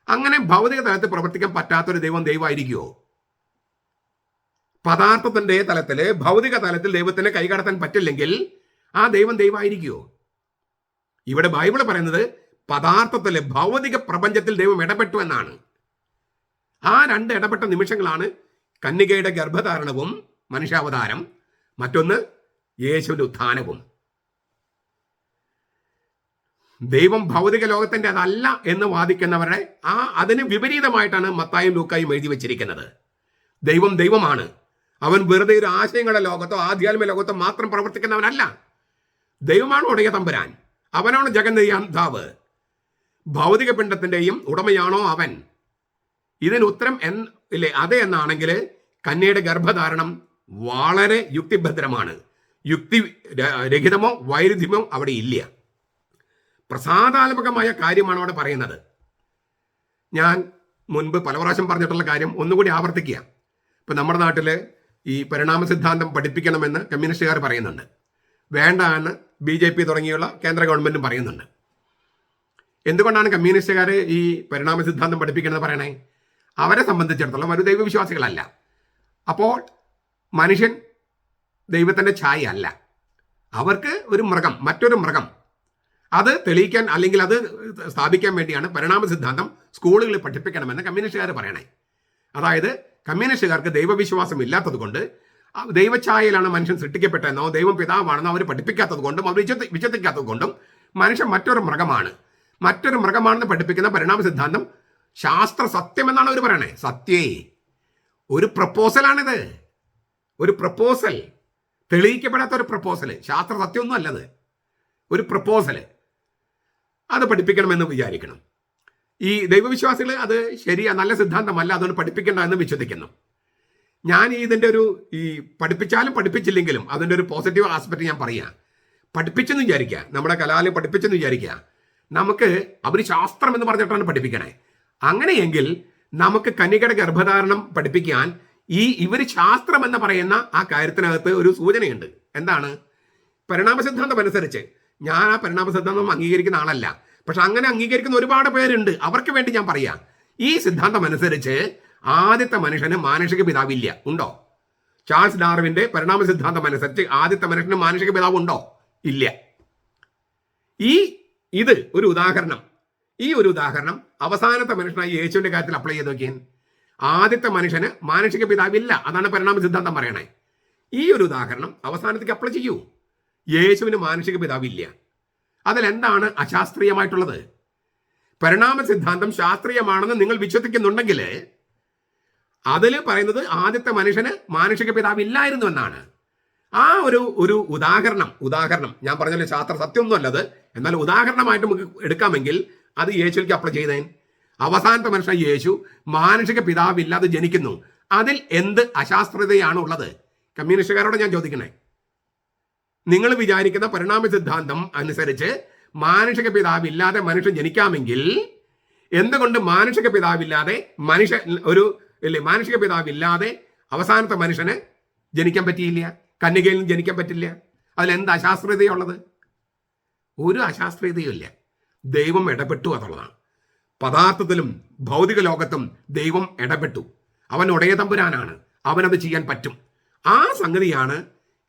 അങ്ങനെ ഭൗതിക തലത്തിൽ പ്രവർത്തിക്കാൻ പറ്റാത്തൊരു ദൈവമായിരിക്കുമോ? പദാർത്ഥത്തിന്റെ തലത്തില്, ഭൗതിക തലത്തിൽ ദൈവത്തിന് കൈകടത്താൻ പറ്റില്ലെങ്കിൽ ആ ദൈവമായിരിക്കുമോ? ഇവിടെ ബൈബിള് പറയുന്നത് പദാർത്ഥത്തിലെ ഭൗതിക പ്രപഞ്ചത്തിൽ ദൈവം ഇടപെട്ടു എന്നാണ്. ആ 2 ഇടപെട്ട നിമിഷങ്ങളാണ് കന്യകയുടെ ഗർഭധാരണവും മനുഷ്യാവതാരം, മറ്റൊന്ന് യേശുവിന്റെ ഉത്ഥാനവും. ദൈവം ഭൗതിക ലോകത്തിന്റെ അതല്ല എന്ന് വാദിക്കുന്നവരുടെ അതിന് വിപരീതമായിട്ടാണ് മത്തായും ലൂക്കായും എഴുതി വെച്ചിരിക്കുന്നത്. ദൈവമാണ്. അവൻ വെറുതെ ഒരു ആശയങ്ങളുടെ ലോകത്തോ ആധ്യാത്മിക ലോകത്തോ മാത്രം പ്രവർത്തിക്കുന്നവനല്ല. ദൈവമാണ് ഉടയ തമ്പുരാൻ. അവനാണ് ജഗന്നിയാന്താവ്. ഭൗതിക പിണ്ഡത്തിന്റെയും ഉടമയാണോ അവൻ? ഇതിന് ഉത്തരം അതെ എന്നാണെങ്കിൽ കന്യയുടെ ഗർഭധാരണം വളരെ യുക്തിഭദ്രമാണ്. യുക്തി രഹിതമോ വൈരുദ്ധ്യമോ അവിടെ ഇല്ല. പ്രസാദാത്മകമായ കാര്യമാണ് അവിടെ പറയുന്നത്. ഞാൻ മുൻപ് പല പ്രാവശ്യം പറഞ്ഞിട്ടുള്ള കാര്യം ഒന്നുകൂടി ആവർത്തിക്കുക. ഇപ്പൊ നമ്മുടെ നാട്ടില് ഈ പരിണാമ സിദ്ധാന്തം പഠിപ്പിക്കണമെന്ന് കമ്മ്യൂണിസ്റ്റുകാർ പറയുന്നുണ്ട്. വേണ്ട എന്ന് BJP തുടങ്ങിയുള്ള കേന്ദ്ര ഗവൺമെന്റും പറയുന്നുണ്ട്. എന്തുകൊണ്ടാണ് കമ്മ്യൂണിസ്റ്റുകാർ ഈ പരിണാമ സിദ്ധാന്തം പഠിപ്പിക്കണമെന്ന് പറയണേ? അവരെ സംബന്ധിച്ചിടത്തോളം ഒരു ദൈവവിശ്വാസികളല്ല. അപ്പോൾ മനുഷ്യൻ ദൈവത്തിന്റെ ഛായ അല്ല. അവർക്ക് ഒരു മൃഗം, മറ്റൊരു മൃഗം, അത് തെളിയിക്കാൻ അല്ലെങ്കിൽ അത് സ്ഥാപിക്കാൻ വേണ്ടിയാണ് പരിണാമ സിദ്ധാന്തം സ്കൂളുകളിൽ പഠിപ്പിക്കണമെന്ന് കമ്മ്യൂണിസ്റ്റുകാർ പറയണേ. അതായത് കമ്മ്യൂണിസ്റ്റുകാർക്ക് ദൈവവിശ്വാസം ഇല്ലാത്തത് കൊണ്ട്, ദൈവഛായയിലാണ് മനുഷ്യൻ സൃഷ്ടിക്കപ്പെട്ടതെന്നോ ദൈവം പിതാവാണെന്നോ അവർ പഠിപ്പിക്കാത്തത് കൊണ്ടും അവർ വിശ്വസിക്കാത്തത് കൊണ്ടും മനുഷ്യൻ മറ്റൊരു മൃഗമാണെന്ന് പഠിപ്പിക്കുന്ന പരിണാമ സിദ്ധാന്തം ശാസ്ത്ര സത്യം എന്നാണ് അവർ പറയണേ. സത്യേ ഒരു പ്രപ്പോസലാണിത്. ഒരു പ്രപ്പോസൽ, തെളിയിക്കപ്പെടാത്ത ഒരു പ്രപ്പോസൽ. ശാസ്ത്ര സത്യമൊന്നും അല്ലത്, ഒരു പ്രപ്പോസൽ. അത് പഠിപ്പിക്കണമെന്ന് വിചാരിക്കണം. ഈ ദൈവവിശ്വാസികൾ അത് നല്ല സിദ്ധാന്തമല്ല, അതുകൊണ്ട് പഠിപ്പിക്കേണ്ട എന്ന് വിശ്വസിക്കുന്നു. ഞാൻ ഇതിൻ്റെ ഈ പഠിപ്പിച്ചാലും പഠിപ്പിച്ചില്ലെങ്കിലും അതിൻ്റെ ഒരു പോസിറ്റീവ് ആസ്പെക്ട് ഞാൻ പറയാം. പഠിപ്പിച്ചെന്ന് വിചാരിക്കുക, നമ്മുടെ കലാലയം പഠിപ്പിച്ചെന്ന് വിചാരിക്കുക, നമുക്ക് അവർ ശാസ്ത്രം എന്ന് പറഞ്ഞിട്ടാണ് പഠിപ്പിക്കണേ. അങ്ങനെയെങ്കിൽ നമുക്ക് കന്യകയുടെ ഗർഭധാരണം പഠിപ്പിക്കാൻ ഇവർ ശാസ്ത്രം എന്ന് പറയുന്ന ആ കാര്യത്തിനകത്ത് ഒരു സൂചനയുണ്ട്. എന്താണ്? പരിണാമ സിദ്ധാന്തം അനുസരിച്ച് ഞാൻ ആ പരിണാമ സിദ്ധാന്തം അംഗീകരിക്കുന്ന ആളല്ല. പക്ഷെ അങ്ങനെ അംഗീകരിക്കുന്ന ഒരുപാട് പേരുണ്ട്. അവർക്ക് വേണ്ടി ഞാൻ പറയാം, ഈ സിദ്ധാന്തം അനുസരിച്ച് ആദ്യത്തെ മനുഷ്യന് മാനുഷിക പിതാവില്ല. ഉണ്ടോ? ചാൾസ് ഡാർവിന്റെ പരിണാമ സിദ്ധാന്തം അനുസരിച്ച് ആദ്യത്തെ മനുഷ്യന് മാനുഷിക പിതാവ് ഉണ്ടോ? ഇല്ല. ഇത് ഒരു ഉദാഹരണം. ഈ ഒരു ഉദാഹരണം അവസാനത്തെ മനുഷ്യനായി യേശുവിന്റെ കാര്യത്തിൽ അപ്ലൈ ചെയ്ത് നോക്കിയാൽ ആദ്യത്തെ മനുഷ്യന് മാനുഷിക പിതാവില്ല. അതാണ് പരിണാമ സിദ്ധാന്തം പറയണേ. ഈ ഒരു ഉദാഹരണം അവസാനത്തേക്ക് അപ്ലൈ ചെയ്യൂ. യേശുവിന് മാനുഷിക പിതാവില്ല. അതിലെന്താണ് അശാസ്ത്രീയമായിട്ടുള്ളത്? പരിണാമ സിദ്ധാന്തം ശാസ്ത്രീയമാണെന്ന് നിങ്ങൾ വിശ്വസിക്കുന്നുണ്ടെങ്കിൽ അതിൽ പറയുന്നത് ആദ്യത്തെ മനുഷ്യന് മാനുഷിക പിതാവില്ലായിരുന്നു എന്നാണ്. ആ ഒരു ഉദാഹരണം ഞാൻ പറഞ്ഞല്ലോ, ശാസ്ത്ര സത്യമൊന്നും അല്ലത്, എന്നാൽ ഉദാഹരണമായിട്ട് നമുക്ക് എടുക്കാമെങ്കിൽ അത് യേശുവിലേക്ക് അപ്ലൈ ചെയ്തേൻ. അവസാനത്തെ മനുഷ്യൻ യേശു മാനുഷിക പിതാവില്ലാതെ ജനിക്കുന്നു. അതിൽ എന്ത് അശാസ്ത്രീയതയാണ് ഉള്ളത്? കമ്മ്യൂണിസ്റ്റുകാരോട് ഞാൻ ചോദിക്കണേ. നിങ്ങൾ വിചാരിക്കുന്ന പരിണാമ സിദ്ധാന്തം അനുസരിച്ച് മാനുഷിക പിതാവില്ലാതെ മനുഷ്യൻ ജനിക്കാമെങ്കിൽ എന്തുകൊണ്ട് മാനുഷിക പിതാവില്ലാതെ മാനുഷിക പിതാവില്ലാതെ അവസാനത്തെ മനുഷ്യന് ജനിക്കാൻ പറ്റിയില്ല? കന്യകയിൽ നിന്ന് ജനിക്കാൻ പറ്റില്ല? അതിലെന്ത് അശാസ്ത്രീയതയുള്ളത്? ഒരു അശാസ്ത്രീയതയും ഇല്ല. ദൈവം ഇടപെട്ടു എന്നുള്ളതാണ്. പദാർത്ഥത്തിലും ഭൗതിക ലോകത്തും ദൈവം ഇടപെട്ടു. അവൻ ഉടയ തമ്പുരാനാണ്, അവനത് ചെയ്യാൻ പറ്റും. ആ സംഗതിയാണ്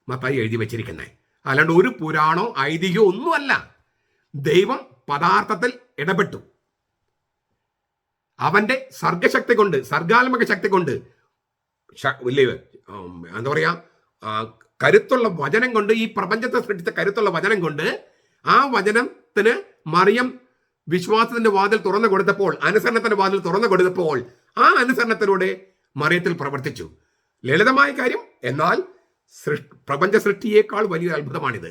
മത്തായി എഴുതി വെച്ചിരിക്കുന്നത്. അല്ലാണ്ട് ഒരു പുരാണോ ഐതിഹ്യമോ ഒന്നുമല്ല. ദൈവം പദാർത്ഥത്തിൽ ഇടപെട്ടു. അവന്റെ സർഗശക്തി കൊണ്ട്, സർഗാത്മക ശക്തി കൊണ്ട്, എന്താ പറയാ, കരുത്തുള്ള വചനം കൊണ്ട്, ഈ പ്രപഞ്ചത്തെ സൃഷ്ടിച്ച കരുത്തുള്ള വചനം കൊണ്ട്, ആ വചനത്തിന് മറിയം വിശ്വാസത്തിന്റെ വാതിൽ തുറന്നു കൊടുത്തപ്പോൾ, അനുസരണത്തിന്റെ വാതിൽ തുറന്നു കൊടുത്തപ്പോൾ, ആ അനുസരണത്തിലൂടെ മറിയത്തിൽ പ്രവർത്തിച്ചു. ലളിതമായ കാര്യം, എന്നാൽ പ്രപഞ്ച സൃഷ്ടിയേക്കാൾ വലിയ അത്ഭുതമാണിത്.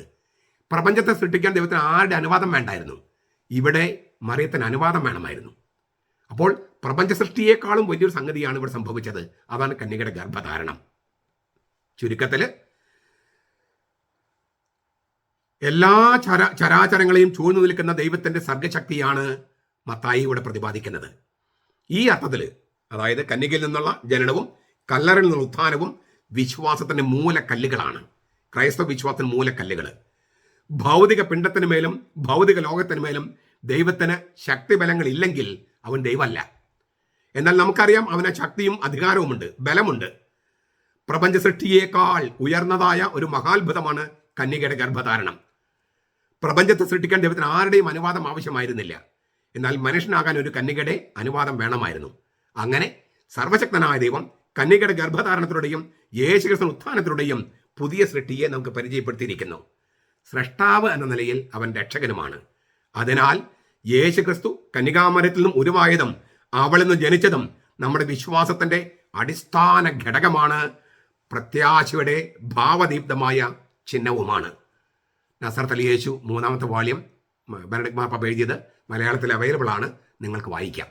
പ്രപഞ്ചത്തെ സൃഷ്ടിക്കാൻ ദൈവത്തിന് ആരുടെ അനുവാദം വേണ്ടായിരുന്നു? ഇവിടെ മറിയത്തിന് അനുവാദം വേണമായിരുന്നു. അപ്പോൾ പ്രപഞ്ച സൃഷ്ടിയേക്കാളും വലിയൊരു സംഗതിയാണ് ഇവിടെ സംഭവിച്ചത്. അതാണ് കന്യകയുടെ ഗർഭധാരണം. ചുരുക്കത്തിൽ എല്ലാ ചരാചരങ്ങളെയും ചൂഴ്ന്നു നിൽക്കുന്ന ദൈവത്തിന്റെ സർഗശക്തിയാണ് മത്തായി ഇവിടെ പ്രതിപാദിക്കുന്നത്. ഈ അർത്ഥത്തിൽ, അതായത് കന്യകയിൽ നിന്നുള്ള ജനനവും കല്ലറിൽ നിന്നുള്ള ഉത്ഥാനവും വിശ്വാസത്തിന്റെ മൂലക്കല്ലുകളാണ്. ക്രൈസ്തവ വിശ്വാസത്തിന് മൂലക്കല്ലുകൾ. ഭൗതിക പിണ്ഡത്തിന് മേലും ഭൗതിക ലോകത്തിന് മേലും ദൈവത്തിന് ശക്തിബലങ്ങൾ ഇല്ലെങ്കിൽ അവൻ ദൈവമല്ല. എന്നാൽ നമുക്കറിയാം അവന് ശക്തിയും അധികാരവുമുണ്ട്, ബലമുണ്ട്. പ്രപഞ്ച സൃഷ്ടിയേക്കാൾ ഉയർന്നതായ ഒരു മഹാത്ഭുതമാണ് കന്യകയുടെ ഗർഭധാരണം. പ്രപഞ്ചത്തെ സൃഷ്ടിക്കാൻ ദൈവത്തിന് ആരുടെയും അനുവാദം ആവശ്യമായിരുന്നില്ല. എന്നാൽ മനുഷ്യനാകാൻ ഒരു കന്യകയുടെ അനുവാദം വേണമായിരുന്നു. അങ്ങനെ സർവശക്തനായ ദൈവം കന്യകയുടെ ഗർഭധാരണത്തിലൂടെയും യേശുക്രിസ്തു ഉത്ഥാനത്തിലൂടെയും പുതിയ സൃഷ്ടിയെ നമുക്ക് പരിചയപ്പെടുത്തിയിരിക്കുന്നു. സ്രഷ്ടാവ് എന്ന നിലയിൽ അവൻ രക്ഷകനുമാണ്. അതിനാൽ യേശുക്രിസ്തു കന്യകാമരത്തിൽ നിന്നും ഉരുവായതും അവളിൽ നിന്ന് ജനിച്ചതും നമ്മുടെ വിശ്വാസത്തിന്റെ അടിസ്ഥാന ഘടകമാണ്, പ്രത്യാശയുടെ ഭാവദീപ്തമായ ചിഹ്നവുമാണ്. നസറത്ത് യേശു 3-ാമത്തെ വാള്യം ബെനഡിക്ട് മാർപ്പാപ്പ എഴുതിയത് മലയാളത്തിൽ അവൈലബിൾ ആണ്. നിങ്ങൾക്ക് വായിക്കാം.